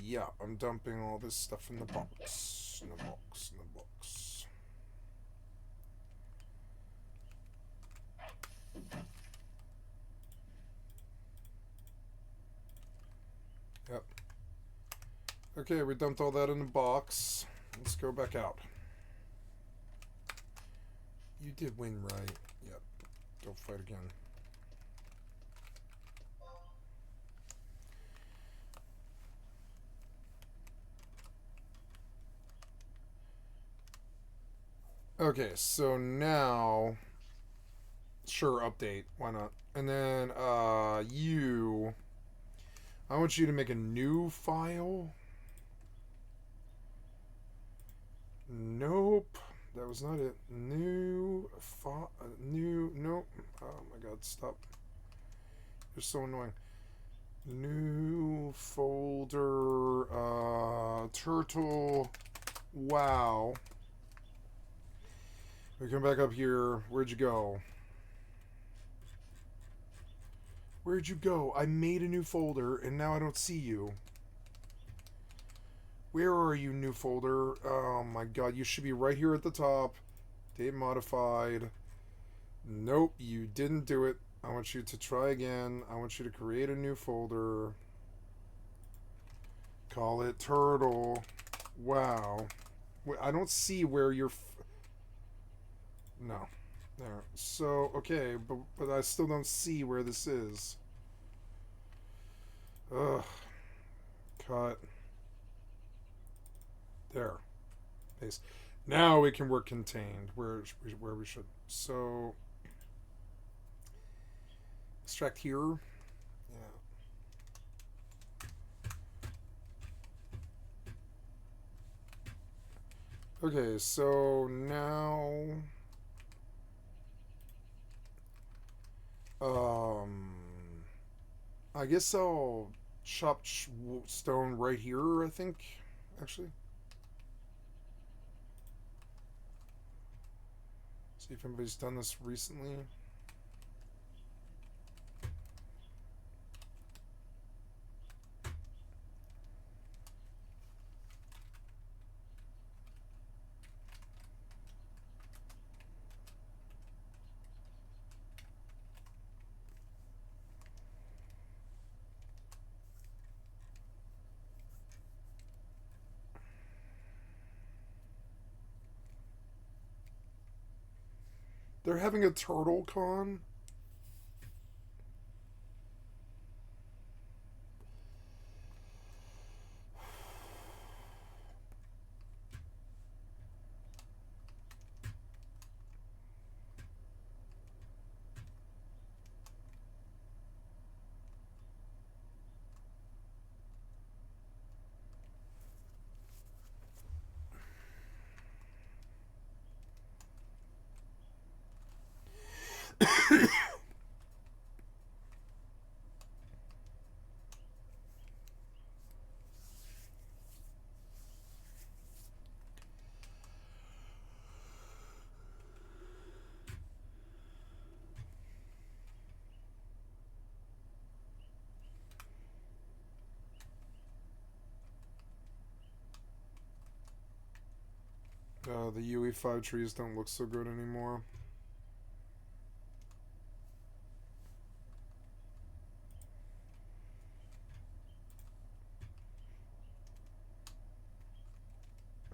Yeah, I'm dumping all this stuff in the box. In the box, in the box. Yep. Okay, we dumped all that in the box. Let's go back out. You did win, right? Yep. Don't fight again. Okay, so now, sure, update, why not? And then, I want you to make a new file. Nope, that was not it. Nope. Oh my god, stop. You're so annoying. New folder, turtle, wow. We come back up here. Where'd you go? Where'd you go? I made a new folder and now I don't see you. Where are you, new folder? Oh my god, you should be right here at the top. Date modified. Nope, you didn't do it. I want you to try again. I want you to create a new folder. Call it turtle. Wow. I don't see where you're... No. There. So, okay, but I still don't see where this is. Ugh. Cut. There. Paste. Now we can work contained where we should. So, extract here. Yeah. Okay, so now I guess I'll chop stone right here, I think, actually. See if anybody's done this recently. They're having a turtle con. The UE5 trees don't look so good anymore.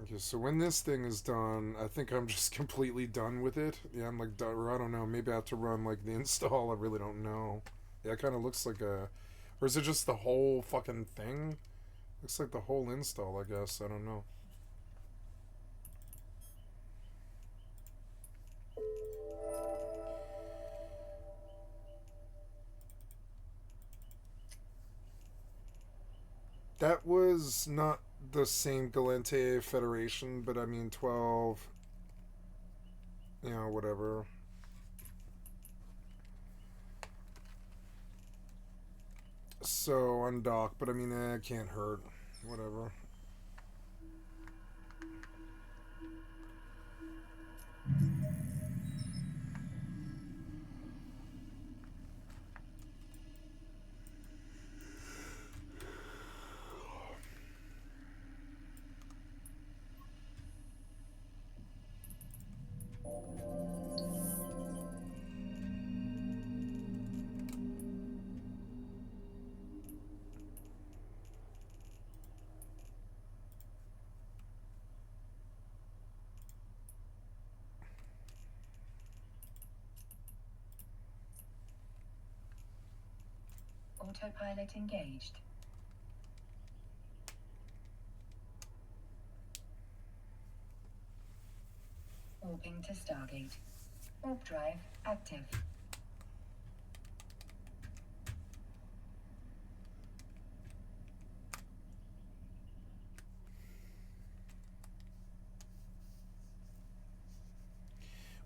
Okay, so when this thing is done, I think I'm just completely done with it. Yeah, I'm like, or I don't know, maybe I have to run like the install, I really don't know. Yeah, it kind of looks like a, or is it just the whole fucking thing? Looks like the whole install, I guess, I don't know. That was not the same Galente Federation, but I mean 12, you know, whatever. So undock, but I mean, it can't hurt, whatever. Autopilot engaged. Warping to Stargate. Warp drive active.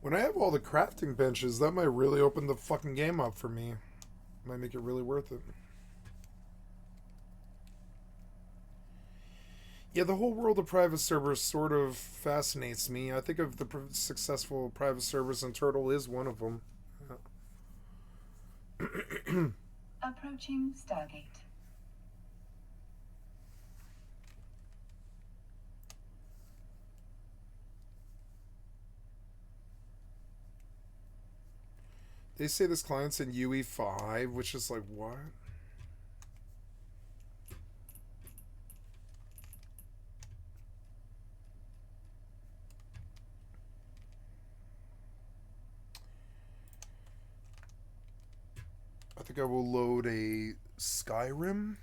When I have all the crafting benches, that might really open the fucking game up for me. Might make it really worth it. Yeah, the whole world of private servers sort of fascinates me. I think of the successful private servers, and Turtle is one of them. Approaching Stargate. They say this client's in UE5, which is like, what? I think I will load a Skyrim.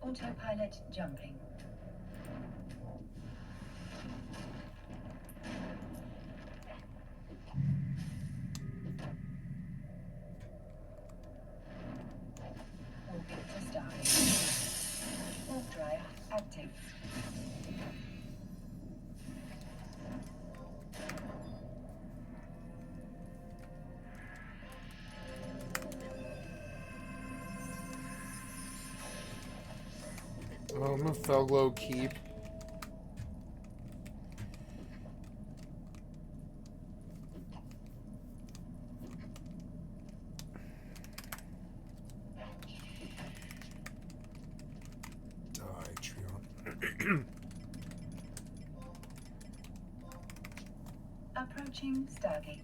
Autopilot jumping. Warping to Stargate. Oh, I'm a Felglow keep. Approaching Stargate.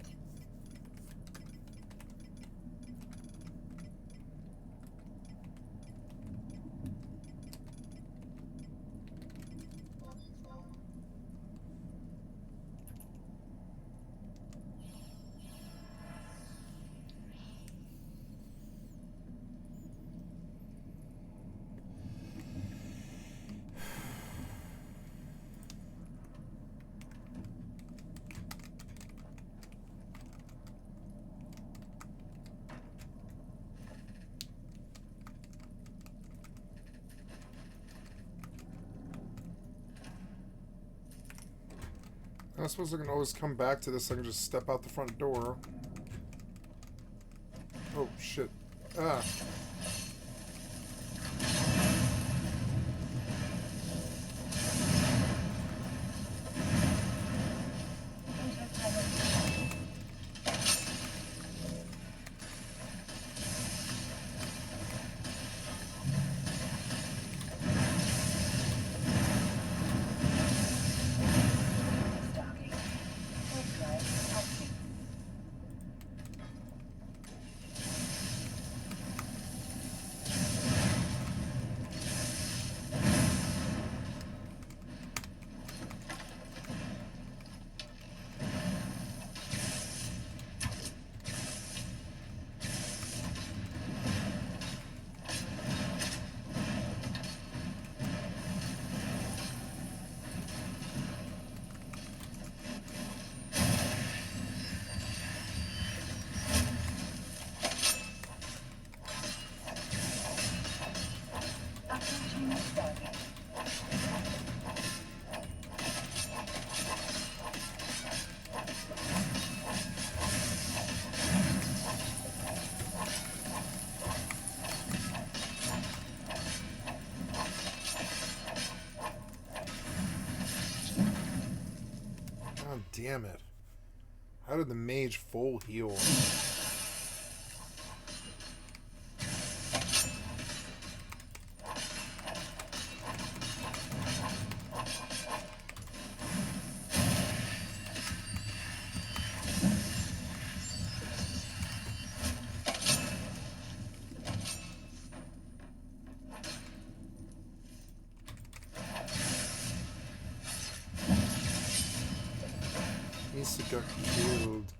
I suppose I can always come back to this. I can just step out the front door. Oh, shit. Ah. God damn it. How did the mage full heal? He got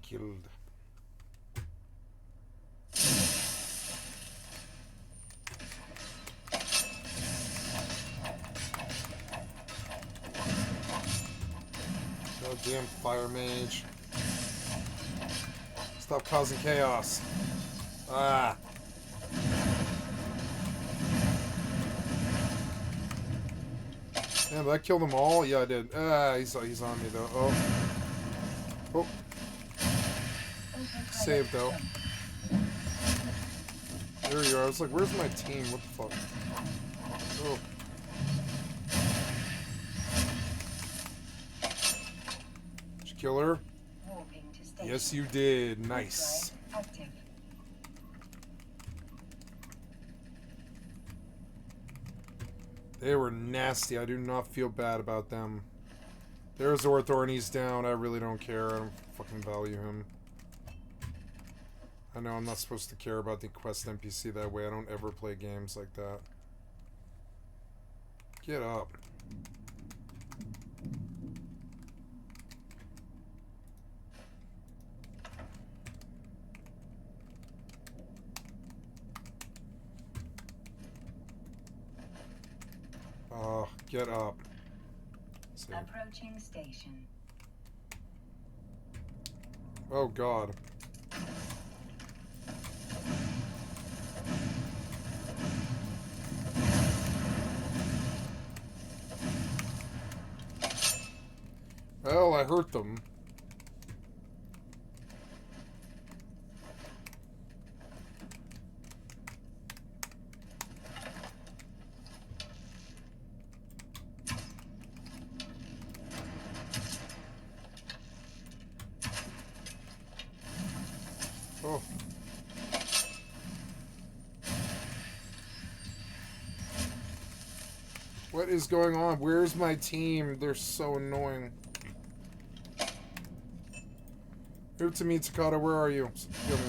killed. Goddamn fire mage. Stop causing chaos. Ah. Damn, did I kill them all? Yeah, I did. Ah, he's on me though. Oh. Oh. Save though. There you are. I was like, where's my team? What the fuck? Oh. Did you kill her? Yes, you did. Nice. They were nasty. I do not feel bad about them. There's Orthor and he's down. I really don't care. I don't fucking value him. I know I'm not supposed to care about the quest NPC that way. I don't ever play games like that. Get up. Get up. Save. Approaching station. Oh god. Well, I hurt them. Oh. What is going on? Where's my team? They're so annoying. Move to me, Takata. Where are you? Kill me.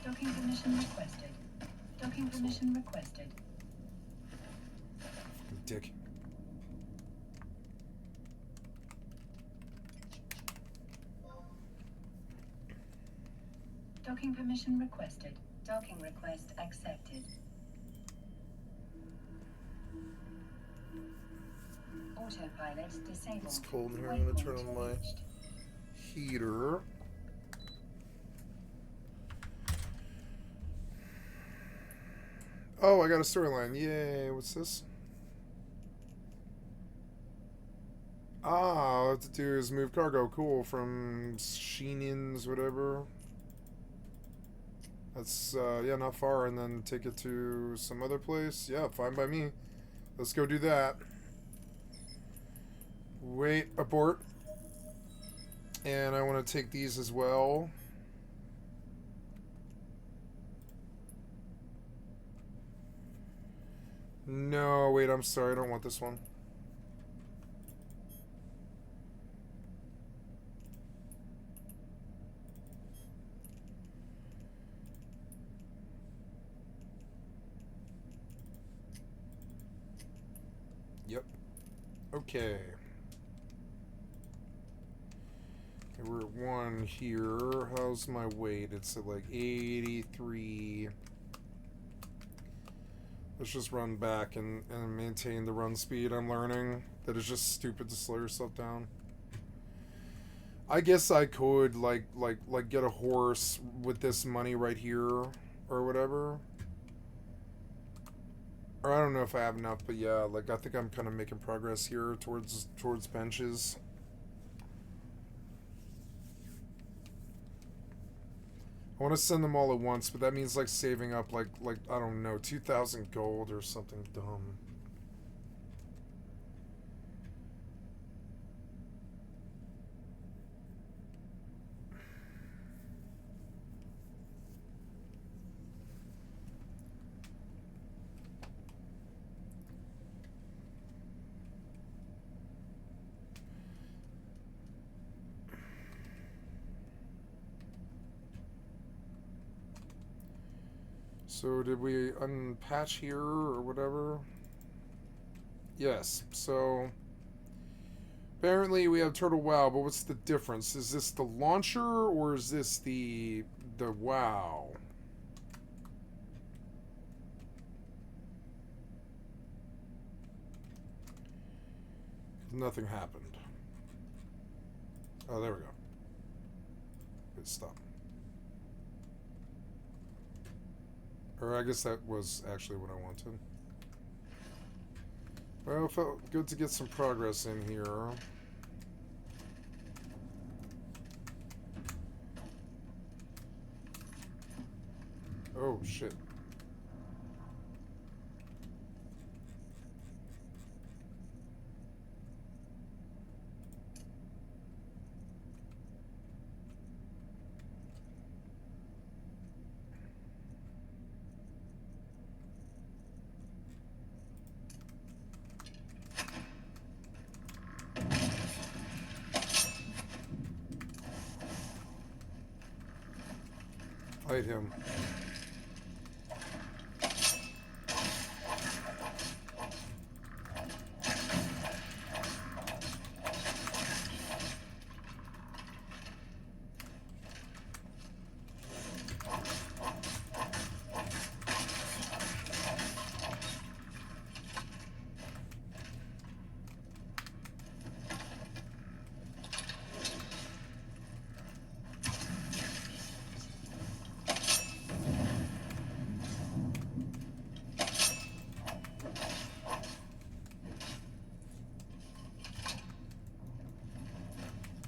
Docking permission requested. Docking permission requested. Dick. Docking permission requested. Docking request accepted. Autopilot disabled. It's cold in here. I'm gonna turn on my heater. Oh, I got a storyline. Yay. What's this? Ah, all I have to do is move cargo. Cool. From Sheenin's, whatever. That's, yeah, not far. And then take it to some other place. Yeah, fine by me. Let's go do that. Wait, abort. And I want to take these as well. No, wait, I'm sorry. I don't want this one. Yep. Okay. We're at 1 here. How's my weight? It's at like 83. Let's just run back and maintain the run speed. I'm learning that it's just stupid to slow yourself down. I guess I could like get a horse with this money right here or whatever. Or I don't know if I have enough, but yeah, like I think I'm kind of making progress here towards benches. I want to send them all at once, but that means like saving up like I don't know, 2,000 gold or something dumb. So did we unpatch here or whatever? Yes, so apparently we have Turtle WoW, but what's the difference? Is this the launcher or is this the WoW? Nothing happened. Oh, there we go. Good stop. Or I guess that was actually what I wanted. Well, it felt good to get some progress in here. Oh, shit. Fight him.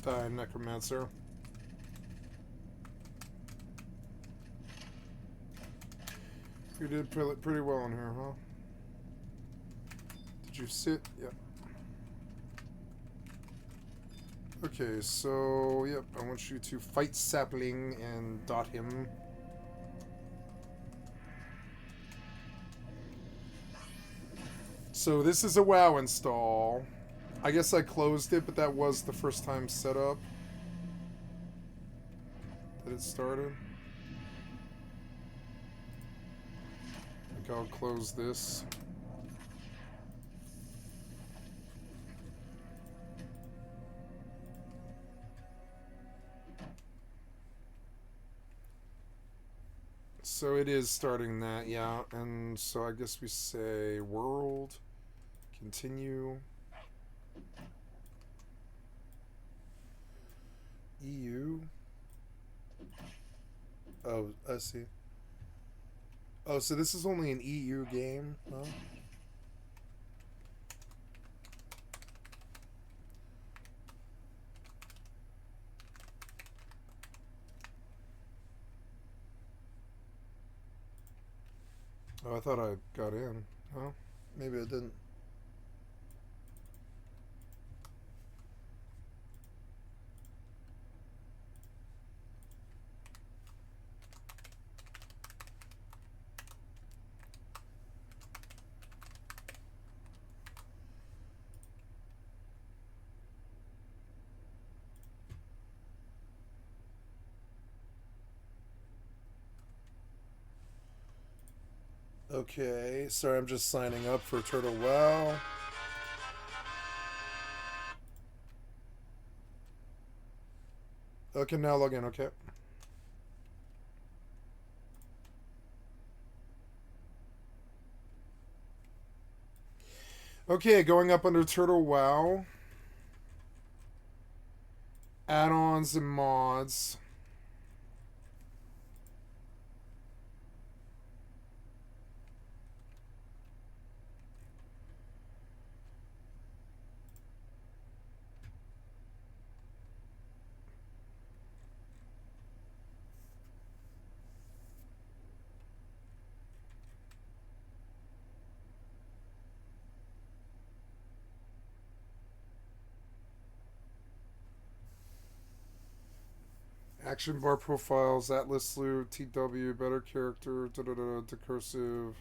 Die, Necromancer. You did pretty well in here, huh? Did you sit? Yep. Okay, so, yep, I want you to fight Sapling and dot him. So this is a WoW install. I guess I closed it, but that was the first time set up that it started. I think I'll close this. So it is starting that, yeah. And so I guess we say world, continue, EU. Oh, I see. Oh, so this is only an EU game, huh? Oh, I thought I got in. Well, maybe I didn't. Okay, sorry, I'm just signing up for Turtle WoW. Okay, now log in, okay. Okay, going up under Turtle WoW. Add-ons and mods. Action bar profiles, Atlas loot, TW, better character, decursive.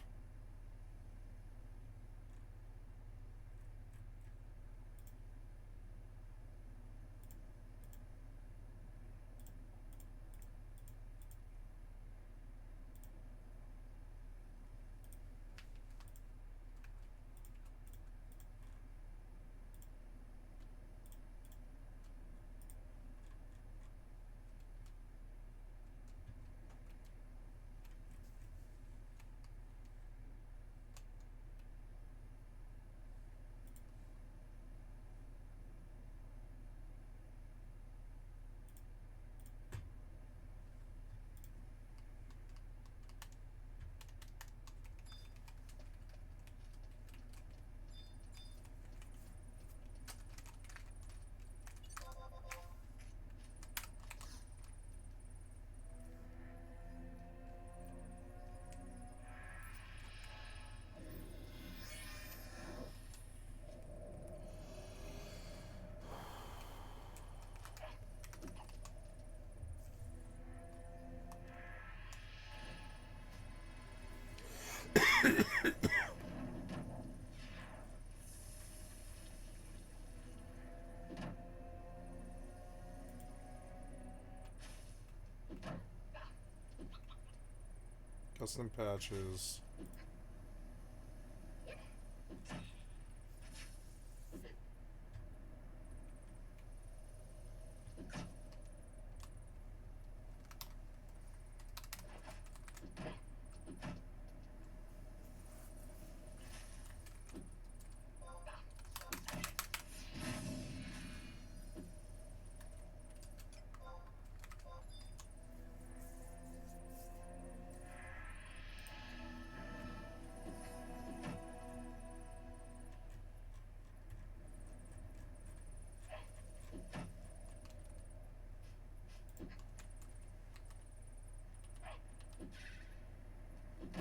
Custom patches.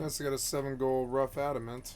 Yes, I got a 7 gold rough adamant.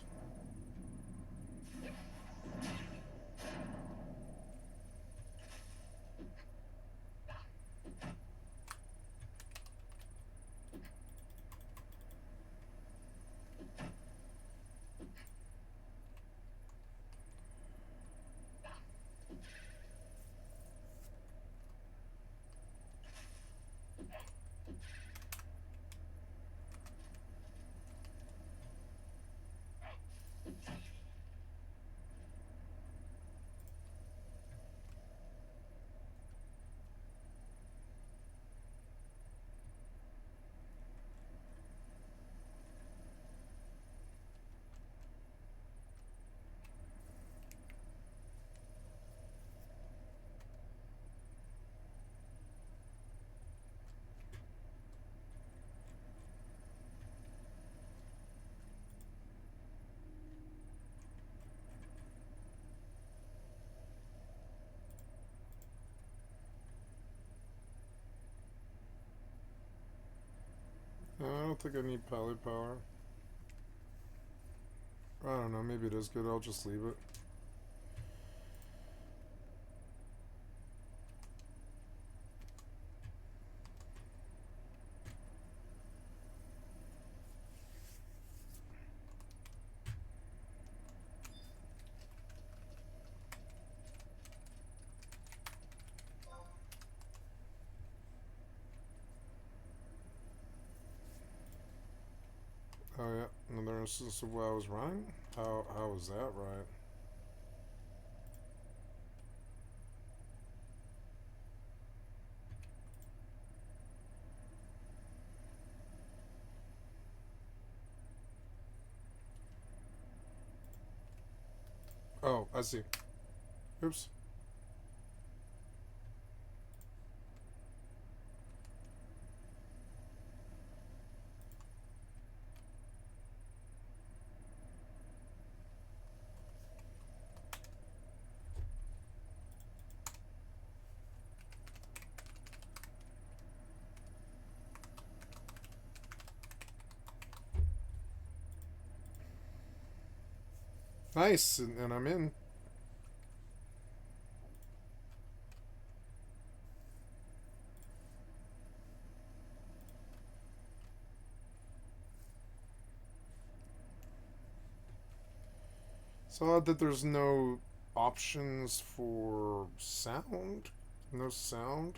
don't think I need pallet power. I don't know, maybe it is good, I'll just leave it. Oh yeah, another instance of what I was running? How was that right? Oh, I see. Oops. Nice, and I'm in. It's odd that there's no options for sound. No sound.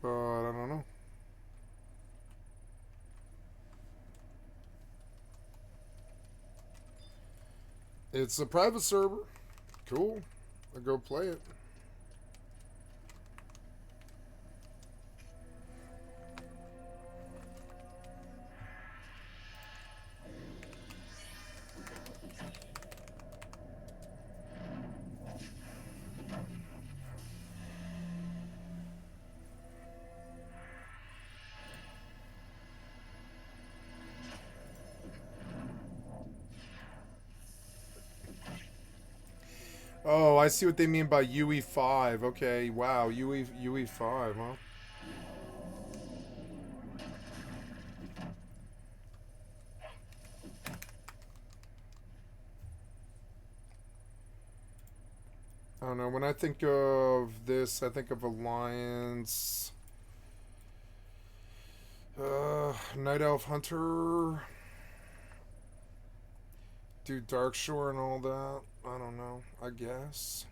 But I don't know. It's a private server. Cool. I'll go play it. Oh, I see what they mean by UE5. Okay, wow, UE5, huh? I don't know, when I think of this, I think of Alliance, Night Elf Hunter, do Darkshore and all that. I don't know, I guess.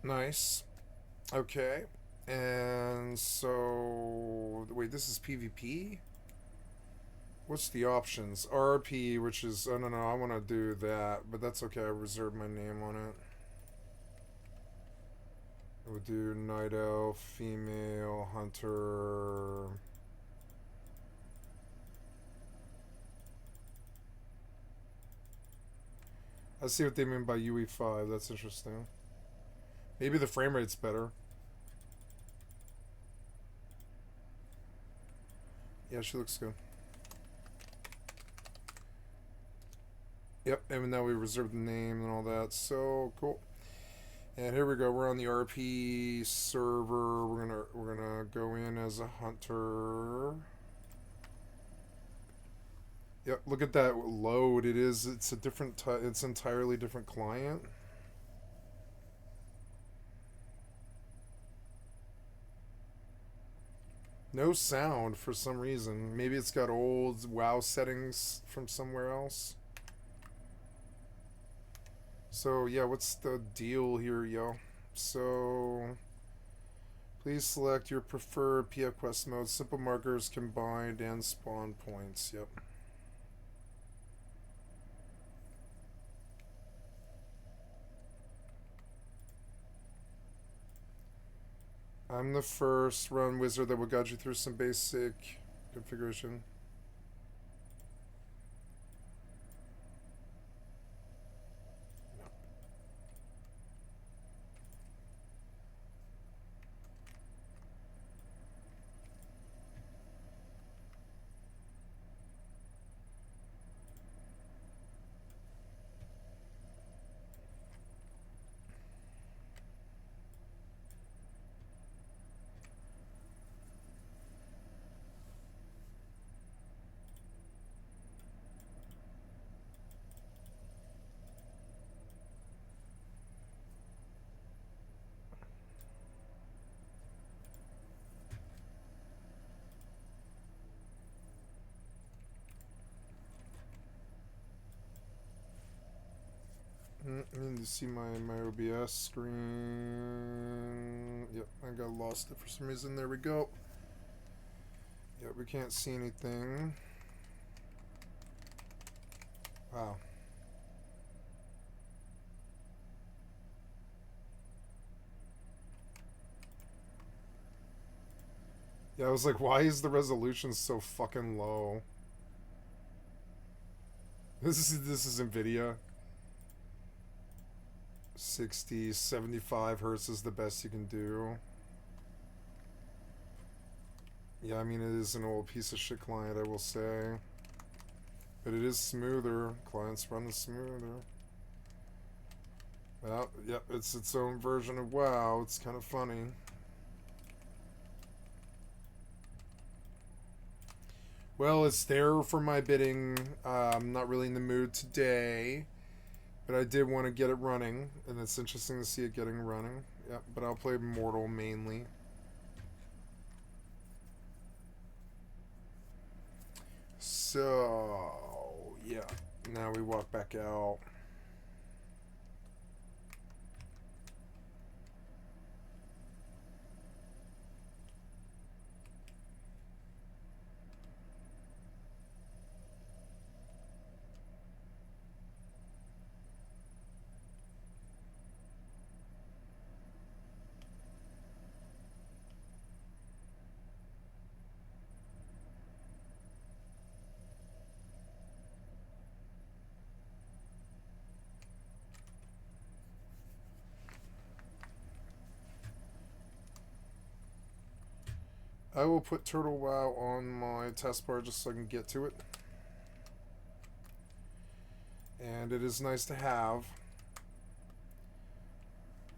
Nice. Okay. And so, wait, this is PvP? What's the options? RP, which is, I don't know, I want to do that, but that's okay, I reserve my name on it. I would do Night Elf, Female, Hunter. I see what they mean by UE5, that's interesting. Maybe the frame rate's better. Yeah, she looks good. Yep, and now we reserve the name and all that, so cool. And here we go, we're on the RP server. We're gonna go in as a hunter. Yep, look at that load. It's a different it's entirely different client. No sound for some reason. Maybe it's got old WoW settings from somewhere else. So yeah, what's the deal here, yo? So please select your preferred PF quest mode. Simple markers combined and spawn points. Yep. I'm the first run wizard that will guide you through some basic configuration. I need to see my OBS screen. Yep, I got lost it for some reason. There we go. Yep, we can't see anything. Wow. Yeah, I was like, why is the resolution so fucking low? This is NVIDIA. 60, 75 hertz is the best you can do. Yeah, I mean, it is an old piece of shit client, I will say. But it is smoother. Clients run the smoother. Well, yep, it's its own version of WoW. It's kind of funny. Well, it's there for my bidding. I'm not really in the mood today. But I did want to get it running. And it's interesting to see it getting running. Yep, but I'll play Mortal mainly. So, yeah. Now we walk back out. I will put Turtle WoW on my taskbar just so I can get to it. And it is nice to have.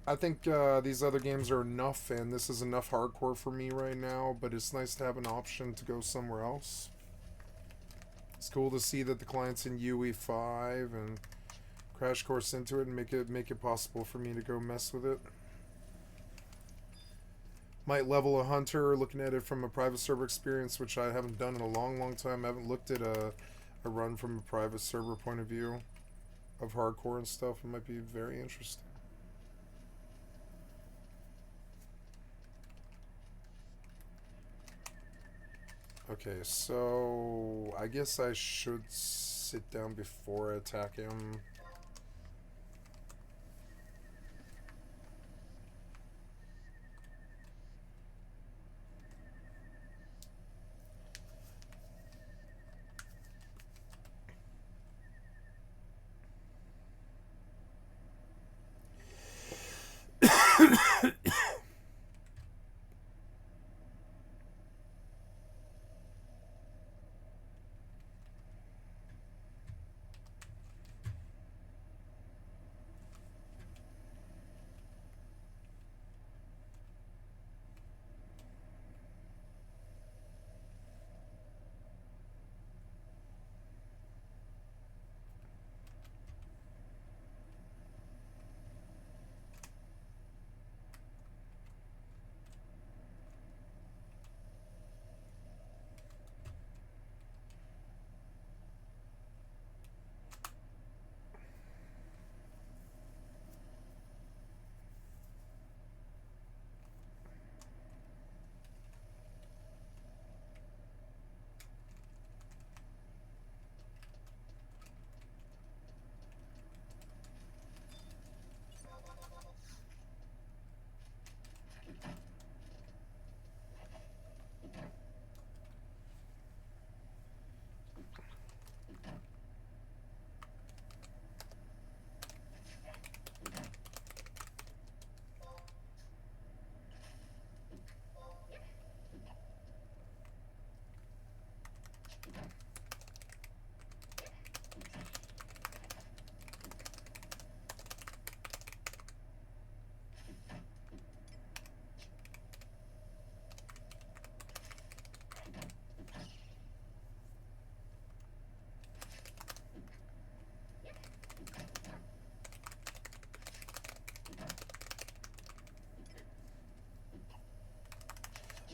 I think these other games are enough, and this is enough hardcore for me right now, but it's nice to have an option to go somewhere else. It's cool to see that the client's in UE5 and crash course into it and make it possible for me to go mess with it. Might level a hunter, looking at it from a private server experience, which I haven't done in a long time. I haven't looked at a run from a private server point of view of hardcore and stuff. It might be very interesting. Okay, so I guess I should sit down before I attack him.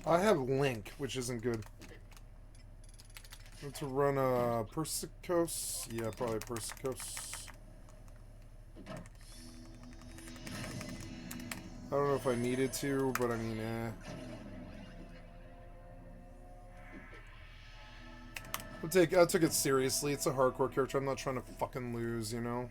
I have Link, which isn't good. To run a Persicos? Yeah, probably Persicos. I don't know if I needed to, but I mean, I took it seriously. It's a hardcore character. I'm not trying to fucking lose, you know?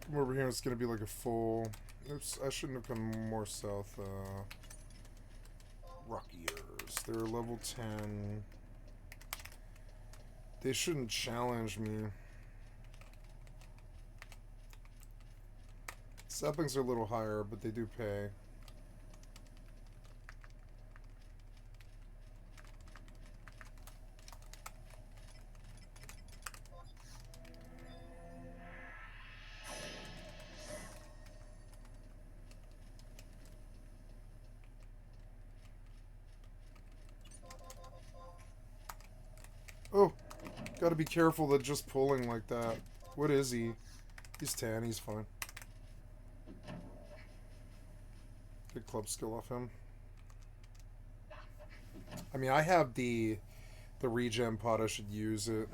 Come over here, it's gonna be like a full... Oops, I shouldn't have come more south. Rockiers. They're level 10. They shouldn't challenge me. Saplings are a little higher, but they do pay. Oh, gotta be careful that just pulling like that. What is he? He's 10, he's fine. Good club skill off him. I mean, I have the regen pot, I should use it.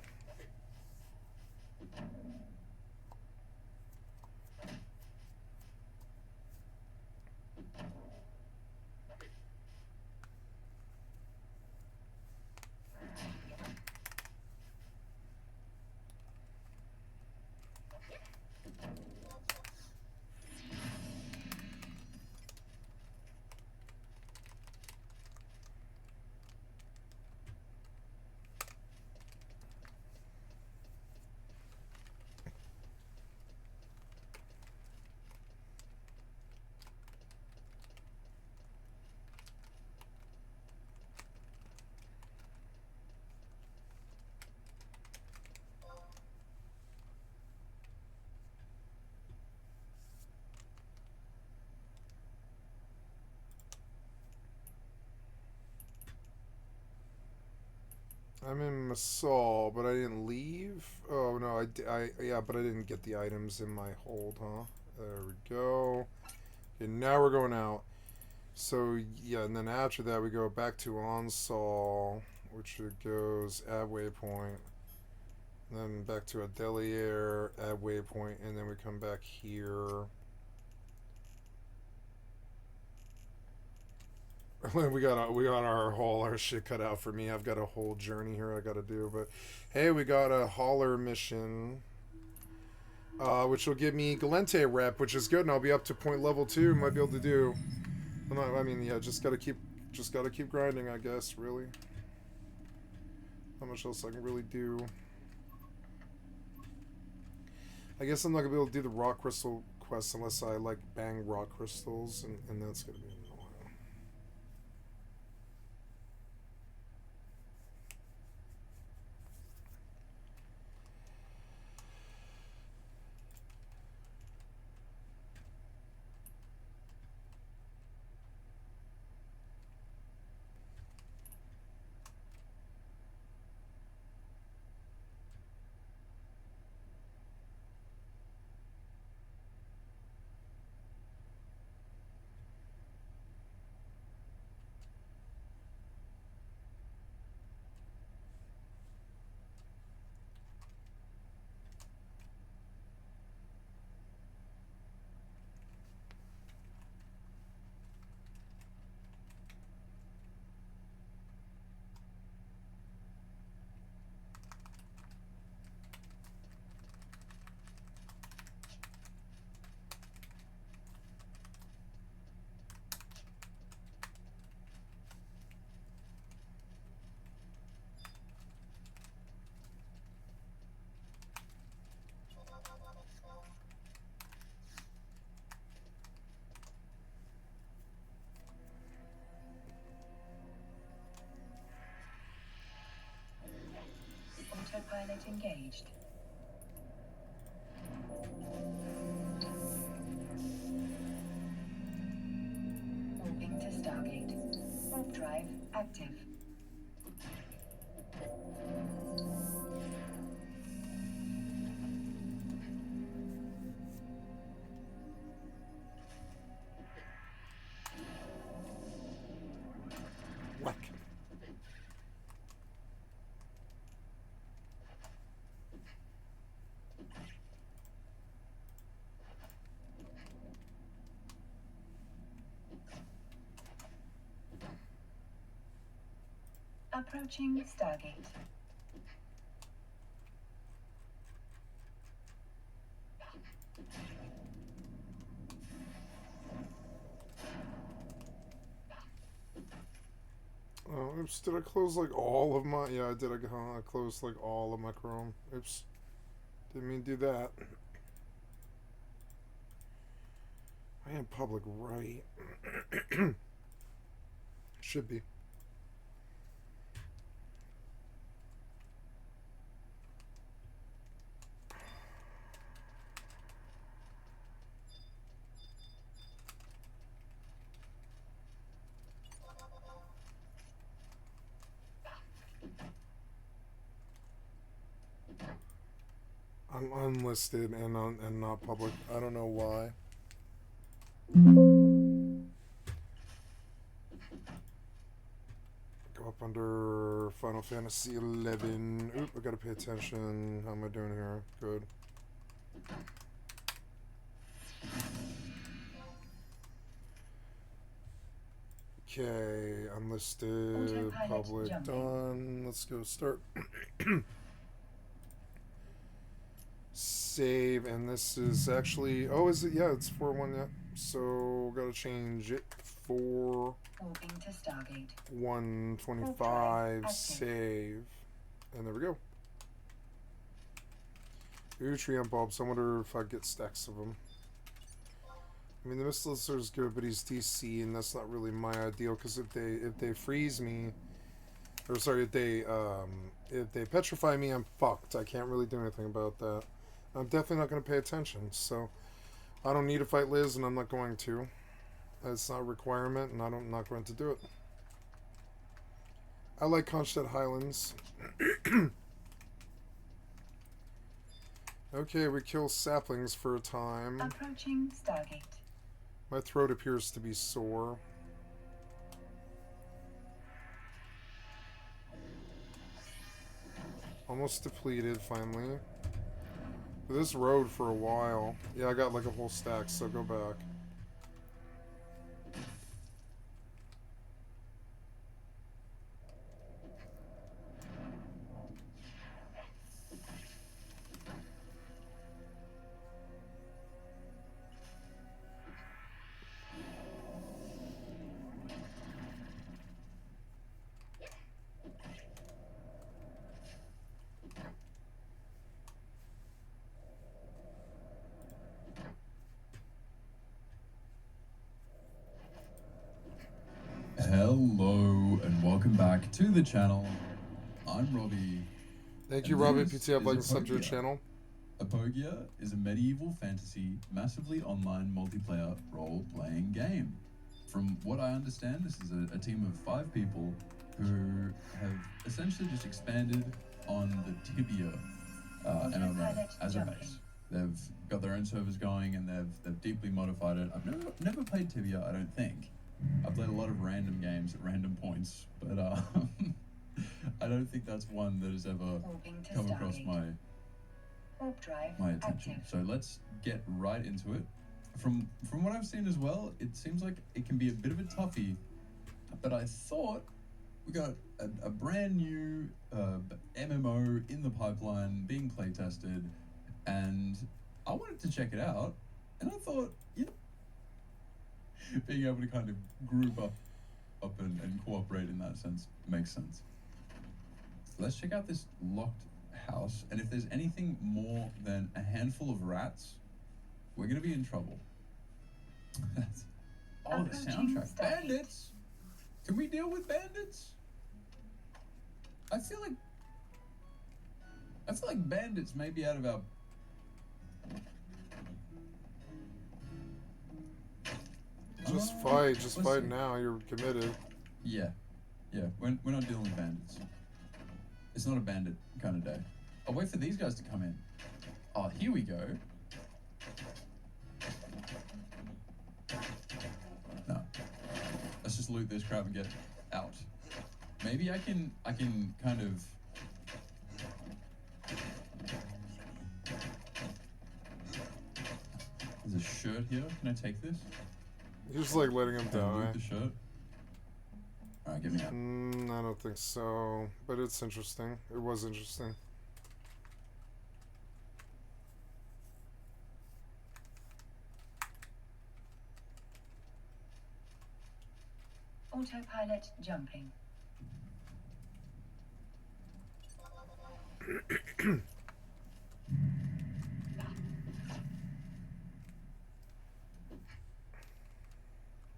I'm in Masal, but I didn't leave. Oh no, yeah, but I didn't get the items in my hold, huh? There we go. Okay, now we're going out. So yeah, and then after that we go back to Onsal, which it goes add waypoint. Then back to Alldayerrydaybaby, add waypoint, and then we come back here. we got our shit cut out for me. I've got a whole journey here I gotta do, but hey, we got a hauler mission, which will give me Galente rep, which is good, and I'll be up to point level 2. Might be able to do. I mean, yeah, just gotta keep grinding, I guess. Really, how much else I can really do? I guess I'm not gonna be able to do the rock crystal quest unless I like bang rock crystals, and that's gonna be annoying. Autopilot engaged. Warping to Stargate. Warp drive active. Whack. Approaching Stargate. Oh, oops, did I close like all of my... Yeah, I did. I closed like all of my Chrome. Oops. Didn't mean to do that. I am public, right? Should be. I'm unlisted and not public. I don't know why. Go up under Final Fantasy 11. Oop, I gotta pay attention. How am I doing here? Good. Okay, unlisted, public, done. Let's go start. Save, and this is actually, oh, is it? Yeah, it's 4-1 yet. So gotta change it for 125. Save, and there we go. Ooh, Treant bulbs. I wonder if I get stacks of them. I mean, the Missile Lizard is good, but he's DC, and that's not really my ideal. Because if they freeze me, or sorry, if they petrify me, I'm fucked. I can't really do anything about that. I'm definitely not going to pay attention. So I don't need to fight Liz, and I'm not going to. That's not a requirement, and I'm not going to do it. I like Constead Highlands. Okay, we kill saplings for a time. Approaching Stargate. My throat appears to be sore. Almost depleted, finally. This rode for a while. Yeah, I got like a whole stack, so go back. welcome back to the channel. I'm Robbie. Thank you, and Robbie, this PTF, is like and sub to your Apogia. channel. Apogia is a medieval fantasy, massively online multiplayer role-playing game. From what I understand, this is a team of 5 people who have essentially just expanded on the Tibia MMO as a base. They've got their own servers going and they've deeply modified it. I've never played Tibia, I don't think. I've played a lot of random games at random points, but I don't think that's one that has ever come across my attention. So let's get right into it. From what I've seen as well, it seems like it can be a bit of a toughie, but I thought we got a brand new MMO in the pipeline being play tested, and I wanted to check it out, and I thought, you know, being able to kind of group up and cooperate in that sense makes sense. Let's check out this locked house, and if there's anything more than a handful of rats, we're gonna be in trouble. Oh, the soundtrack. Bandits! Can we deal with bandits? I feel like bandits may be out of our... Just fight now, you're committed. Yeah, we're not dealing with bandits. It's not a bandit kind of day. I'll wait for these guys to come in. Oh, here we go. No. Let's just loot this crap and get out. Maybe I can kind of... There's a shirt here. Can I take this? You're just like letting him Can I die. loot the shirt? Alright, give me that. I don't think so, but it's interesting. It was interesting. Autopilot jumping.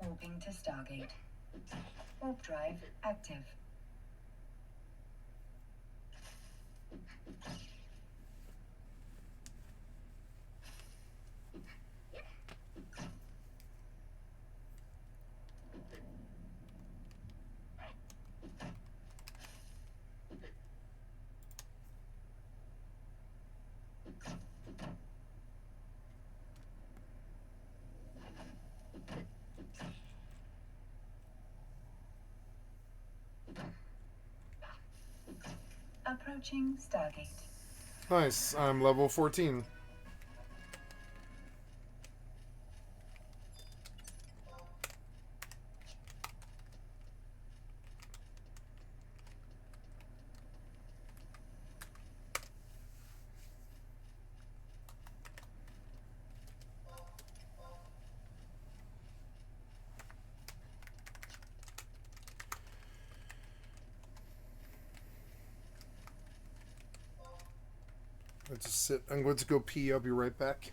Warping to Stargate. Warp drive active. Approaching Stargate. Nice, I'm level 14. Let's just sit. I'm going to go pee. I'll be right back.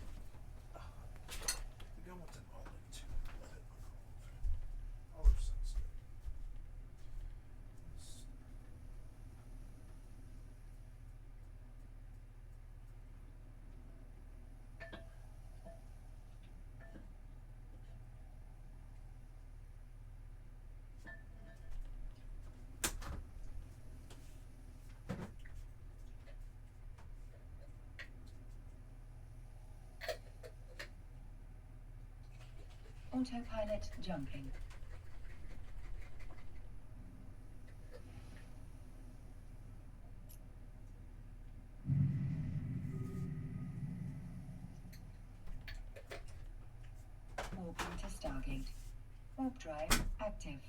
Autopilot jumping. Warping to Stargate. Warp drive active.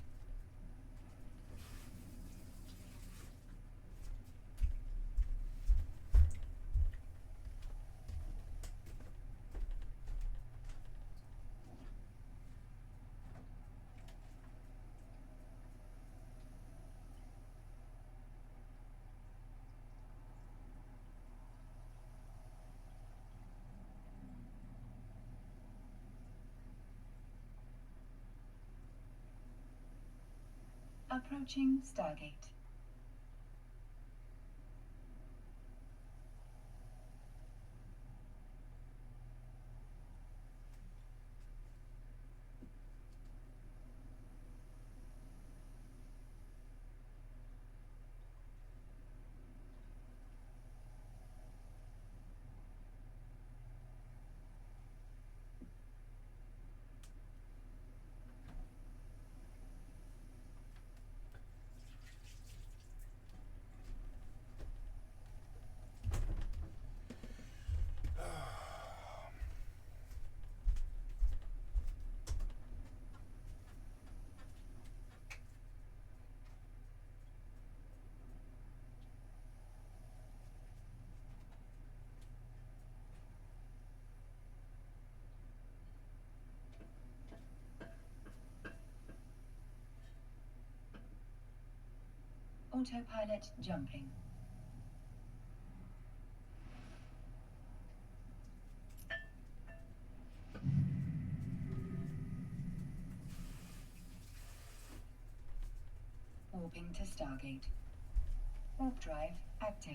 Approaching Stargate. Autopilot jumping. Warping to Stargate. Warp drive active.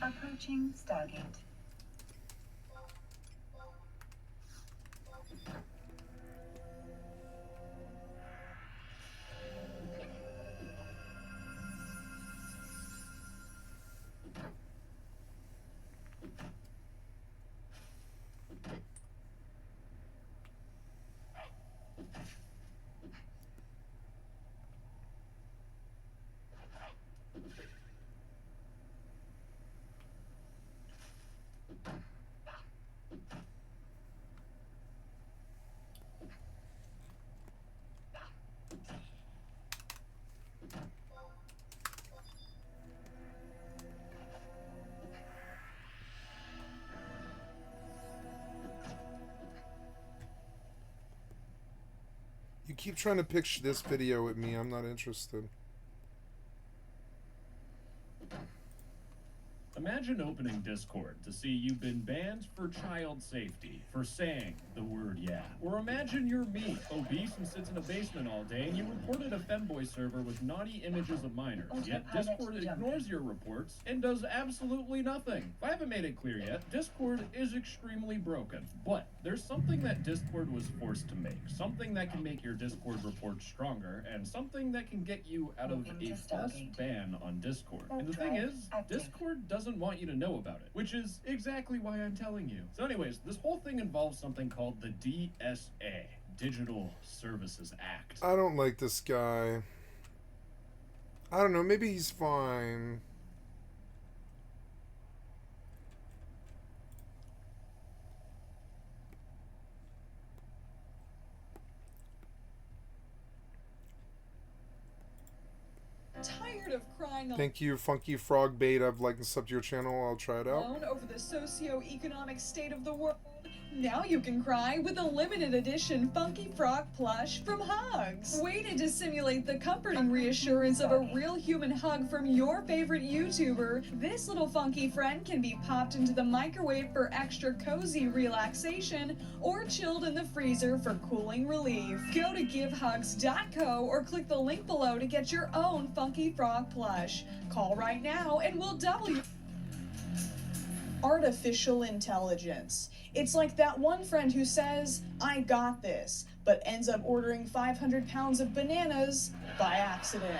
Approaching Stargate. You keep trying to pitch this video with me. I'm not interested. Imagine opening Discord to see you've been banned for child safety, for saying the word yeah. Or imagine you're me, obese and sits in a basement all day, and you reported a femboy server with naughty images of minors. Yet Discord ignores your reports and does absolutely nothing. If I haven't made it clear yet, Discord is extremely broken. But there's something that Discord was forced to make. Something that can make your Discord report stronger, and something that can get you out of a false ban on Discord. And the thing is, Discord doesn't want you to know about it, which is exactly why I'm telling you. So anyways, this whole thing involves something called the DSA, Digital Services Act. I don't like this guy. I don't know, maybe he's fine. Tired of crying Thank you, Funky Frog Bait. I've liked and subbed to your channel. I'll try it out. alone over the socio-economic state of the world? Now you can cry with a limited edition Funky Frog plush from Hugs. Waited to simulate the comforting reassurance of a real human hug from your favorite YouTuber, this little funky friend can be popped into the microwave for extra cozy relaxation or chilled in the freezer for cooling relief. Go to givehugs.co or click the link below to get your own Funky Frog plush. Call right now and we'll double your artificial intelligence. It's like that one friend who says, I got this, but ends up ordering 500 pounds of bananas by accident.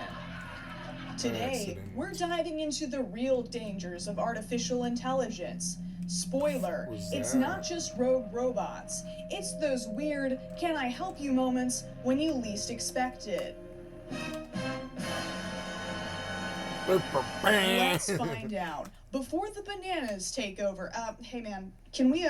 Today, we're diving into the real dangers of artificial intelligence. Spoiler, it's not just rogue robots. It's those weird, can I help you moments when you least expect it. Let's find out. Before the bananas take over, hey man, can we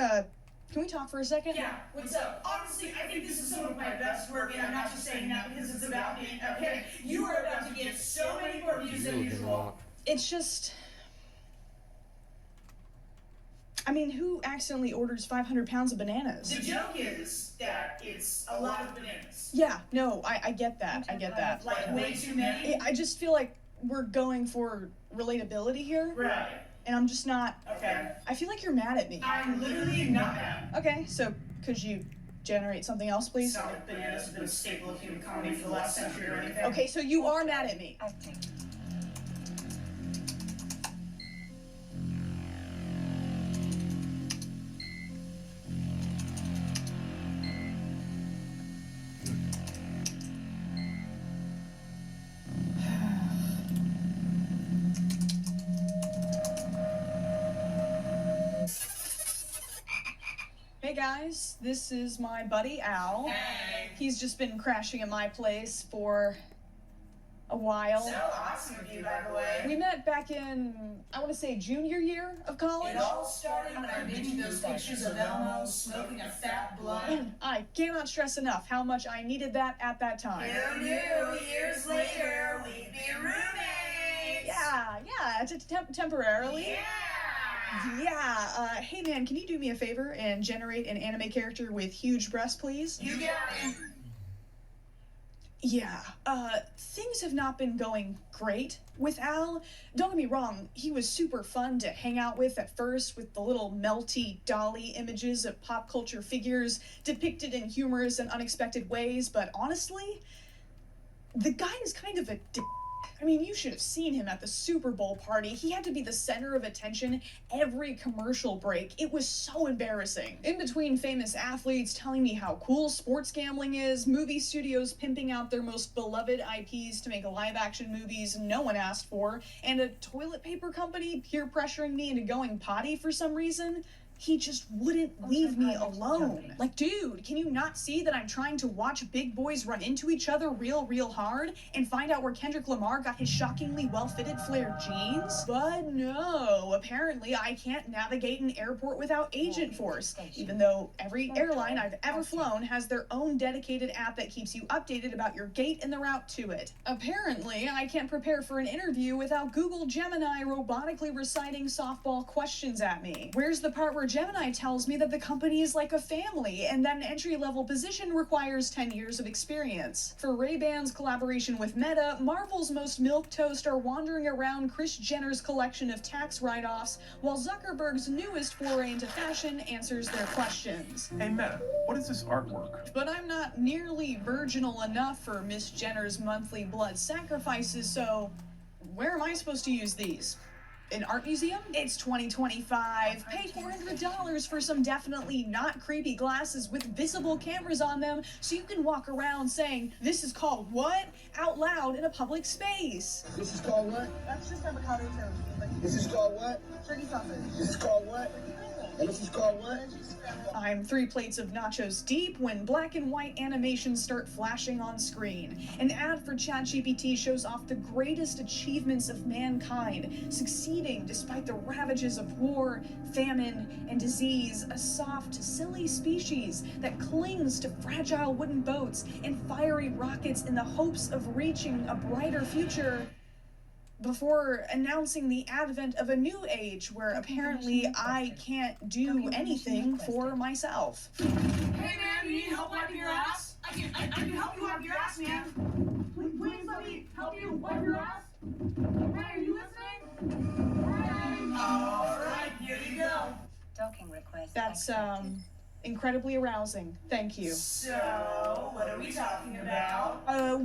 Can we talk for a second? Yeah, what's up? Honestly, I think this is some of my best work, and I'm not just saying that because it's about me, okay? You are about to get so many more views than usual. It's just... I mean, who accidentally orders 500 pounds of bananas? The joke is that it's a lot of bananas. Yeah, no, I get that. I get that. Like way too many? I just feel like we're going for relatability here. Right. And I'm just not... Okay. I feel like you're mad at me. I'm literally not mad. Okay, so could you generate something else, please? It's not like bananas have been a staple of human comedy for the last century or anything. Okay, so you are mad at me. Hey guys, this is my buddy Al. Hey. He's just been crashing at my place for a while. So awesome of you, by the way. We met back in, I want to say, junior year of college. It all started when I mentioned those pictures of Elmo smoking a fat blunt. I cannot stress enough how much I needed that at that time. Who knew years later we'd be roommates? Yeah, temporarily. Yeah. Yeah, hey man, can you do me a favor and generate an anime character with huge breasts, please? You got it. Yeah, things have not been going great with Al. Don't get me wrong, he was super fun to hang out with at first, with the little melty dolly images of pop culture figures depicted in humorous and unexpected ways, but honestly, the guy is kind of a dick. I mean, you should have seen him at the Super Bowl party. He had to be the center of attention every commercial break. It was so embarrassing. In between famous athletes telling me how cool sports gambling is, movie studios pimping out their most beloved IPs to make live-action movies no one asked for, and a toilet paper company peer pressuring me into going potty for some reason, he just wouldn't leave me alone. Like, dude, can you not see that I'm trying to watch big boys run into each other real hard and find out where Kendrick Lamar got his shockingly well-fitted flared jeans? But no, apparently I can't navigate an airport without Agent Force, even though every airline I've ever flown has their own dedicated app that keeps you updated about your gate and the route to it. Apparently, I can't prepare for an interview without Google Gemini robotically reciting softball questions at me. Where's the part where Gemini tells me that the company is like a family and that an entry-level position requires 10 years of experience? For Ray-Ban's collaboration with Meta, Marvel's most milquetoast are wandering around Kris Jenner's collection of tax write-offs, while Zuckerberg's newest foray into fashion answers their questions. Hey Meta, what is this artwork? But I'm not nearly virginal enough for Miss Jenner's monthly blood sacrifices, so where am I supposed to use these? An art museum? It's 2025. Pay $400 for some definitely not creepy glasses with visible cameras on them so you can walk around saying, "This is called what?" out loud in a public space. This is called what? That's just avocado toast. This is called what? Turkey sausage. This is called what? And this is called what? I'm 3 plates of nachos deep when black and white animations start flashing on screen. An ad for ChatGPT shows off the greatest achievements of mankind, succeeding despite the ravages of war, famine, and disease, a soft, silly species that clings to fragile wooden boats and fiery rockets in the hopes of reaching a brighter future, before announcing the advent of a new age where apparently I can't do anything for myself. Hey man, you need help wiping your ass? I can help you wipe your ass, man. Please let me help you wipe your ass. Hey, are you listening? Hey. Alright, here you go. Docking request. That's, incredibly arousing. Thank you. So, what are we talking about?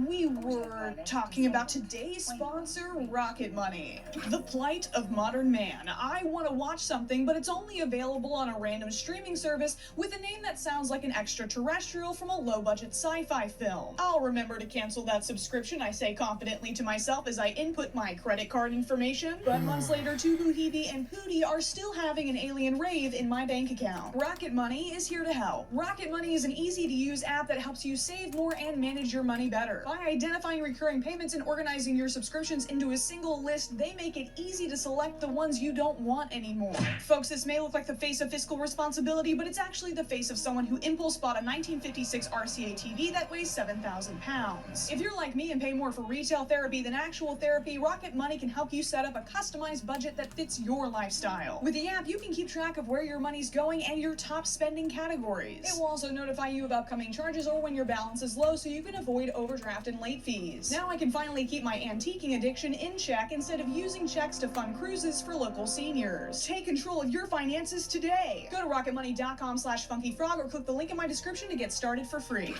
We were talking about today's sponsor, Rocket Money. The plight of modern man. I want to watch something, but it's only available on a random streaming service with a name that sounds like an extraterrestrial from a low-budget sci-fi film. I'll remember to cancel that subscription, I say confidently to myself as I input my credit card information. But months later, Tubu, Hebe, and Pootie are still having an alien rave in my bank account. Rocket Money is is here to help. Rocket Money is an easy-to-use app that helps you save more and manage your money better. By identifying recurring payments and organizing your subscriptions into a single list, they make it easy to select the ones you don't want anymore. Folks, this may look like the face of fiscal responsibility, but it's actually the face of someone who impulse bought a 1956 RCA TV that weighs 7,000 pounds. If you're like me and pay more for retail therapy than actual therapy, Rocket Money can help you set up a customized budget that fits your lifestyle. With the app, you can keep track of where your money's going and your top spending categories. It will also notify you of upcoming charges or when your balance is low so you can avoid overdraft and late fees. Now I can finally keep my antiquing addiction in check instead of using checks to fund cruises for local seniors. Take control of your finances today. Go to rocketmoney.com/funkyfrog or click the link in my description to get started for free.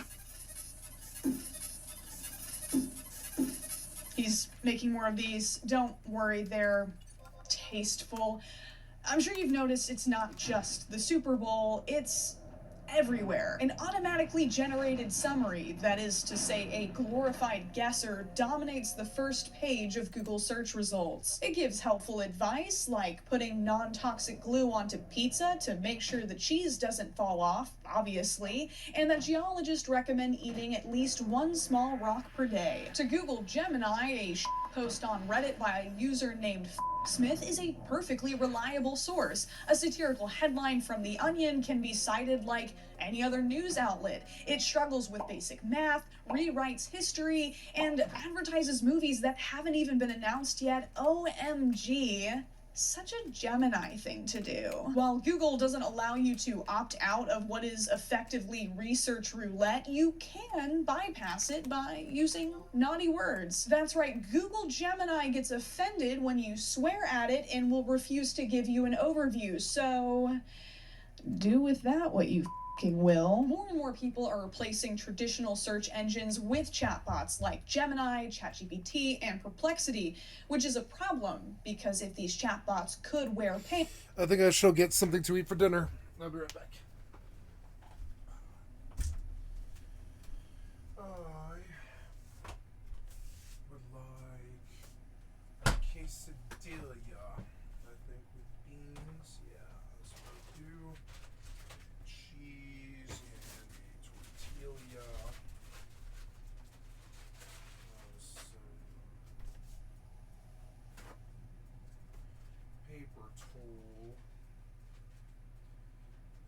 He's making more of these. Don't worry, they're tasteful. I'm sure you've noticed it's not just the Super Bowl, it's everywhere. An automatically generated summary, that is to say a glorified guesser, dominates the first page of Google search results. It gives helpful advice like putting non-toxic glue onto pizza to make sure the cheese doesn't fall off, obviously, and that geologists recommend eating at least one small rock per day. To Google Gemini, a post on Reddit by a user named Smith is a perfectly reliable source. A satirical headline from The Onion can be cited like any other news outlet. It struggles with basic math, rewrites history, and advertises movies that haven't even been announced yet. OMG. Such a Gemini thing to do. While Google doesn't allow you to opt out of what is effectively research roulette, you can bypass it by using naughty words. That's right, Google Gemini gets offended when you swear at it and will refuse to give you an overview, so do with that what you will. More and more people are replacing traditional search engines with chatbots like Gemini, ChatGPT, and Perplexity, which is a problem because if these chatbots could wear paint... I think I shall get something to eat for dinner. I'll be right back. I would like a quesadilla, I think, with beans. Yeah, that's what I do. Cheese and a tortilla. Some paper towel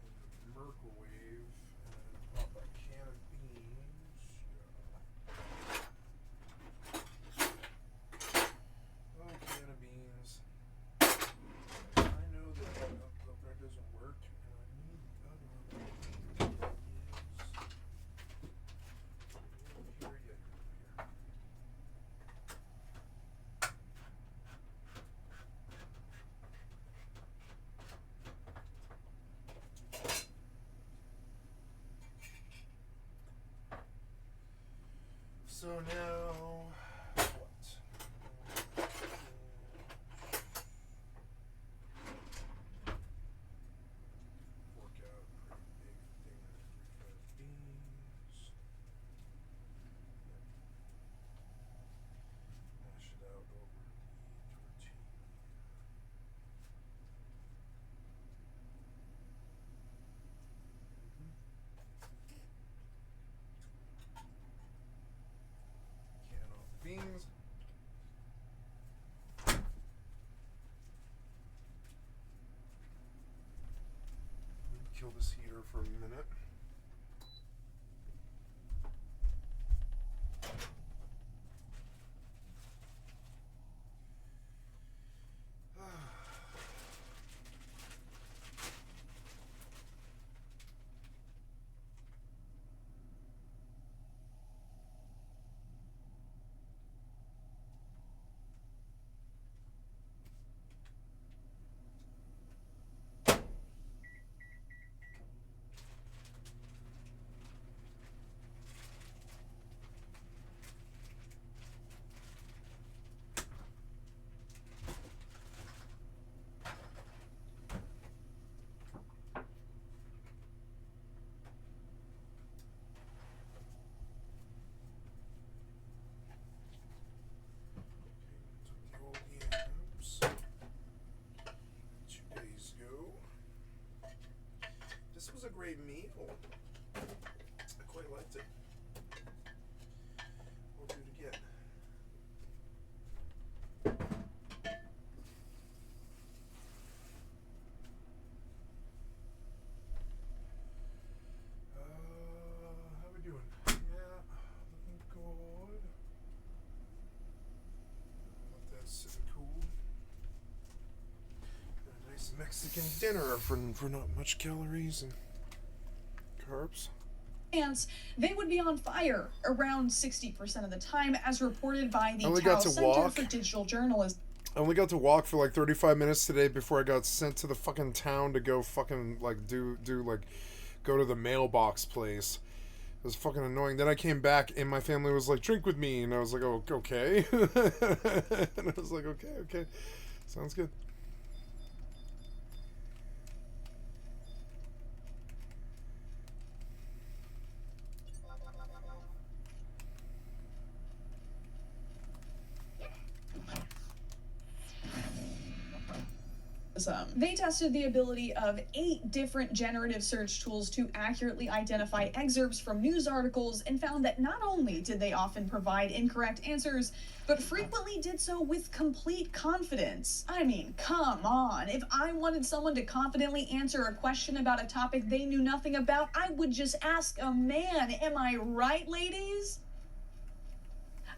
in the microwave and pop a can of beans. Yeah. Oh, can of beans. I know that up there doesn't work, and I need the other one. So now, what? Fork out a pretty big thing of refried beans. Mash it out over the tortilla. Can off the beans. Kill this heater for a minute. Mexican dinner for not much calories and carbs. They would be on fire around 60% of the time, as reported by the only Tao got to Center walk. for Digital Journalism. I only got to walk for like 35 minutes today before I got sent to the fucking town to go fucking like go to the mailbox place. It was fucking annoying. Then I came back and my family was like, drink with me, and I was like, oh, okay. And I was like, okay, sounds good. They tested the ability of 8 different generative search tools to accurately identify excerpts from news articles, and found that not only did they often provide incorrect answers, but frequently did so with complete confidence. I mean, come on. If I wanted someone to confidently answer a question about a topic they knew nothing about, I would just ask a man. Am I right, ladies?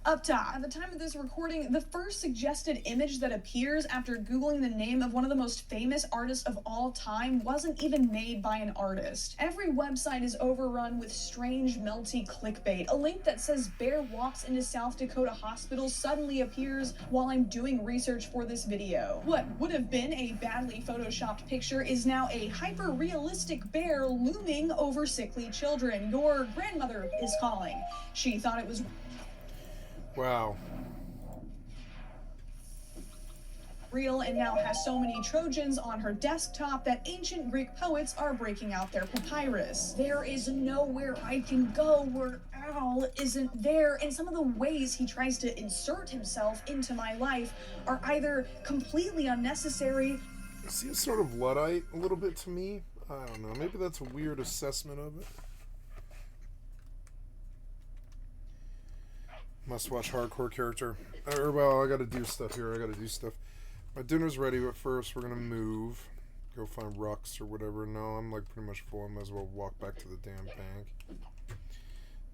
Up top, at the time of this recording, the first suggested image that appears after Googling the name of one of the most famous artists of all time wasn't even made by an artist. Every website is overrun with strange, melty clickbait. A link that says Bear walks into South Dakota hospital suddenly appears while I'm doing research for this video. What would have been a badly photoshopped picture is now a hyper-realistic bear looming over sickly children. Your grandmother is calling. She thought it was... Wow. real, and now has so many Trojans on her desktop that ancient Greek poets are breaking out their papyrus. There is nowhere I can go where Al isn't there, and some of the ways he tries to insert himself into my life are either completely unnecessary. See, it's sort of Luddite a little bit to me. I don't know. Maybe that's a weird assessment of it. Must watch hardcore character. Well, I gotta do stuff here. My dinner's ready, but first we're gonna move. Go find Rux or whatever. No, I'm like pretty much full. I might as well walk back to the damn bank.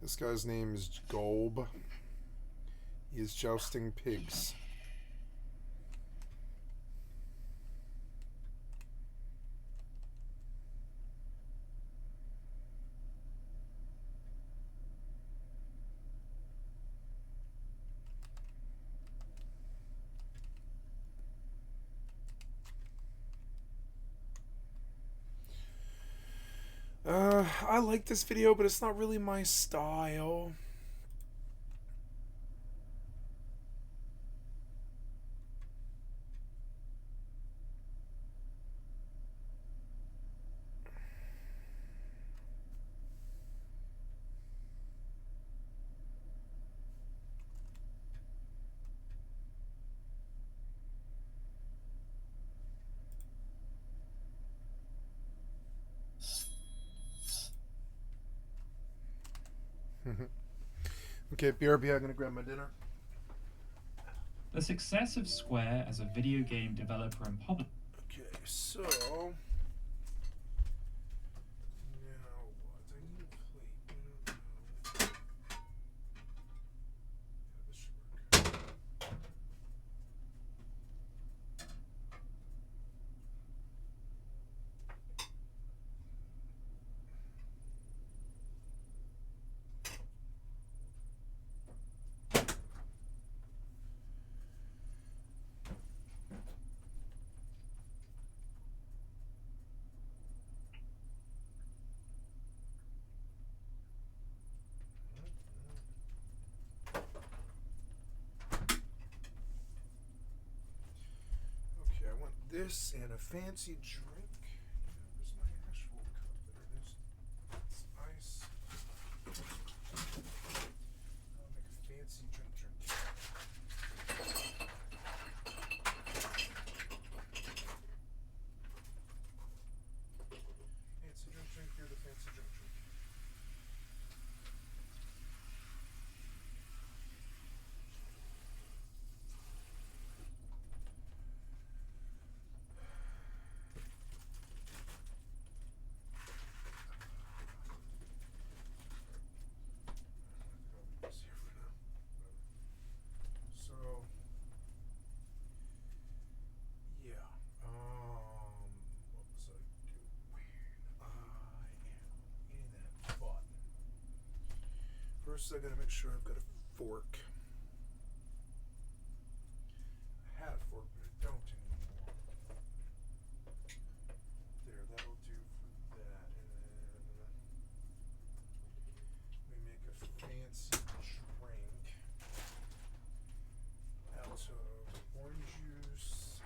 This guy's name is Golb. He is jousting pigs. I like this video, but it's not really my style. Okay, BRB, I'm gonna grab my dinner. The success of Square as a video game developer and publisher. Okay, so now what? I need a plate. I don't know. Yeah, this should work. Okay, I want this and a fancy drink. Where's my actual cup? There it is. It's ice. I'll make a fancy drink. Fancy drink, you're the fancy drink. First, I gotta make sure I've got a fork. I had a fork, but I don't anymore. There, that'll do for that. And then we make a fancy drink out of orange juice.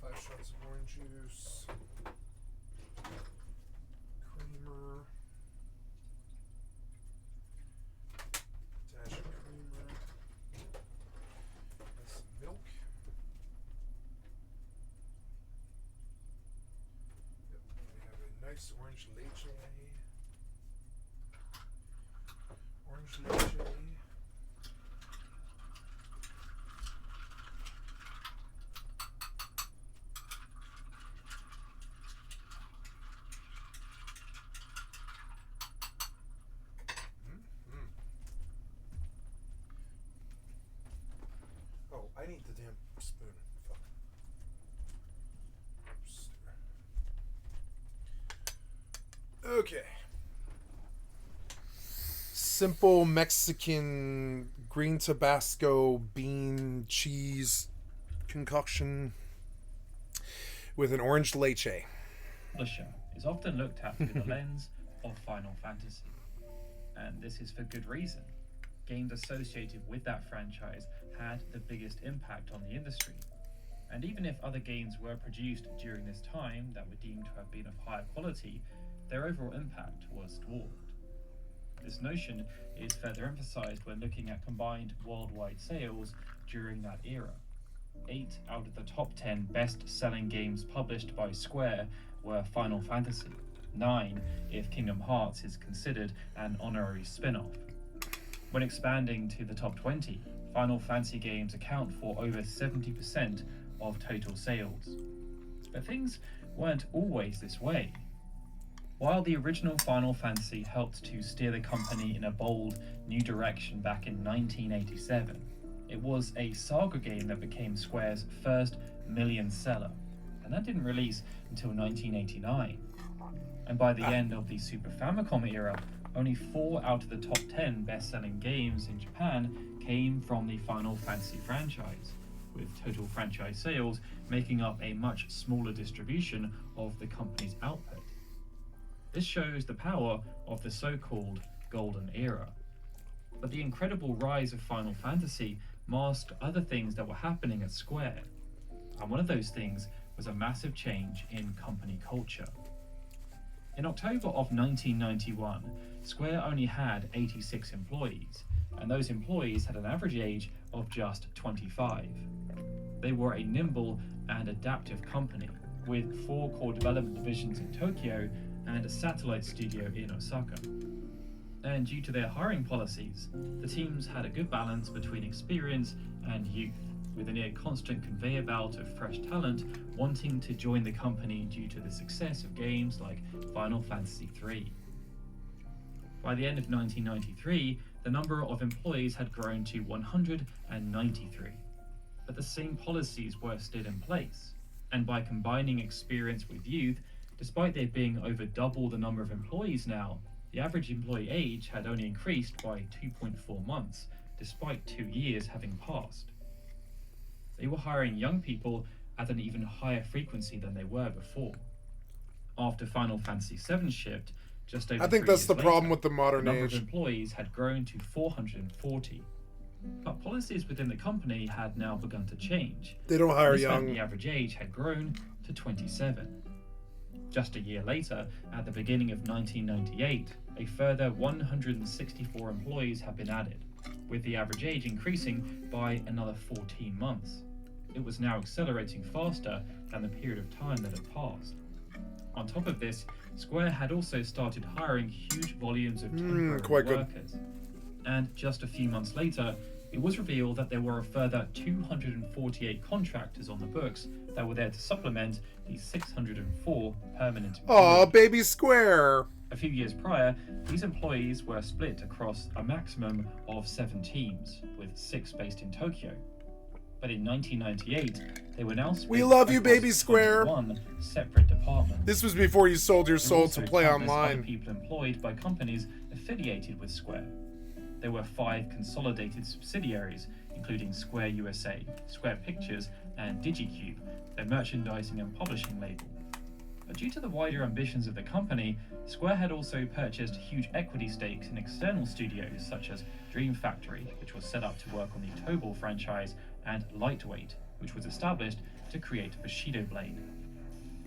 5 shots of orange juice. Creamer. Dash of creamer. And some milk. Yep, we have a nice orange leche. Orange leche. Oh, I need the damn spoon. Fuck. Okay. Simple Mexican green Tabasco bean cheese concoction with an orange leche. Publisher is often looked at through the lens of Final Fantasy. And this is for good reason. Games associated with that franchise had the biggest impact on the industry. And even if other games were produced during this time that were deemed to have been of higher quality, their overall impact was dwarfed. This notion is further emphasized when looking at combined worldwide sales during that era. 8 out of the top 10 best-selling games published by Square were Final Fantasy. 9 if Kingdom Hearts is considered an honorary spin-off. When expanding to the top 20, Final Fantasy games account for over 70% of total sales. But things weren't always this way. While the original Final Fantasy helped to steer the company in a bold new direction back in 1987, it was a Saga game that became Square's first million seller, and that didn't release until 1989. And by the end of the Super Famicom era, only 4 out of the top 10 best-selling games in Japan came from the Final Fantasy franchise, with total franchise sales making up a much smaller distribution of the company's output. This shows the power of the so-called Golden Era. But the incredible rise of Final Fantasy masked other things that were happening at Square, and one of those things was a massive change in company culture. In October of 1991, Square only had 86 employees, and those employees had an average age of just 25. They were a nimble and adaptive company, with 4 core development divisions in Tokyo and a satellite studio in Osaka. And due to their hiring policies, the teams had a good balance between experience and youth, with a near constant conveyor belt of fresh talent wanting to join the company due to the success of games like Final Fantasy III. By the end of 1993, the number of employees had grown to 193, but the same policies were still in place, and by combining experience with youth, despite there being over double the number of employees now, the average employee age had only increased by 2.4 months, despite 2 years having passed. They were hiring young people at an even higher frequency than they were before. After Final Fantasy VII shipped, just over 3 years I think that's the problem later, with the modern number age. of employees had grown to 440. But policies within the company had now begun to change. They don't hire This meant young. the average age had grown to 27. Just a year later, at the beginning of 1998, a further 164 employees have been added, with the average age increasing by another 14 months. It was now accelerating faster than the period of time that had passed. On top of this, Square had also started hiring huge volumes of temporary quite good. workers. And just a few months later, it was revealed that there were a further 248 contractors on the books that were there to supplement the 604 permanent employees. Aw, baby Square! A few years prior, these employees were split across a maximum of 7 teams, with 6 based in Tokyo. But in 1998, they were now We love you, split Baby across Square. 21 separate departments. This was before you sold your There were soul also to play countless other online. people employed by companies affiliated with Square. There were 5 consolidated subsidiaries, including Square USA, Square Pictures, and DigiCube, their merchandising and publishing label. But due to the wider ambitions of the company, Square had also purchased huge equity stakes in external studios such as Dream Factory, which was set up to work on the Tobal franchise, and Lightweight, which was established to create Bushido Blade.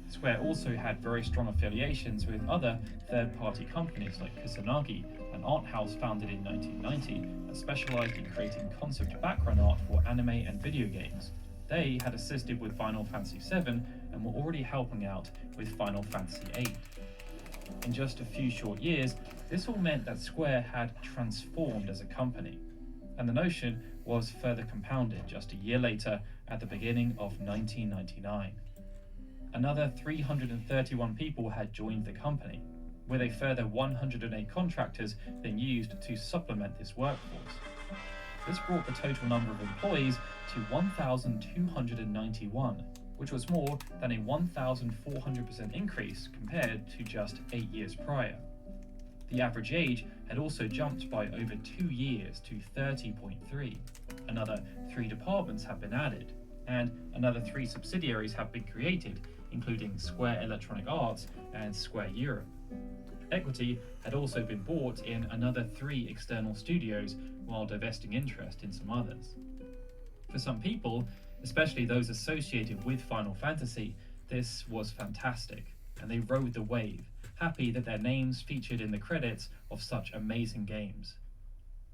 Square also had very strong affiliations with other third-party companies like Kusanagi, an art house founded in 1990 that specialized in creating concept background art for anime and video games. They had assisted with Final Fantasy VII and were already helping out with Final Fantasy VIII. In just a few short years, this all meant that Square had transformed as a company, and the notion was further compounded just a year later at the beginning of 1999. Another 331 people had joined the company, with a further 108 contractors being used to supplement this workforce. This brought the total number of employees to 1,291, which was more than a 1,400% increase compared to just 8 years prior. The average age had also jumped by over 2 years to 30.3. Another 3 departments have been added, and another 3 subsidiaries have been created, including Square Electronic Arts and Square Europe. Equity had also been bought in another 3 external studios, while divesting interest in some others. For some people, especially those associated with Final Fantasy, this was fantastic, and they rode the wave, happy that their names featured in the credits of such amazing games.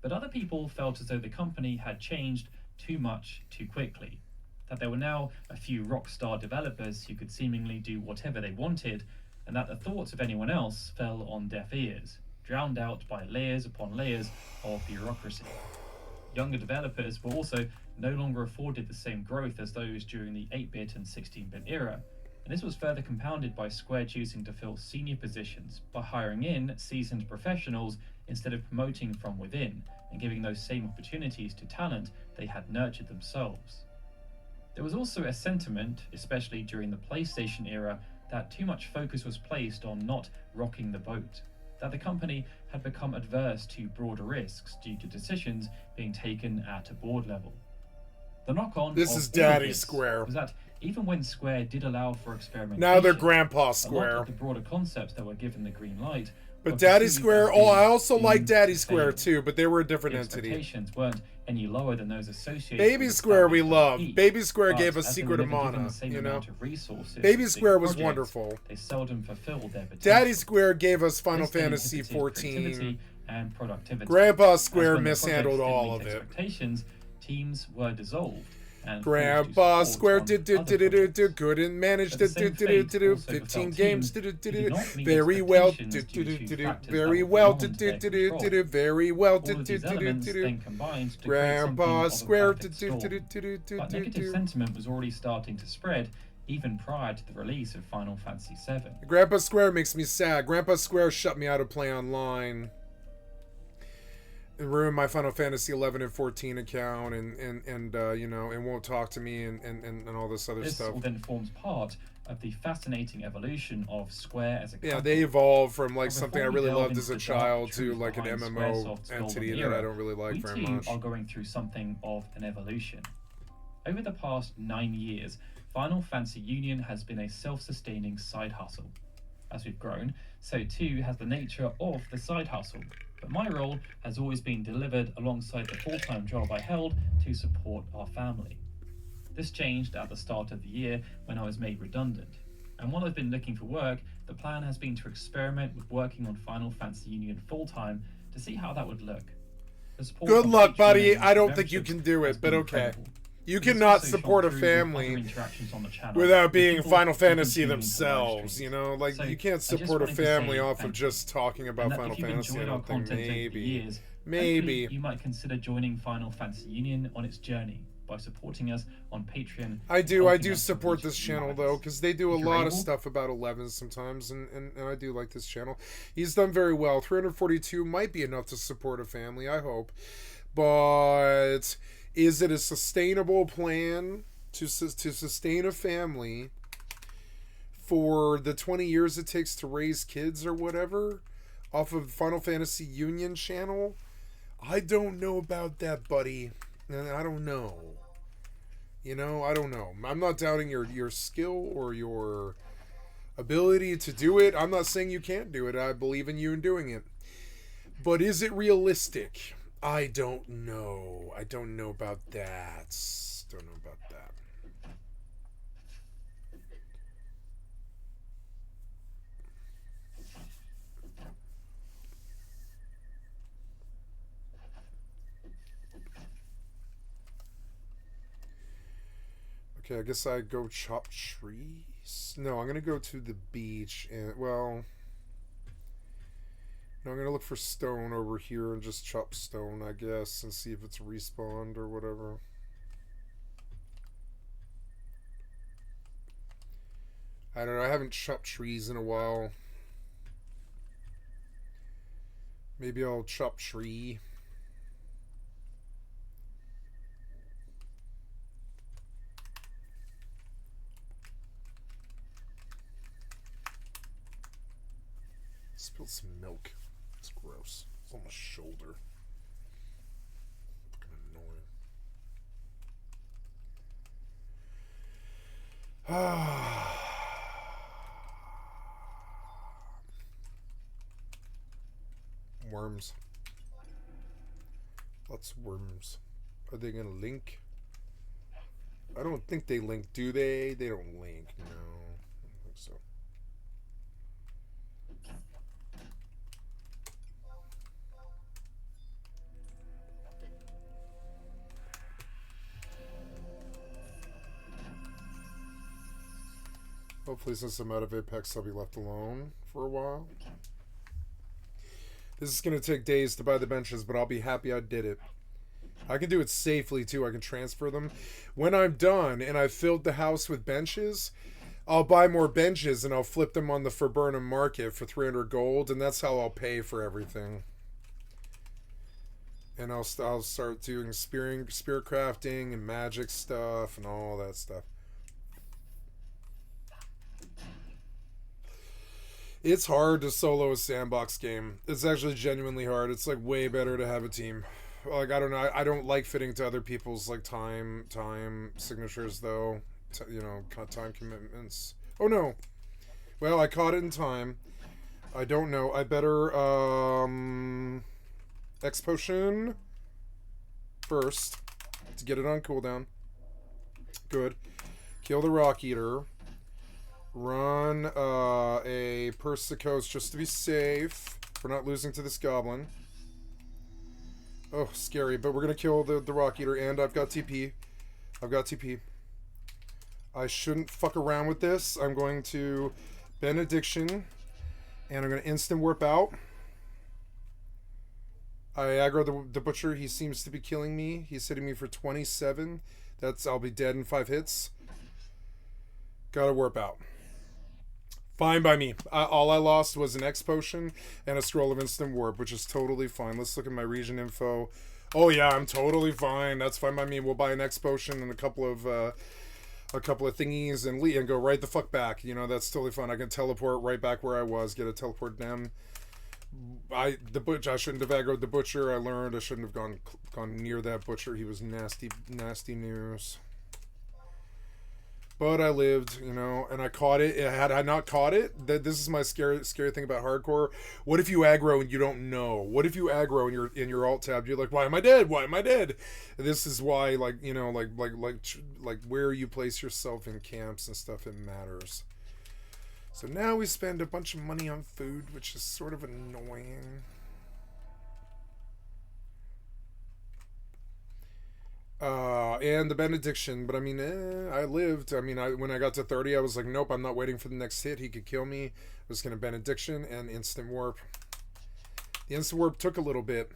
But other people felt as though the company had changed too much too quickly, that there were now a few rockstar developers who could seemingly do whatever they wanted, and that the thoughts of anyone else fell on deaf ears, drowned out by layers upon layers of bureaucracy. Younger developers were also no longer afforded the same growth as those during the 8-bit and 16-bit era, and this was further compounded by Square choosing to fill senior positions by hiring in seasoned professionals instead of promoting from within and giving those same opportunities to talent they had nurtured themselves. There was also a sentiment, especially during the PlayStation era, that too much focus was placed on not rocking the boat, that the company had become adverse to broader risks due to decisions being taken at a board level. The knock-on This of is all Daddy this Square. was that even when Square did allow for experimentation, Now they're Grandpa a lot Square. of the broader concepts that were given the green light But were Daddy perceived Square, as oh, I being also like doomed Daddy to Square fail. too, but they were a different The entity. expectations weren't any lower than those associated Baby with Square we established love. IP, Baby Square but gave us as they Secret were of never given Mana, the same you know? amount of resources Baby as big Square was projects, wonderful. They seldom fulfilled their potential. Daddy Square gave us Final This then Fantasy inhibited XIV. creativity and productivity. Grandpa As Square when the mishandled projects all didn't of meet it. expectations, teams were dissolved. And Grandpa Square did couldn't manage But to the same fate also 15 befell games teams who did not meet very well expectations due to factors very that were well beyond their control. very well All of these elements then combined to create something Grandpa of a Square perfect storm. But negative sentiment was already starting to spread even prior to the release of Final Fantasy VII. Grandpa Square makes me sad. Grandpa Square shut me out of play online. And ruined my Final Fantasy 11 and 14 account and you know, and won't talk to me and all this other This stuff. all then forms part of the fascinating evolution of Square as a company. Yeah, they evolved from like But something I before we really delve loved as a into the dark child to truth like an behind MMO Squaresoft's golden entity that era, I don't really like we very too much. are going through something of an evolution. Over the past 9 years, Final Fantasy Union has been a self-sustaining side hustle. As we've grown, so too has the nature of the side hustle. But my role has always been delivered alongside the full-time job I held to support our family. This changed at the start of the year when I was made redundant. And while I've been looking for work, the plan has been to experiment with working on Final Fantasy Union full-time to see how that would look. The support Good from luck, Patreon buddy. and I don't think you memberships can do has it, but been okay. incredible. You It has cannot also support a shone through with other family interactions on the channel, without with being people Final who have been Fantasy tuning into the live themselves, streams. you know? Like, So, you can't I just support a wanted to family say off of thank you. just talking about And that Final if you've Fantasy, I enjoyed our don't think. content over the Maybe. years, Maybe. hopefully you might consider joining Final Fantasy Union on its journey by supporting us on Patreon. I do helping us support reach this new channel heights. though, because they do a If you're lot of able, stuff about 11 sometimes, and I do like this channel. He's done very well. 342 might be enough to support a family, I hope. But Is it a sustainable plan to sustain a family for the 20 years it takes to raise kids or whatever off of Final Fantasy Union channel? I don't know about that, buddy. I don't know. You know, I don't know. I'm not doubting your skill or your ability to do it. I'm not saying you can't do it. I believe in you in doing it. But is it realistic? I don't know. I don't know about that. Don't know about that. Okay, I guess I go chop trees. No, I'm gonna go to the beach and, well, no, I'm gonna look for stone over here and just chop stone, I guess, and see if it's respawned or whatever. I don't know, I haven't chopped trees in a while. Maybe I'll chop tree. Spilled some milk. It's gross. It's on my shoulder. Fucking annoying. Worms. Lots of worms. Are they gonna link? I don't think they link, do they? They don't link, no. I don't think so. Hopefully, since I'm out of Apex, I'll be left alone for a while. This is going to take days to buy the benches, but I'll be happy I did it. I can do it safely, too. I can transfer them. When I'm done and I've filled the house with benches, I'll buy more benches and I'll flip them on the Burnham market for 300 gold, and that's how I'll pay for everything. And I'll start doing spear crafting and magic stuff and all that stuff. It's hard to solo a sandbox game. It's actually genuinely hard. It's like way better to have a team. Like, I don't know. I don't like fitting to other people's like time signatures though. You know, time commitments. Oh no. Well, I caught it in time. I don't know. I better X potion first to get it on cooldown. Good. Kill the rock eater. Run a Persicos just to be safe. We're not losing to this goblin. Oh, scary. But we're going to kill the rock eater, and I've got TP. I've got TP. I shouldn't fuck around with this. I'm going to Benediction, and I'm going to instant warp out. I aggro the butcher. He seems to be killing me. He's hitting me for 27. I'll be dead in 5 hits. Gotta warp out. Fine by me. All I lost was an X potion and a scroll of instant warp, which is totally fine. Let's look at my region info. Oh yeah, I'm totally fine. That's fine by me. We'll buy an X potion and a couple of thingies and go right the fuck back. You know, that's totally fine. I can teleport right back where I was. Get a teleport down. I shouldn't have aggroed the butcher. I learned I shouldn't have gone near that butcher. He was nasty news. But I lived, you know, and I caught it. Had I not caught it, this is my scary thing about hardcore. What if you aggro and you don't know? What if you aggro and you're in your alt tab? You're like, why am I dead? Why am I dead? This is why, like, you know, like where you place yourself in camps and stuff, it matters. So now we spend a bunch of money on food, which is sort of annoying. And the benediction, but I mean, I lived. I mean, when I got to 30, I was like, nope, I'm not waiting for the next hit. He could kill me. I was gonna benediction and instant warp. The instant warp took a little bit.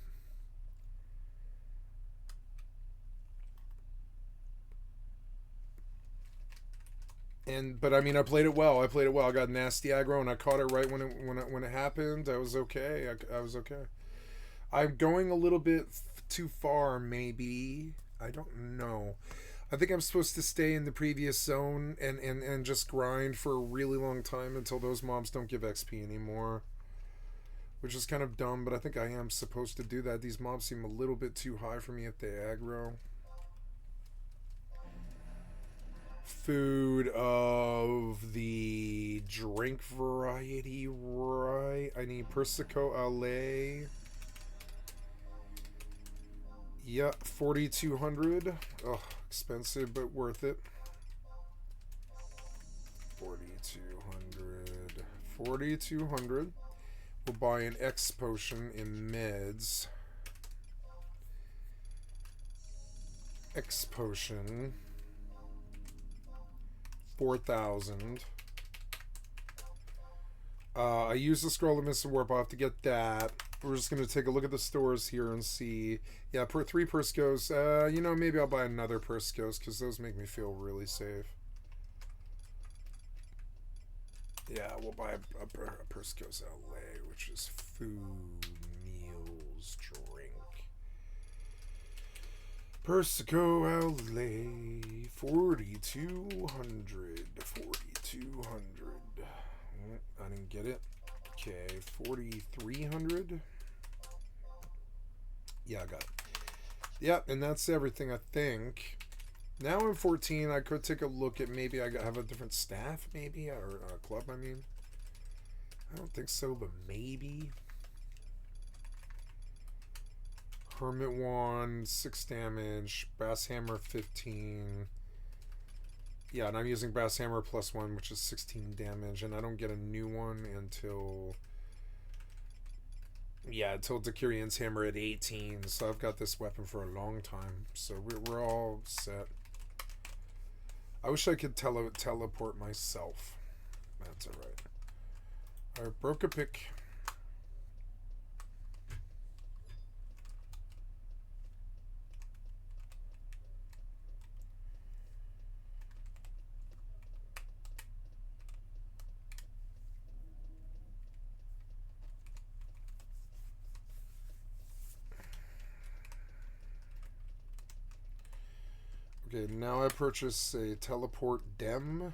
But I mean, I played it well. I got nasty aggro, and I caught it right when it happened. I was okay. I was okay. I'm going a little bit too far, maybe. I don't know. I think I'm supposed to stay in the previous zone and just grind for a really long time until those mobs don't give XP anymore. Which is kind of dumb, but I think I am supposed to do that. These mobs seem a little bit too high for me if they aggro. Food of the drink variety, right? I need Persico Alay. Yeah, 4,200. Oh, expensive, but worth it. 4,200. 4,200. We'll buy an X potion in meds. X potion. 4,000. I use the scroll of Mist and Warp. I'll have to get that. We're just going to take a look at the stores here and see. Yeah, per 3 Perskos. You know, maybe I'll buy another Perskos because those make me feel really safe. Yeah, we'll buy a Perskos LA, which is food, meals, drink. Persico LA, 4,200. 4,200. I didn't get it. Okay, 4,300. Yeah, I got it. Yep, and that's everything, I think. Now I'm 14. I could take a look at maybe I have a different staff, maybe, or a club, I mean. I don't think so, but maybe. Hermit Wand, 6 damage. Brass Hammer, 15. Yeah, and I'm using Brass Hammer +1, which is 16 damage, and I don't get a new one until... Yeah, until Decurian's Hammer at 18, so I've got this weapon for a long time, so we're all set. I wish I could teleport myself. That's alright. I broke a pick. Okay, now I purchase a teleport dem.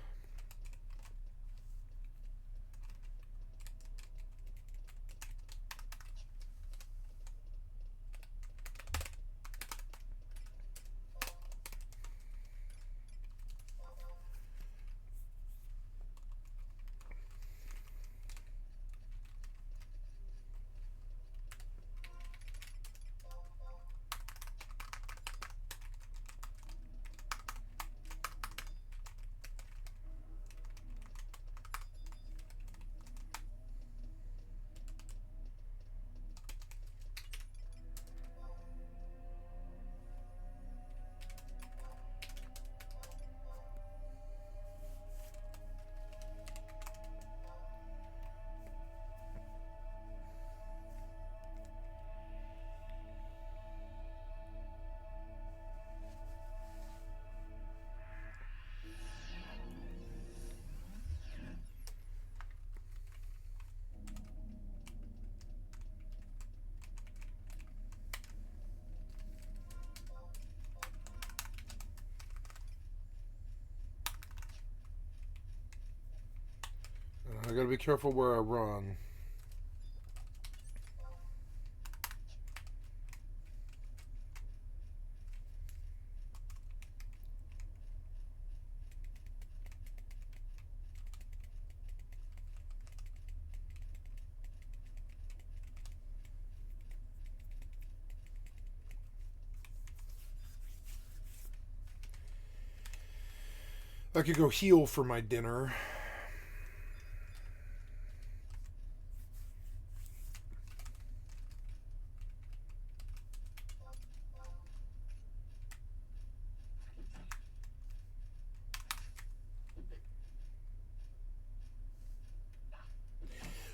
I gotta be careful where I run. I could go heal for my dinner.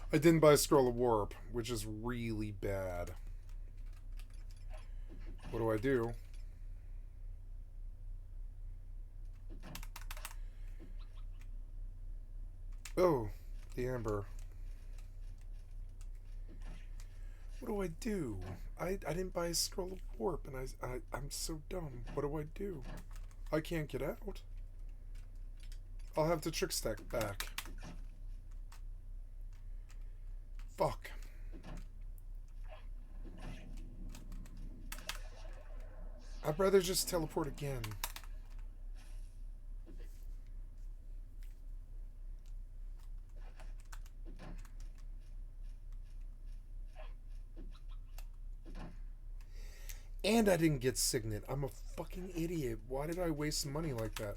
I didn't buy a Scroll of Warp, which is really bad. What do I do? Oh, the Amber. What do I do? I didn't buy a scroll of warp, and I'm so dumb. What do I do? I can't get out. I'll have the trick stack back. Fuck. I'd rather just teleport again. And I didn't get Signet. I'm a fucking idiot. Why did I waste money like that?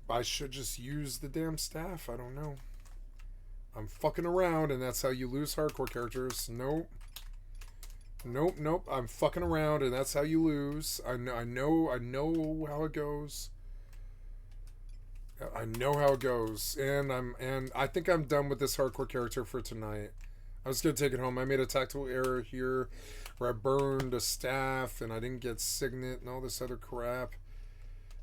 I should just use the damn staff. I don't know. I'm fucking around, and that's how you lose hardcore characters. Nope. Nope, nope. I'm fucking around, and that's how you lose. I know how it goes. I know how it goes, and I think I'm done with this hardcore character for tonight. I was gonna take it home. I made a tactical error here, where I burned a staff, and I didn't get Signet and all this other crap.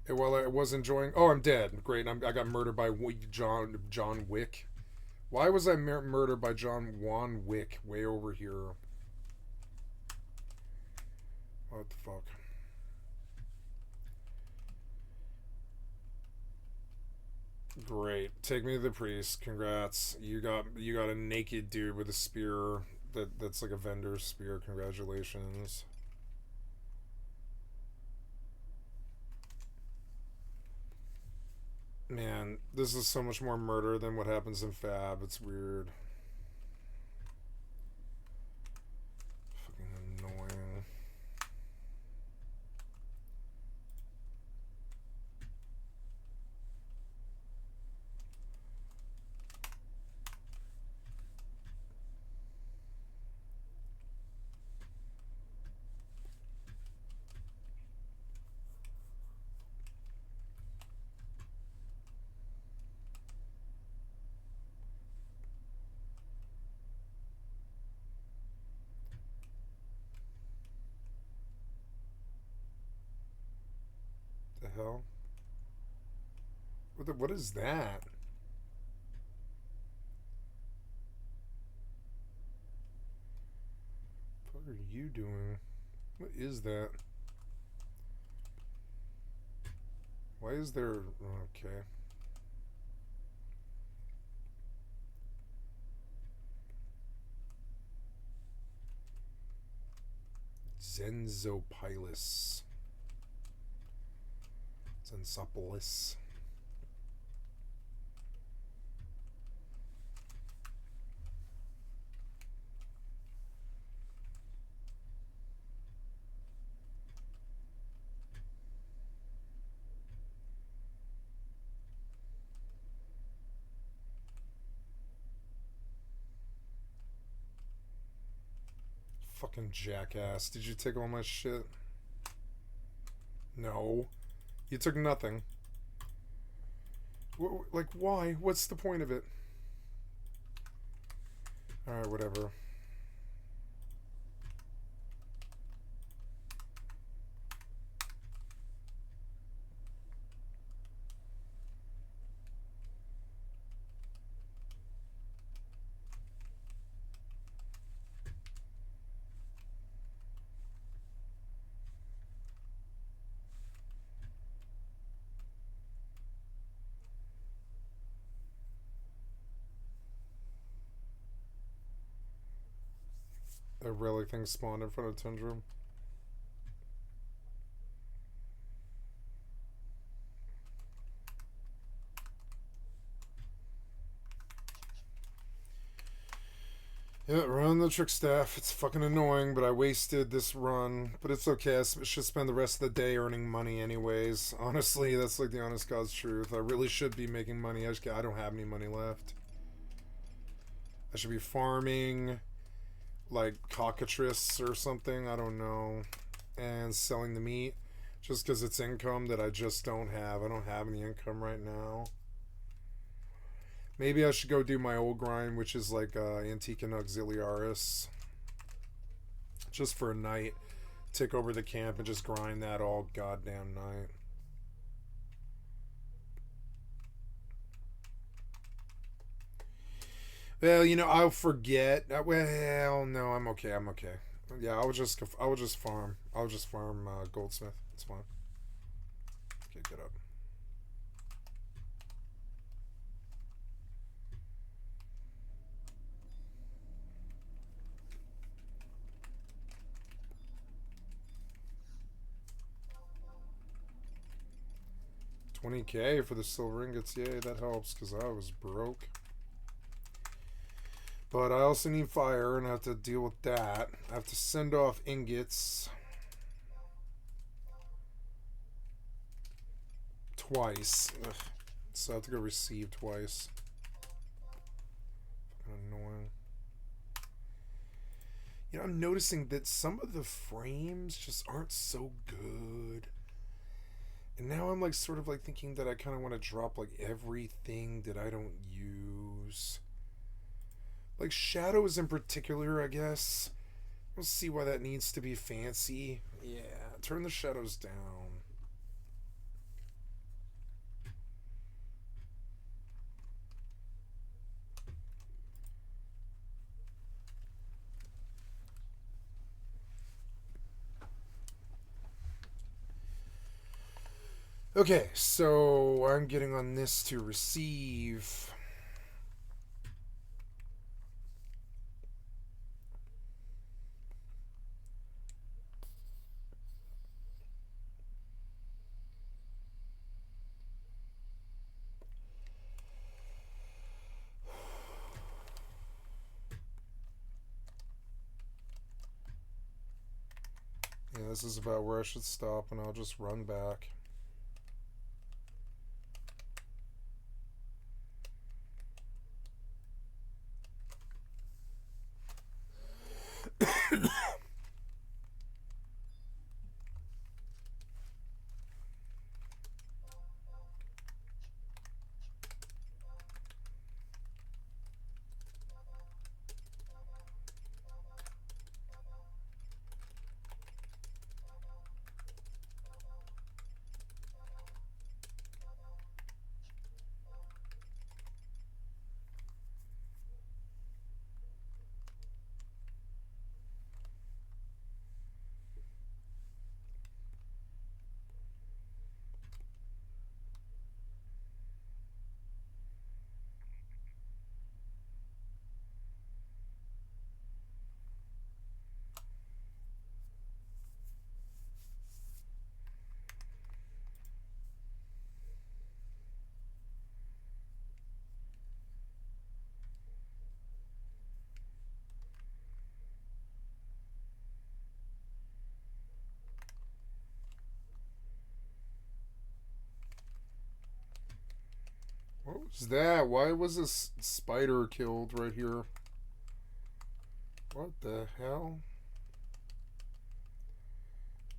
And while I was enjoying, oh, I'm dead. Great, I got murdered by John Wick. Why was I murdered by John Wick way over here? What the fuck? Great. Take me to the priest. Congrats. You got a naked dude with a spear that's like a vendor's spear. Congratulations. Man, this is so much more murder than what happens in Fab. It's weird. Fucking annoying. The hell? What is that? What are you doing? What is that? Why is there... Okay. Zenzopilus. Zensopolis. Fucking jackass. Did you take all my shit? No. You took nothing. Like, why? What's the point of it? Alright, whatever. A relic thing spawned in front of Tundra. Yeah, run the trick staff. It's fucking annoying, but I wasted this run. But it's okay. I should spend the rest of the day earning money anyways. Honestly, that's like the honest God's truth. I really should be making money. I don't have any money left. I should be farming like cockatrice or something, I don't know, and selling the meat just because it's income that I just don't have. I don't have any income right now. Maybe I should go do my old grind, which is like Antique and Auxiliaris, just for a night, take over the camp and just grind that all goddamn night. Well, you know, I'll forget. Well, no, I'm okay. I'm okay. Yeah, I will just farm. I'll just farm Goldsmith. It's fine. Okay, get up. $20K for the silver ingots. Yay, that helps because I was broke. But I also need fire and I have to deal with that. I have to send off ingots twice. Ugh. So I have to go receive twice. Fucking annoying. You know, I'm noticing that some of the frames just aren't so good. And now I'm like sort of like thinking that I kind of want to drop like everything that I don't use. Like shadows in particular, I guess. We'll see why that needs to be fancy. Yeah, turn the shadows down. Okay, so I'm getting on this to receive. Yeah, this is about where I should stop, and I'll just run back. What was that? Why was this spider killed right here? What the hell?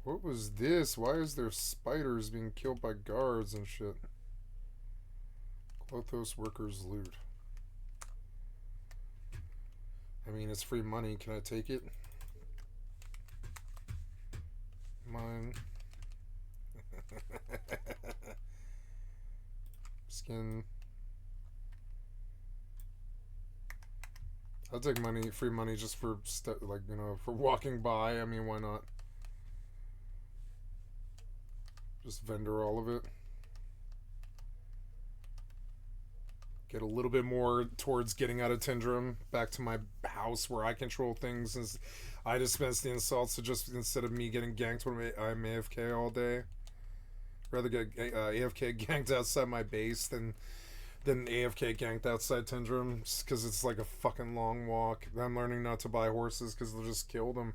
What was this? Why is there spiders being killed by guards and shit? Clothos workers loot. I mean, it's free money. Can I take it? Mine. Skin. I'll take money, free money, just for like, you know, for walking by. I mean, why not? Just vendor all of it. Get a little bit more towards getting out of Tindrum, back to my house where I control things, since I dispense the insults. So just instead of me getting ganked when I'm AFK all day, rather get AFK ganked outside my base than AFK ganked outside Tindrum, because it's like a fucking long walk. I'm learning not to buy horses because they'll just kill them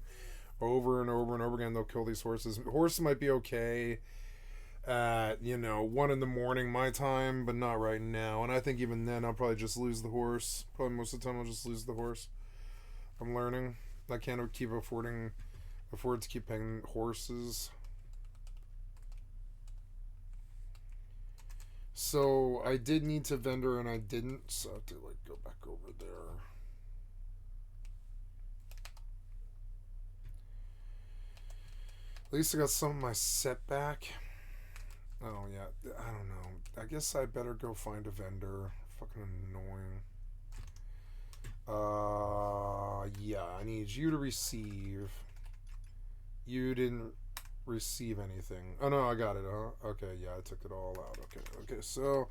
over and over and over again. They'll kill these horses. Horses might be okay at, you know, 1 in the morning my time, but not right now. And I think even then I'll probably just lose the horse. Probably most of the time I'll just lose the horse. I'm learning. I can't afford to keep paying horses. So I did need to vendor and I didn't, so I have to like go back over there. At least I got some of my set back. Oh yeah, I don't know. I guess I better go find a vendor. Fucking annoying. Yeah, I need you to receive. You didn't receive anything. Oh no, I got it, huh? Okay, yeah, I took it all out. Okay, so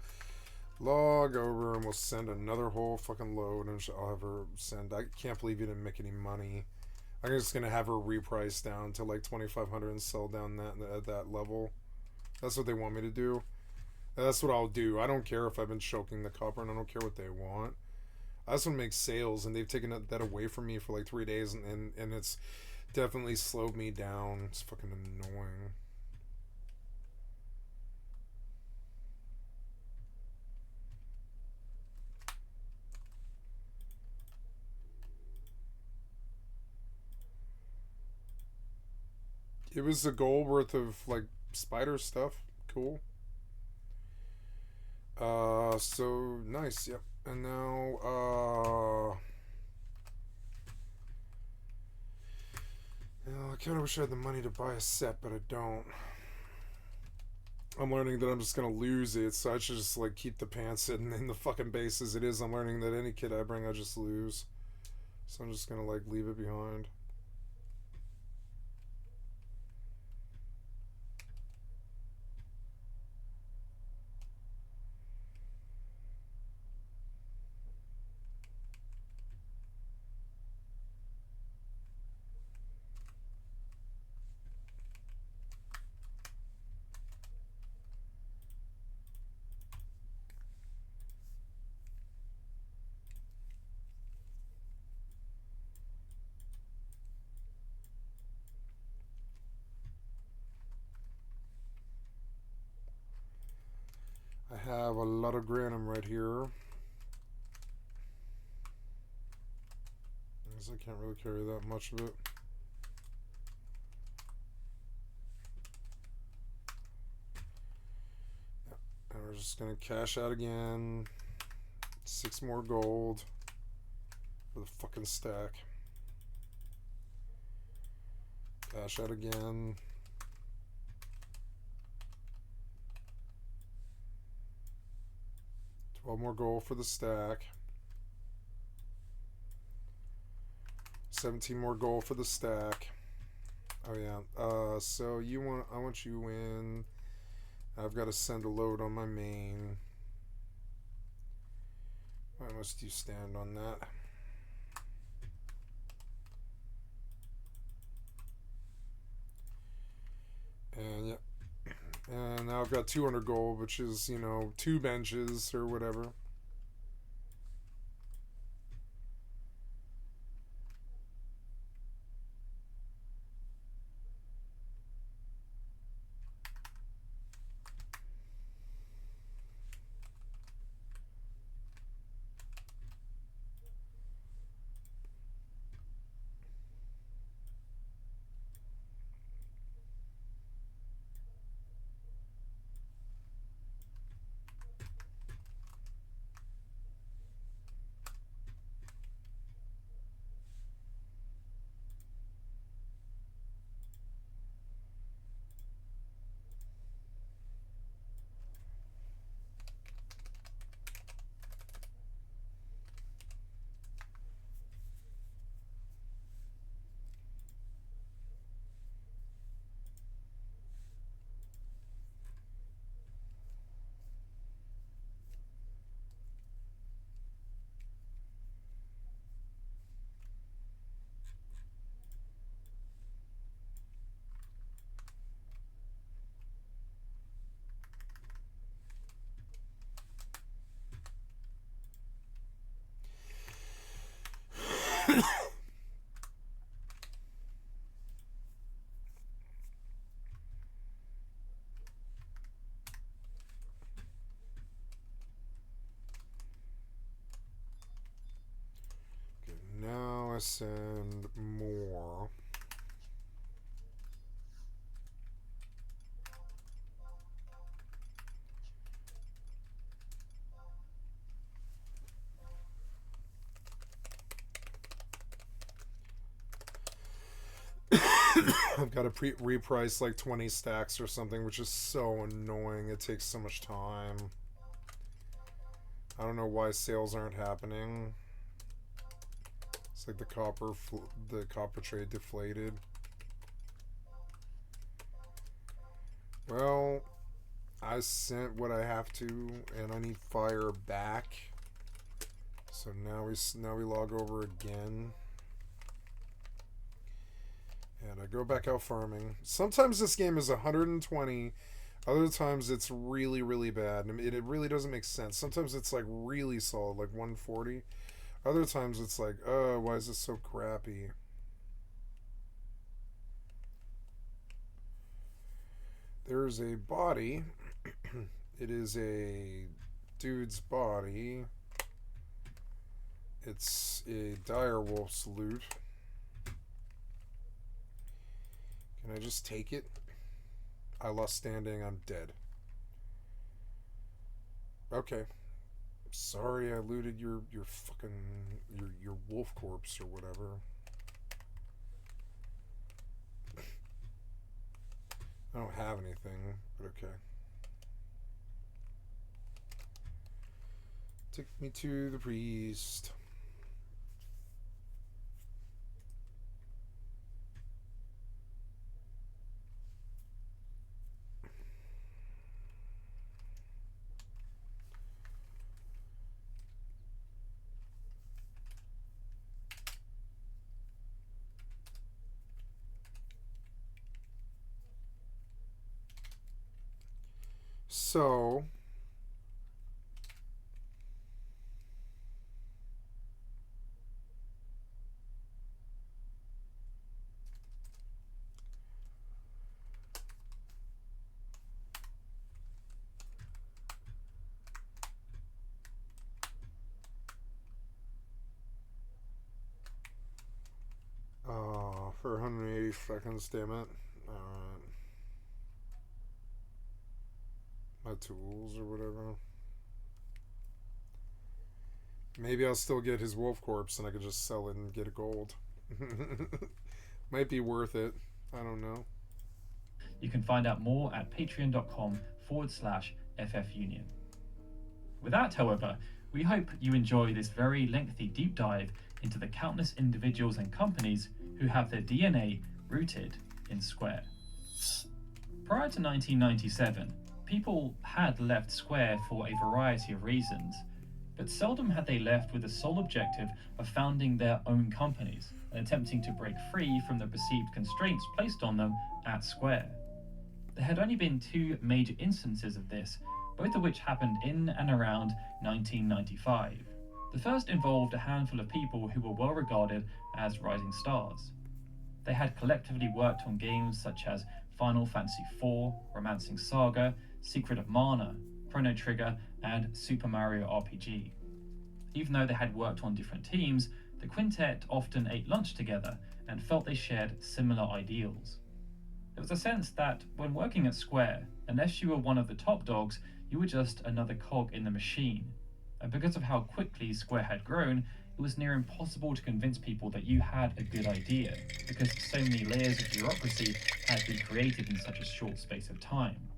log over and we'll send another whole fucking load and I'll have her send. I can't believe you didn't make any money. I'm just gonna have her reprice down to like 2,500 and sell down that at that level. That's what they want me to do. That's what I'll do. I don't care if I've been choking the copper and I don't care what they want. I just want to make sales, and they've taken that away from me for like 3 days, and it's definitely slowed me down. It's fucking annoying. It was a goal worth of like spider stuff. Cool. So nice. Yep. And now, I kind of wish I had the money to buy a set, but I don't. I'm learning that I'm just gonna lose it, so I should just like keep the pants sitting in the fucking base as it is. I'm learning that any kit I bring, I just lose. So I'm just gonna like leave it behind. I have a lot of granum right here. I guess I can't really carry that much of it. Yeah. And we're just gonna cash out again. 6 more gold for the fucking stack. Cash out again. $12 more gold for the stack. 17 more gold for the stack. Oh yeah. So I want you in. I've got to send a load on my main. Why must you stand on that? And yeah. And now I've got 200 gold, which is, 2 benches or whatever. Now I send more. I've got to reprice like 20 stacks or something, which is so annoying. It takes so much time. I don't know why sales aren't happening. It's like the copper trade deflated. Well, I sent what I have to, and I need fire back. So now we log over again. And I go back out farming. Sometimes this game is 120. Other times it's really, really bad. I mean, it really doesn't make sense. Sometimes it's like really solid, like 140. Other times it's like, oh, why is this so crappy? There's a body. It is a dude's body. It's a direwolf's loot. Can I just take it? I lost standing. I'm dead. Okay. Sorry I looted your fucking your wolf corpse or whatever. I don't have anything, but okay. Take me to the priest. So, for 180 seconds, damn it. Alright. My tools or whatever. Maybe I'll still get his wolf corpse and I could just sell it and get a gold. Might be worth it. I don't know. You can find out more at patreon.com/FFunion. With that, however, we hope you enjoy this very lengthy deep dive into the countless individuals and companies who have their DNA rooted in Square. Prior to 1997, people had left Square for a variety of reasons, but seldom had they left with the sole objective of founding their own companies and attempting to break free from the perceived constraints placed on them at Square. There had only been two major instances of this, both of which happened in and around 1995. The first involved a handful of people who were well regarded as rising stars. They had collectively worked on games such as Final Fantasy IV, Romancing Saga, Secret of Mana, Chrono Trigger, and Super Mario RPG. Even though they had worked on different teams, the quintet often ate lunch together and felt they shared similar ideals. There was a sense that when working at Square, unless you were one of the top dogs, you were just another cog in the machine. And because of how quickly Square had grown, it was near impossible to convince people that you had a good idea, because so many layers of bureaucracy had been created in such a short space of time.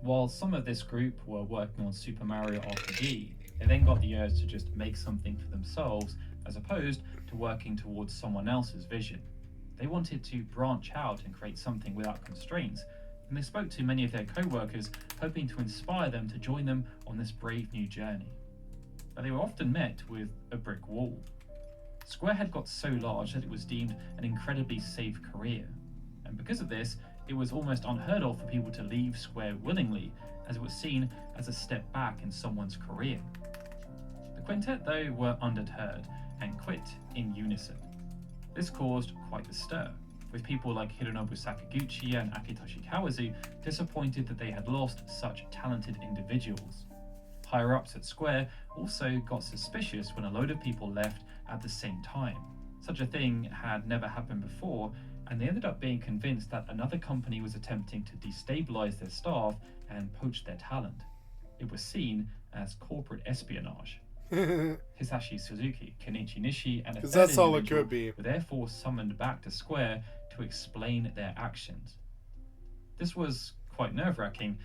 While some of this group were working on Super Mario RPG, they then got the urge to just make something for themselves, as opposed to working towards someone else's vision. They wanted to branch out and create something without constraints, and they spoke to many of their co-workers, hoping to inspire them to join them on this brave new journey. But they were often met with a brick wall. Square had got so large that it was deemed an incredibly safe career, and because of this, it was almost unheard of for people to leave Square willingly, as it was seen as a step back in someone's career. The quintet, though, were undeterred and quit in unison. This caused quite the stir, with people like Hironobu Sakaguchi and Akitoshi Kawazu disappointed that they had lost such talented individuals. Higher-ups at Square also got suspicious when a load of people left at the same time. Such a thing had never happened before, and they ended up being convinced that another company was attempting to destabilize their staff and poach their talent. It was seen as corporate espionage. Hisashi Suzuki, Kenichi Nishi, and a third that's all it individual could be. were therefore summoned back to Square to explain their actions. This was quite nerve-wracking,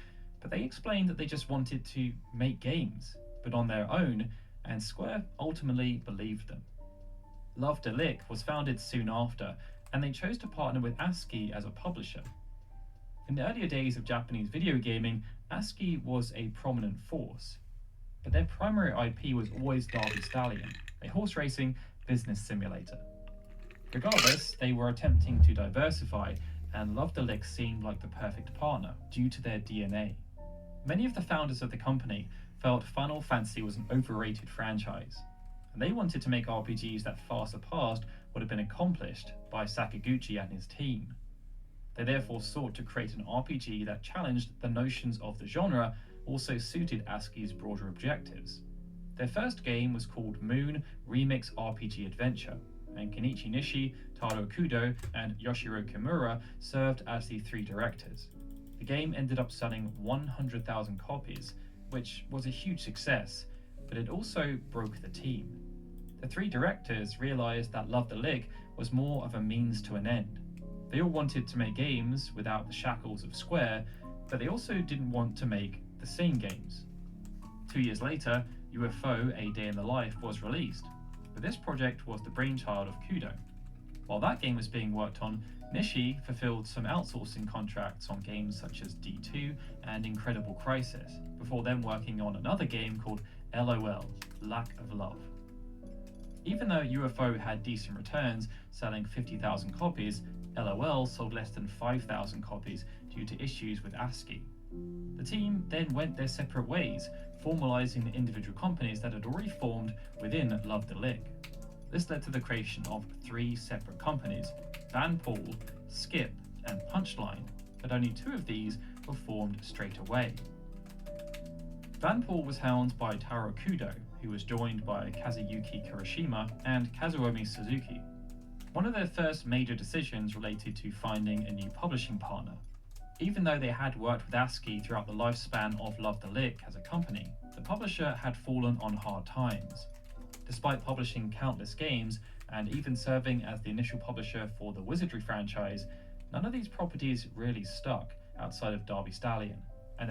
but they explained that they just wanted to make games, but on their own, and Square ultimately believed them. Love the Lick was founded soon after, and they chose to partner with ASCII as a publisher. In the earlier days of Japanese video gaming, ASCII was a prominent force, but their primary IP was always Derby Stallion, a horse racing business simulator. Regardless, they were attempting to diversify, and Love the Lick seemed like the perfect partner due to their DNA. Many of the founders of the company felt Final Fantasy was an overrated franchise, and they wanted to make RPGs that far surpassed what had been accomplished by Sakaguchi and his team. They therefore sought to create an RPG that challenged the notions of the genre, also suited ASCII's broader objectives. Their first game was called Moon Remix RPG Adventure, and Kenichi Nishi, Taro Kudo, and Yoshiro Kimura served as the three directors. The game ended up selling 100,000 copies, which was a huge success, but it also broke the team. The three directors realized that Love the Lick was more of a means to an end. They all wanted to make games without the shackles of Square, but they also didn't want to make the same games. 2 years later, UFO A Day in the Life was released, but this project was the brainchild of Kudo. While that game was being worked on, Nishi fulfilled some outsourcing contracts on games such as D2 and Incredible Crisis, before then working on another game called LOL, Lack of Love. Even though UFO had decent returns, selling 50,000 copies, LOL sold less than 5,000 copies due to issues with ASCII. The team then went their separate ways, formalizing the individual companies that had already formed within Love the Lick. This led to the creation of 3 separate companies, Van Paul, Skip, and Punchline, but only 2 of these were formed straight away. Van Paul was helmed by Taro Kudo, who was joined by Kazuyuki Kirishima and Kazuomi Suzuki. One of their first major decisions related to finding a new publishing partner. Even though they had worked with ASCII throughout the lifespan of Love the Lick as a company, the publisher had fallen on hard times. Despite publishing countless games, and even serving as the initial publisher for the Wizardry franchise, none of these properties really stuck outside of Derby Stallion.